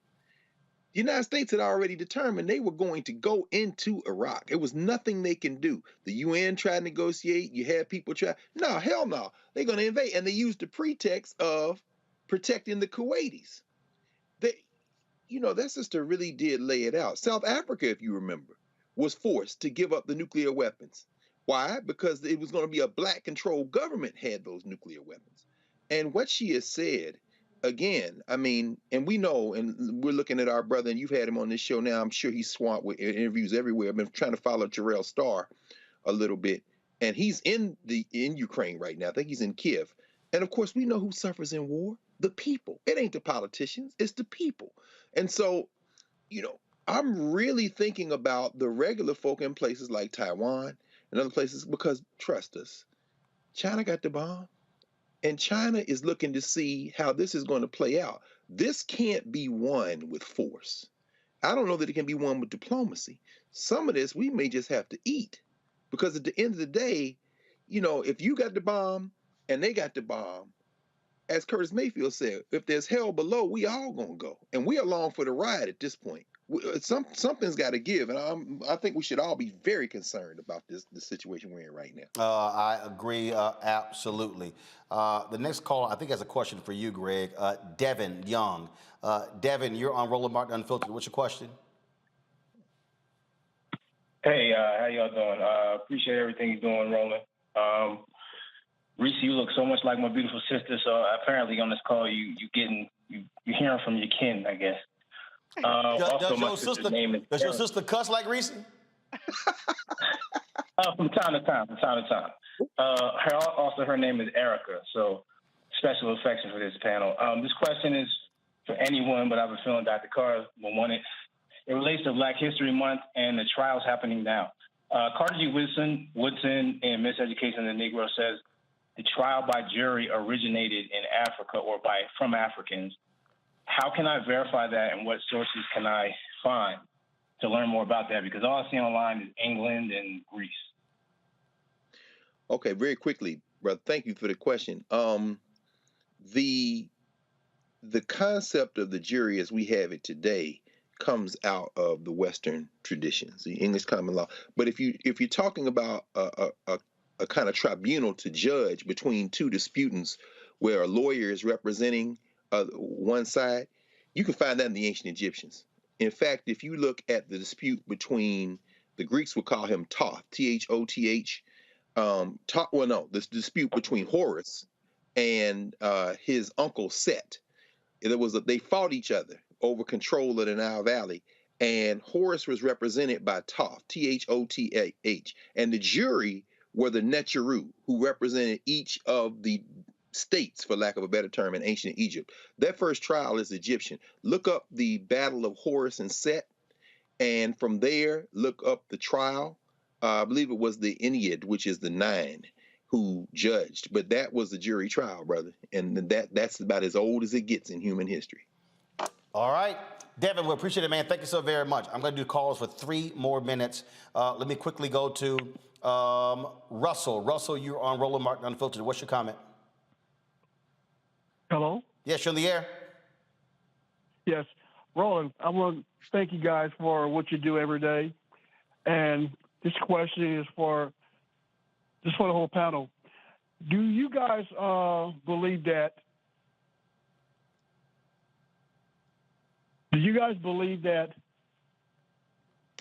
The United States had already determined they were going to go into Iraq. It was nothing they can do. The UN tried to negotiate. You had people try. No, hell no. They're going to invade. And they used the pretext of protecting the Kuwaitis. That sister really did lay it out. South Africa, if you remember, was forced to give up the nuclear weapons. Why? Because it was going to be a black-controlled government had those nuclear weapons. And what she has said, again, I mean, and we know, and we're looking at our brother, and you've had him on this show now. I'm sure he's swamped with interviews everywhere. I've been trying to follow Jarrell Starr a little bit, and he's in Ukraine right now. I think he's in Kiev. And of course, we know who suffers in war: the people. It ain't the politicians, it's the people. And so, I'm really thinking about the regular folk in places like Taiwan and other places, because trust us, China got the bomb. And China is looking to see how this is going to play out. This can't be won with force. I don't know that it can be won with diplomacy. Some of this we may just have to eat, because at the end of the day, if you got the bomb and they got the bomb, as Curtis Mayfield said, if there's hell below, we all gonna go, and we along for the ride at this point. Something's got to give, and I think we should all be very concerned about the situation we're in right now. I agree, absolutely. The next caller, I think, has a question for you, Greg. Devin Young. Devin, you're on Roland Martin Unfiltered. What's your question? Hey, how y'all doing? Appreciate everything you're doing, Roland. Reese, you look so much like my beautiful sister. So apparently on this call, you're hearing from your kin, I guess. Does your sister cuss like Reese? From time to time. Her name is Erica. So special affection for this panel. This question is for anyone, but I have a feeling Dr. Carr will want it. It relates to Black History Month and the trials happening now. Carter G. Woodson in Miseducation of the Negro says the trial by jury originated in Africa or from Africans. How can I verify that, and what sources can I find to learn more about that? Because all I see online is England and Greece. Okay, very quickly, brother. Thank you for the question. The concept of the jury as we have it today comes out of the Western traditions, the English common law. But if you're talking about a kind of tribunal to judge between two disputants, where a lawyer is representing one side, you can find that in the ancient Egyptians. In fact, if you look at the dispute between, the Greeks would call him Thoth, Thoth. The dispute between Horus and his uncle Set. They fought each other over control of the Nile Valley, and Horus was represented by Thoth, Thoth, and the jury were the Netjeru, who represented each of the states, for lack of a better term, in ancient Egypt. That first trial is Egyptian. Look up the Battle of Horus and Set, and from there, look up the trial. I believe it was the Ennead, which is the 9, who judged. But that was the jury trial, brother. And that's about as old as it gets in human history. All right. Devin, we appreciate it, man. Thank you so very much. I'm going to do calls for 3 more minutes. Let me quickly go to Russell. Russell, you're on Roland Martin Unfiltered. What's your comment? Hello? Yes, you're in the air. Yes. Roland, I want to thank you guys for what you do every day. And this question is for the whole panel. Do you guys believe that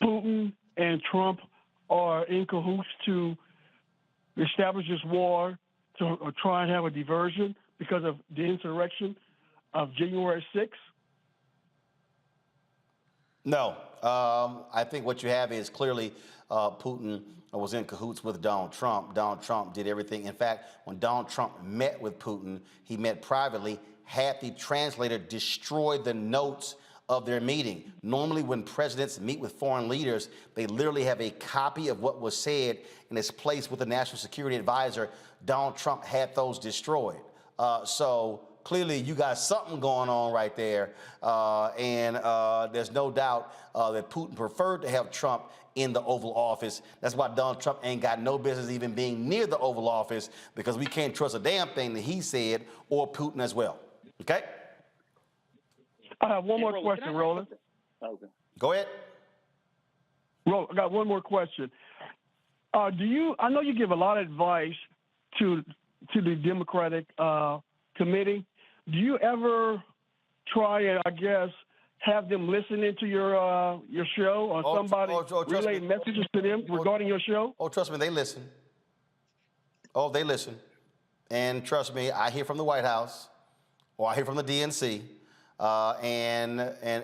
Putin and Trump are in cahoots to establish this war to try and have a diversion because of the insurrection of January 6th? No. I think what you have is clearly Putin was in cahoots with Donald Trump. Donald Trump did everything. In fact, when Donald Trump met with Putin, he met privately, had the translator destroy the notes of their meeting. Normally, when presidents meet with foreign leaders, they literally have a copy of what was said and it's placed with the National Security Advisor. Donald Trump had those destroyed. So clearly, you got something going on right there. And there's no doubt that Putin preferred to have Trump in the Oval Office. That's why Donald Trump ain't got no business even being near the Oval Office, because we can't trust a damn thing that he said, or Putin as well. Okay? I have one more question, Roland. Okay. Go ahead. Roland, I got one more question. I know you give a lot of advice to the Democratic committee. Do you ever try and, I guess, have them listening to your show, or somebody relay messages to them regarding your show? Oh, trust me, they listen. Oh, they listen. And trust me, I hear from the White House, or I hear from the DNC. And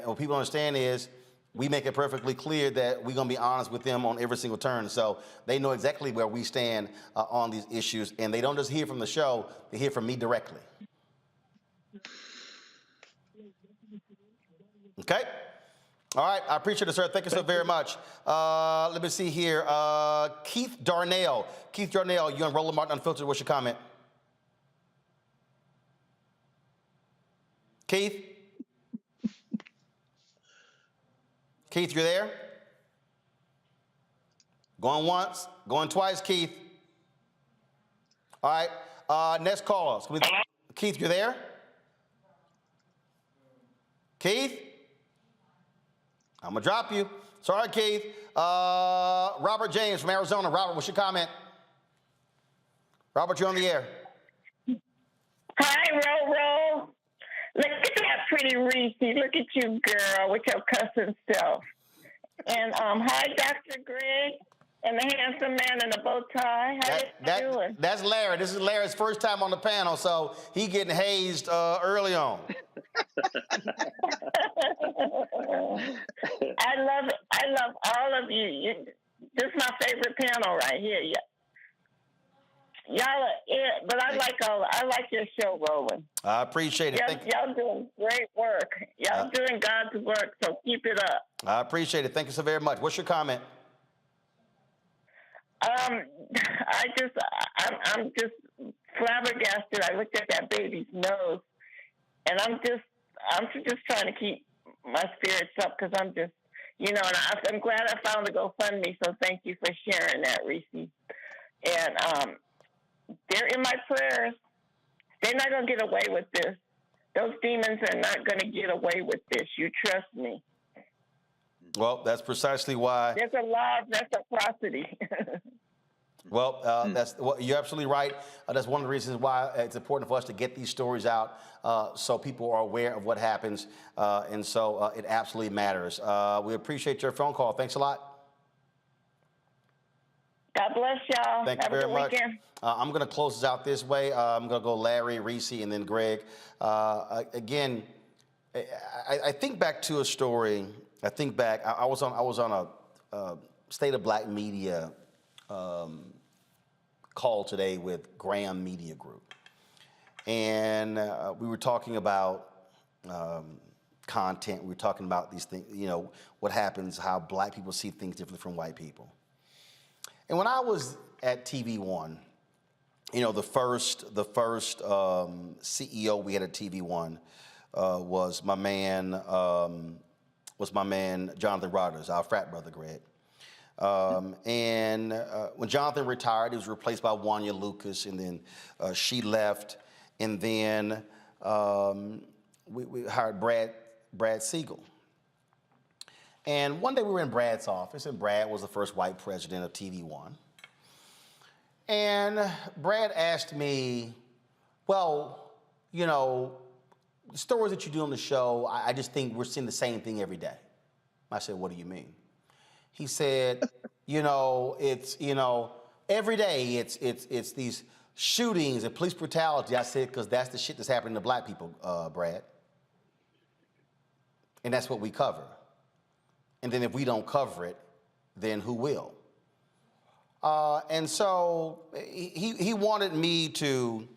what people understand is we make it perfectly clear that we're going to be honest with them on every single turn. So they know exactly where we stand on these issues. And they don't just hear from the show, they hear from me directly. Okay? All right. I appreciate it, sir. Thank you so very much. Let me see here. Keith Darnell. Keith Darnell, you're on Roland Martin Unfiltered. What's your comment? Keith? Keith, you're there? Going once, going twice, Keith. All right, next caller. Keith, you're there? Keith? I'm gonna drop you. Sorry, Keith. Robert James from Arizona. Robert, what's your comment? Robert, you're on the air. Hi, Ro. Look at that pretty Reese. Look at you, girl, with your cussing self. And hi, Dr. Greg, and the handsome man in the bow tie. How you doing? That's Larry. This is Larry's first time on the panel, so he getting hazed early on. I love all of you. This is my favorite panel right here. Y'all are it, but I like your show, Roland. I appreciate it. Y'all doing great work. Y'all doing God's work, so keep it up. I appreciate it. Thank you so very much. What's your comment? I'm just flabbergasted. I looked at that baby's nose, and I'm just trying to keep my spirits up because I'm just, and I'm glad I found the GoFundMe. So thank you for sharing that, Reese. And they're in my prayers. They're not going to get away with this. Those demons are not going to get away with this. You trust me. Well, that's precisely why. There's a law of reciprocity. Well, you're absolutely right. That's one of the reasons why it's important for us to get these stories out so people are aware of what happens. And so it absolutely matters. We appreciate your phone call. Thanks a lot. God bless y'all. Thank you very much. I'm going to close this out this way. I'm going to go Larry, Reese, and then Greg. Again, I think back to a story. I think back. I was on a State of Black Media call today with Graham Media Group, and we were talking about content. We were talking about these things. What happens, how Black people see things differently from white people. And when I was at TV One, the first CEO we had at TV One was my man Jonathan Rodgers, our frat brother, Greg. And when Jonathan retired, he was replaced by Wanya Lucas, and then she left, and then we hired Brad Siegel. And one day we were in Brad's office, and Brad was the first white president of TV One. And Brad asked me, well, the stories that you do on the show, I just think we're seeing the same thing every day. I said, what do you mean? He said, it's, every day it's these shootings and police brutality. I said, because that's the shit that's happening to Black people, Brad. And that's what we cover. And then if we don't cover it, then who will? And so he wanted me to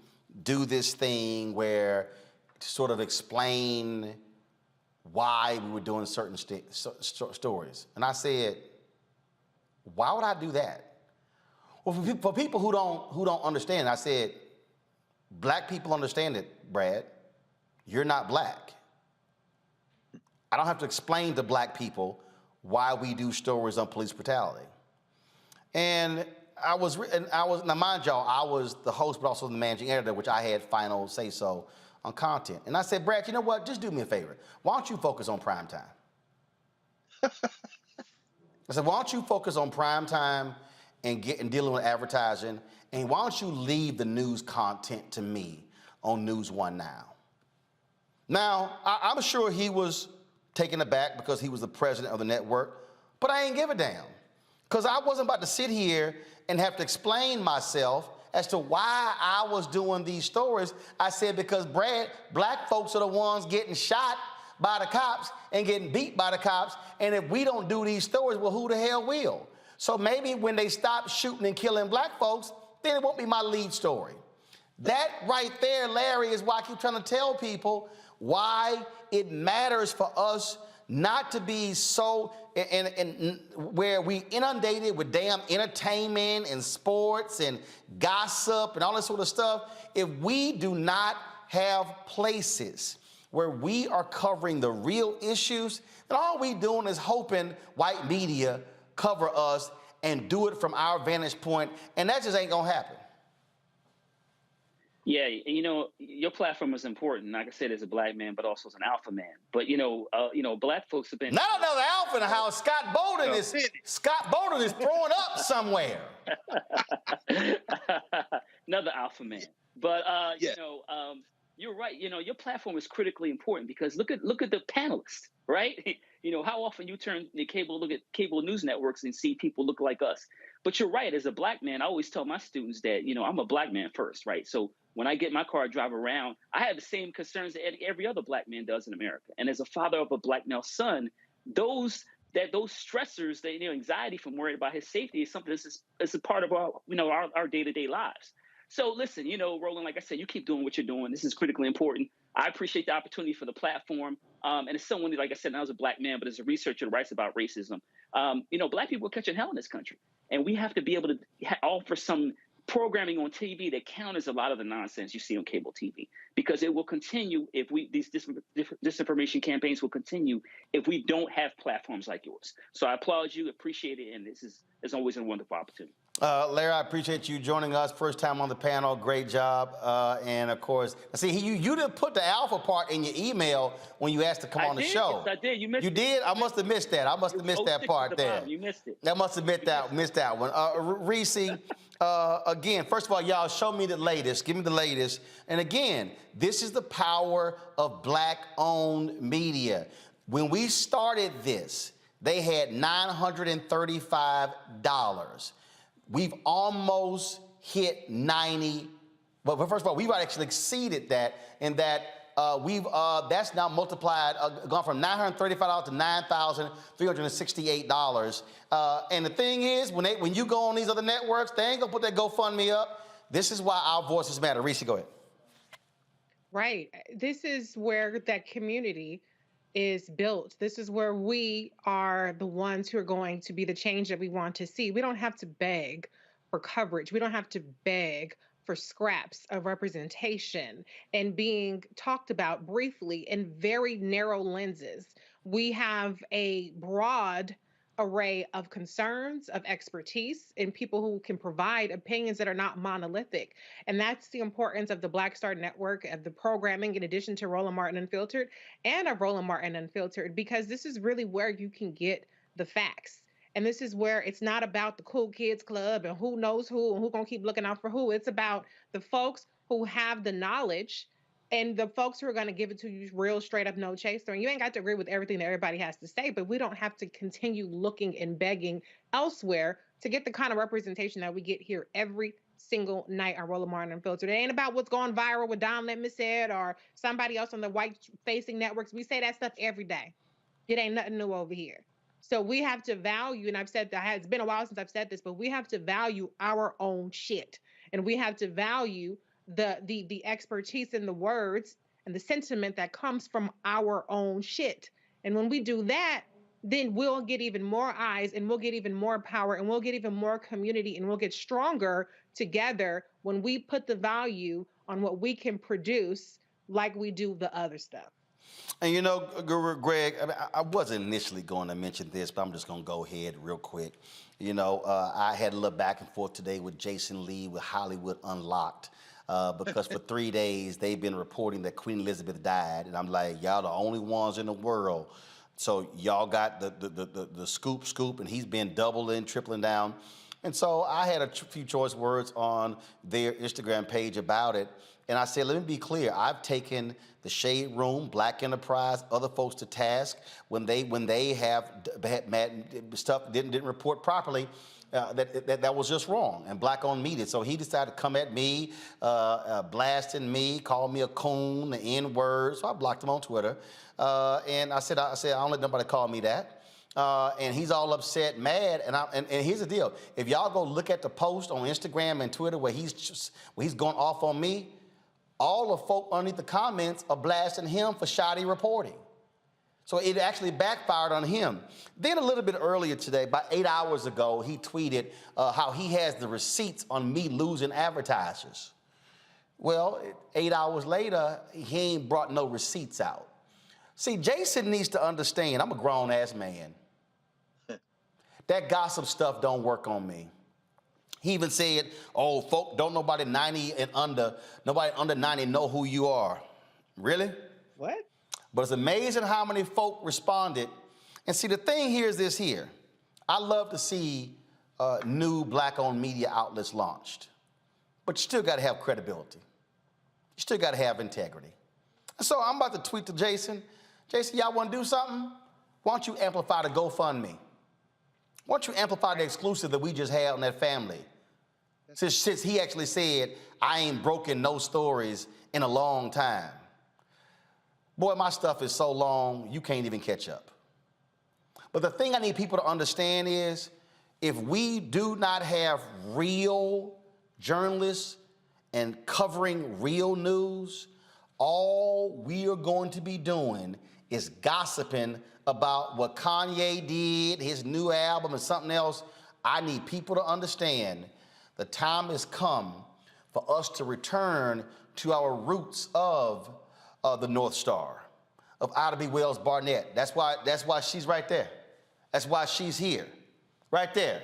do this thing where to sort of explain why we were doing certain stories. And I said, why would I do that? Well, for people who don't understand, I said, Black people understand it, Brad. You're not Black. I don't have to explain to Black people why we do stories on police brutality. And now mind y'all, I was the host, but also the managing editor, which I had final say so on content. And I said, Brad, you know what? Just do me a favor. Why don't you focus on prime time? I said, why don't you focus on prime time and dealing with advertising? And why don't you leave the news content to me on News One Now? Now, I'm sure he was taken aback because he was the president of the network, but I ain't give a damn. Because I wasn't about to sit here and have to explain myself as to why I was doing these stories. I said, because Brad, Black folks are the ones getting shot by the cops and getting beat by the cops, and if we don't do these stories, well, who the hell will? So maybe when they stop shooting and killing Black folks, then it won't be my lead story. That right there, Larry, is why I keep trying to tell people why it matters for us not to be so and where we inundated with damn entertainment and sports and gossip and all this sort of stuff. If we do not have places where we are covering the real issues, then all we doing is hoping white media cover us and do it from our vantage point, and that just ain't gonna happen. Yeah, your platform is important. Like I said, as a Black man, but also as an alpha man. But Black folks have been not another alpha in the house. Scott Bolden is throwing up somewhere. Another alpha man. But you're right. Your platform is critically important because look at the panelists, right? How often you turn look at cable news networks and see people look like us. But you're right. As a Black man, I always tell my students that I'm a Black man first, right? So when I get in my car, drive around, I have the same concerns that every other Black man does in America. And as a father of a Black male son, those stressors, the anxiety from worried about his safety is something that's a part of our day-to-day lives. So listen, Roland, like I said, you keep doing what you're doing. This is critically important. I appreciate the opportunity for the platform. And as someone, like I said, I was a Black man, but as a researcher who writes about racism, Black people are catching hell in this country. And we have to be able to offer some programming on TV that counters a lot of the nonsense you see on cable TV, because it will continue if these disinformation campaigns will continue if we don't have platforms like yours. So I applaud you, appreciate it, and this is, as always, a wonderful opportunity. Larry, I appreciate you joining us. First time on the panel. Great job. And, of course, see, you didn't put the alpha part in your email when you asked to come on the show. Yes, I did. You missed it. You did? I must have missed that. I must have missed that part there. You missed it. I must have missed that one. Reese, again, first of all, y'all, show me the latest. Give me the latest. And, again, this is the power of Black-owned media. When we started this, they had $935. We've almost hit 90, but first of all, we've actually exceeded that, in that that's now multiplied, gone from $935 to $9,368. And the thing is, when you go on these other networks, they ain't gonna put that GoFundMe up. This is why our voices matter. Reese, go ahead. Right. This is where that community is built. This is where we are the ones who are going to be the change that we want to see. We don't have to beg for coverage. We don't have to beg for scraps of representation and being talked about briefly in very narrow lenses. We have a broad array of concerns, of expertise, and people who can provide opinions that are not monolithic. And that's the importance of the Black Star Network, of the programming, in addition to Roland Martin Unfiltered and of Roland Martin Unfiltered, because this is really where you can get the facts. And this is where it's not about the cool kids club and who knows who and who gonna keep looking out for who. It's about the folks who have the knowledge and the folks who are going to give it to you real straight up, no chaser. And you ain't got to agree with everything that everybody has to say, but we don't have to continue looking and begging elsewhere to get the kind of representation that we get here every single night on Roland Martin Unfiltered. It ain't about what's going viral with Don Let Me said or somebody else on the white-facing networks. We say that stuff every day. It ain't nothing new over here. So we have to value, and I've said that, it's been a while since I've said this, but we have to value our own shit. And we have to value the expertise in the words and the sentiment that comes from our own shit. And when we do that, then we'll get even more eyes and we'll get even more power and we'll get even more community and we'll get stronger together when we put the value on what we can produce like we do the other stuff. And you know, Greg, I wasn't initially going to mention this, but I'm just going to go ahead real quick. You know, I had a little back and forth today with Jason Lee with Hollywood Unlocked. Because for 3 days, they've been reporting that Queen Elizabeth died. And I'm like, y'all the only ones in the world. So y'all got the scoop, and he's been doubling, tripling down. And so I had a few choice words on their Instagram page about it. And I said, let me be clear. I've taken the Shade Room, Black Enterprise, other folks to task when they have stuff didn't report properly. That was just wrong and Black-owned media. So he decided to come at me, blasting me, call me a coon, the N-word. So I blocked him on Twitter. And I said, I don't let nobody call me that. And he's all upset, mad. And here's the deal. If y'all go look at the post on Instagram and Twitter where he's going off on me, all the folk underneath the comments are blasting him for shoddy reporting. So it actually backfired on him. Then a little bit earlier today, about 8 hours ago, he tweeted how he has the receipts on me losing advertisers. Well, 8 hours later, he ain't brought no receipts out. See, Jason needs to understand, I'm a grown-ass man. That gossip stuff don't work on me. He even said, oh, folk, don't nobody 90 and under, nobody under 90 know who you are. Really? What? But it's amazing how many folk responded. And see, the thing here is this here. I love to see new Black-owned media outlets launched. But you still got to have credibility. You still got to have integrity. And so I'm about to tweet to Jason. Jason, y'all want to do something? Why don't you amplify the GoFundMe? Why don't you amplify the exclusive that we just had on that family? Since he actually said, I ain't broken no stories in a long time. Boy, my stuff is so long, you can't even catch up. But the thing I need people to understand is, if we do not have real journalists and covering real news, all we are going to be doing is gossiping about what Kanye did, his new album and something else. I need people to understand the time has come for us to return to our roots of the North Star, of Ida B. Wells Barnett. That's why she's right there. That's why she's here, right there.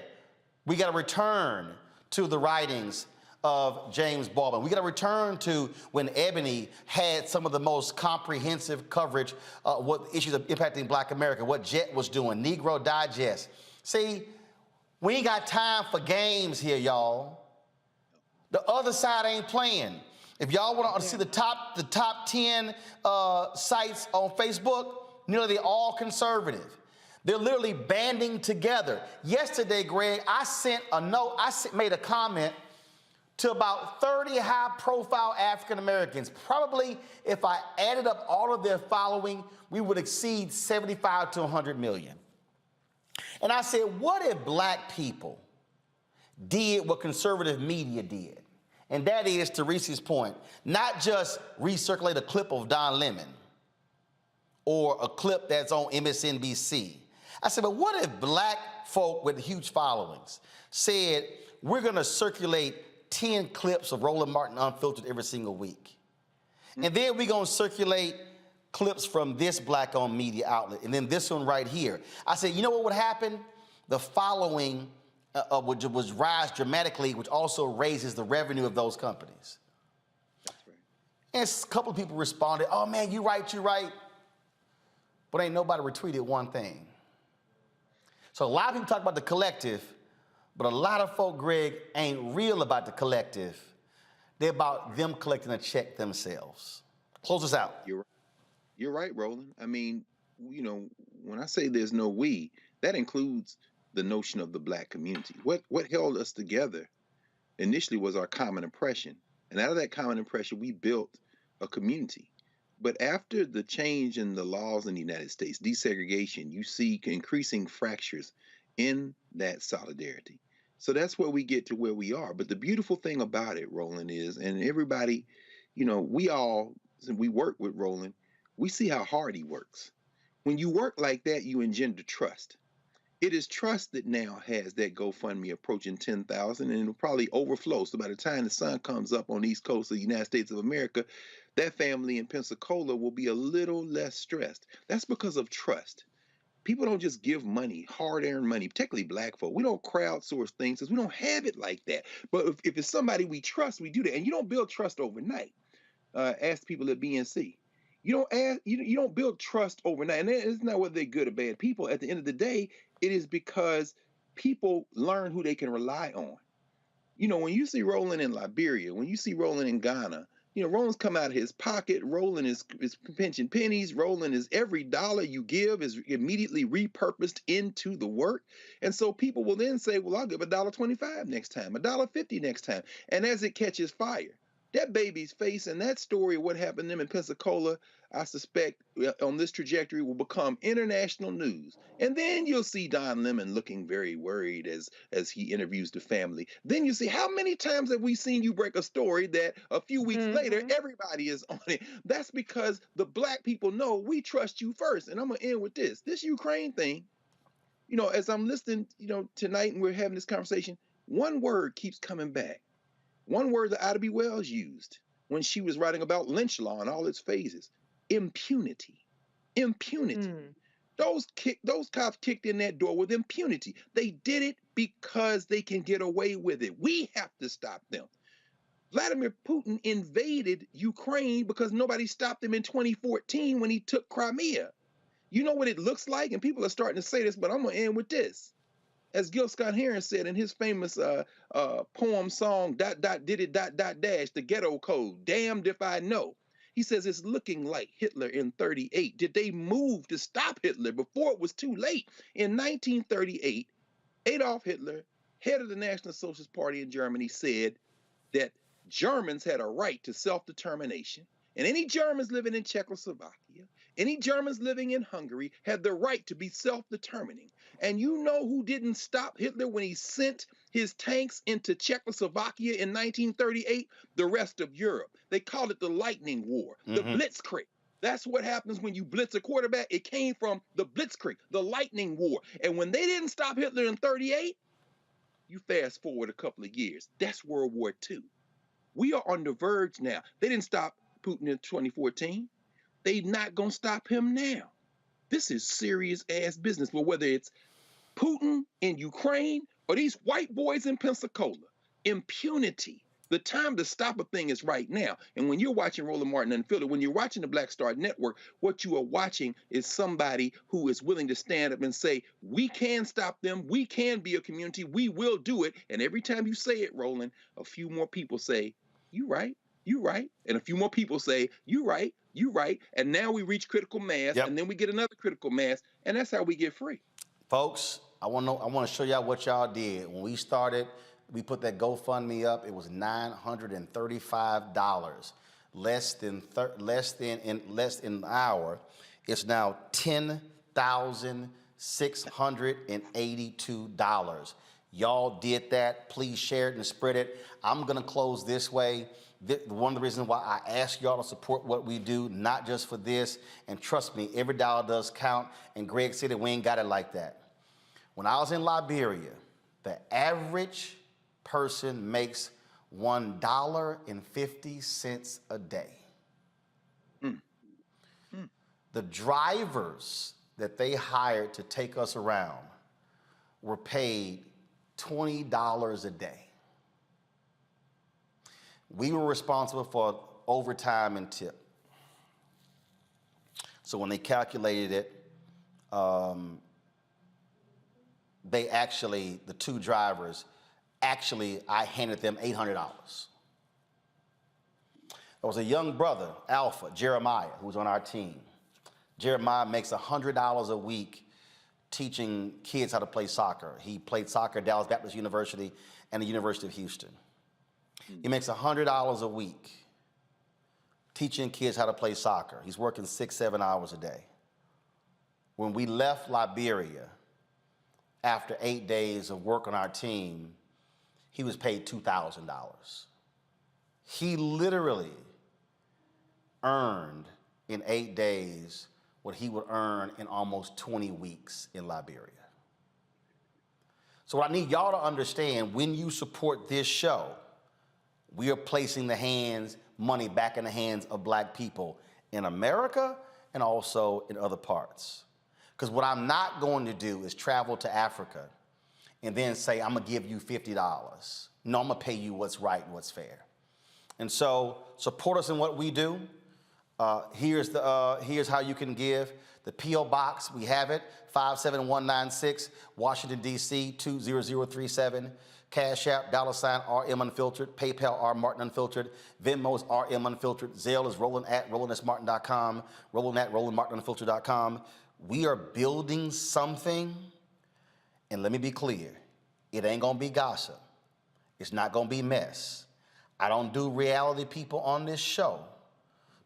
We got to return to the writings of James Baldwin. We got to return to when Ebony had some of the most comprehensive coverage of what issues of impacting Black America, what Jet was doing, Negro Digest. See, we ain't got time for games here, y'all. The other side ain't playing. If y'all want to see the top 10 sites on Facebook, nearly all conservative. They're literally banding together. Yesterday, Greg, I sent a note, made a comment to about 30 high-profile African Americans. Probably, if I added up all of their following, we would exceed 75 to 100 million. And I said, what if Black people did what conservative media did? And that is, to Reese's point, not just recirculate a clip of Don Lemon or a clip that's on MSNBC. I said, but what if Black folk with huge followings said, we're going to circulate 10 clips of Roland Martin Unfiltered every single week. And then we're going to circulate clips from this Black-owned media outlet, and then this one right here. I said, you know what would happen? The following would rise dramatically, which also raises the revenue of those companies. That's right. And a couple of people responded, oh man, you're right. But ain't nobody retweeted one thing. So a lot of people talk about the collective, but a lot of folk, Greg, ain't real about the collective. They're about them collecting a check themselves. Close us out. You're right, Roland. I mean, you know, when I say there's no we, that includes the notion of the Black community. What held us together initially was our common oppression. And out of that common oppression, we built a community. But after the change in the laws in the United States, desegregation, you see increasing fractures in that solidarity. So that's where we get to where we are. But the beautiful thing about it, Roland, is, and everybody, you know, we work with Roland, we see how hard he works. When you work like that, you engender trust. It is trust that now has that GoFundMe approaching 10,000, and it'll probably overflow. So by the time the sun comes up on the East Coast of the United States of America, that family in Pensacola will be a little less stressed. That's because of trust. People don't just give money, hard-earned money, particularly Black folk. We don't crowdsource things because we don't have it like that. But if it's somebody we trust, we do that. And you don't build trust overnight. Ask people at BNC. You don't build trust overnight. And it's not whether they're good or bad people. At the end of the day, it is because people learn who they can rely on. You know, when you see Roland in Liberia, when you see Roland in Ghana, you know, Roland's come out of his pocket. Roland is pinching pennies. Roland is every dollar you give is immediately repurposed into the work. And so people will then say, well, I'll give $1.25 next time, $1.50 next time. And as it catches fire, that baby's face and that story of what happened to them in Pensacola, I suspect on this trajectory will become international news. And then you'll see Don Lemon looking very worried as he interviews the family. Then you see, how many times have we seen you break a story that a few weeks later, everybody is on it? That's because the Black people know we trust you first. And I'm going to end with this. This Ukraine thing, you know, as I'm listening, you know, tonight and we're having this conversation, one word keeps coming back. One word that Ida B. Wells used when she was writing about lynch law and all its phases: impunity. Impunity. Those cops kicked in that door with impunity. They did it because they can get away with it. We have to stop them. Vladimir Putin invaded Ukraine because nobody stopped him in 2014 when he took Crimea. You know what it looks like? And people are starting to say this, but I'm going to end with this. As Gil Scott-Heron said in his famous poem song, ... did it ... the ghetto code, damned if I know. He says it's looking like Hitler in 38. Did they move to stop Hitler before it was too late? In 1938, Adolf Hitler, head of the National Socialist Party in Germany, said that Germans had a right to self-determination. And any Germans living in Czechoslovakia, any Germans living in Hungary had the right to be self-determining. And you know who didn't stop Hitler when he sent his tanks into Czechoslovakia in 1938? The rest of Europe. They called it the Lightning War, the Blitzkrieg. That's what happens when you blitz a quarterback. It came from the Blitzkrieg, the Lightning War. And when they didn't stop Hitler in 38, You fast forward a couple of years, that's World War II. We are on the verge now. They didn't stop Putin in 2014. They not gonna stop him now. This is serious ass business. But whether it's Putin in Ukraine or these white boys in Pensacola, impunity. The time to stop a thing is right now. And when you're watching Roland Martin Unfiltered, when you're watching the Black Star Network, what you are watching is somebody who is willing to stand up and say, we can stop them, we can be a community, we will do it. And every time you say it, Roland, a few more people say, you right, you right. And a few more people say, you right, you right. And now we reach critical mass, and then we get another critical mass, and that's how we get free. Folks, I want to show y'all what y'all did. When we started, we put that GoFundMe up. It was $935. Less than an hour. It's now $10,682. Y'all did that. Please share it and spread it. I'm gonna close this way. One of the reasons why I ask y'all to support what we do, not just for this, and trust me, every dollar does count. And Greg said that we ain't got it like that. When I was in Liberia, the average person makes $1.50 a day. The drivers that they hired to take us around were paid $20 a day. We were responsible for overtime and tip. So when they calculated it, they actually, the two drivers, I handed them $800. There was a young brother, Alpha, Jeremiah, who was on our team. Jeremiah makes $100 a week teaching kids how to play soccer. He played soccer at Dallas Baptist University and the University of Houston. He makes $100 a week teaching kids how to play soccer. He's working 6-7 hours a day. When we left Liberia, after 8 days of work on our team, he was paid $2,000. He literally earned in 8 days what he would earn in almost 20 weeks in Liberia. So what I need y'all to understand, when you support this show, we are placing money back in the hands of Black people in America and also in other parts. Because what I'm not going to do is travel to Africa and then say, I'm gonna give you $50. No, I'm gonna pay you what's right and what's fair. And so support us in what we do. Here's how you can give. The P.O. Box, we have it, 57196, Washington, D.C., 20037. Cash App, $RM Unfiltered, PayPal, R Martin Unfiltered, Venmo's RM Unfiltered, Zelle is Roland@RolandSMartin.com, Roland@RolandMartinUnfiltered.com. We are building something, and let me be clear, it ain't gonna be gossip. It's not gonna be mess. I don't do reality people on this show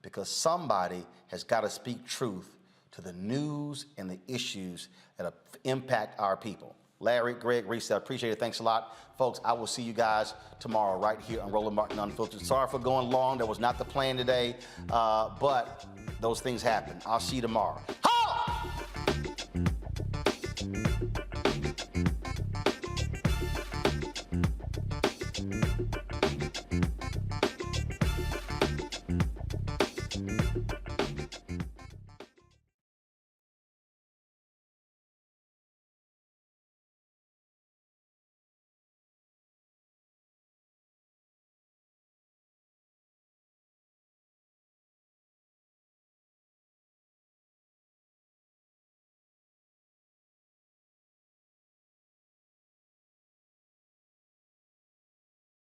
because somebody has gotta speak truth to the news and the issues that impact our people. Larry, Greg, Reese, I appreciate it. Thanks a lot. Folks, I will see you guys tomorrow right here on Roland Martin Unfiltered. Sorry for going long. That was not the plan today, but those things happen. I'll see you tomorrow. Ho!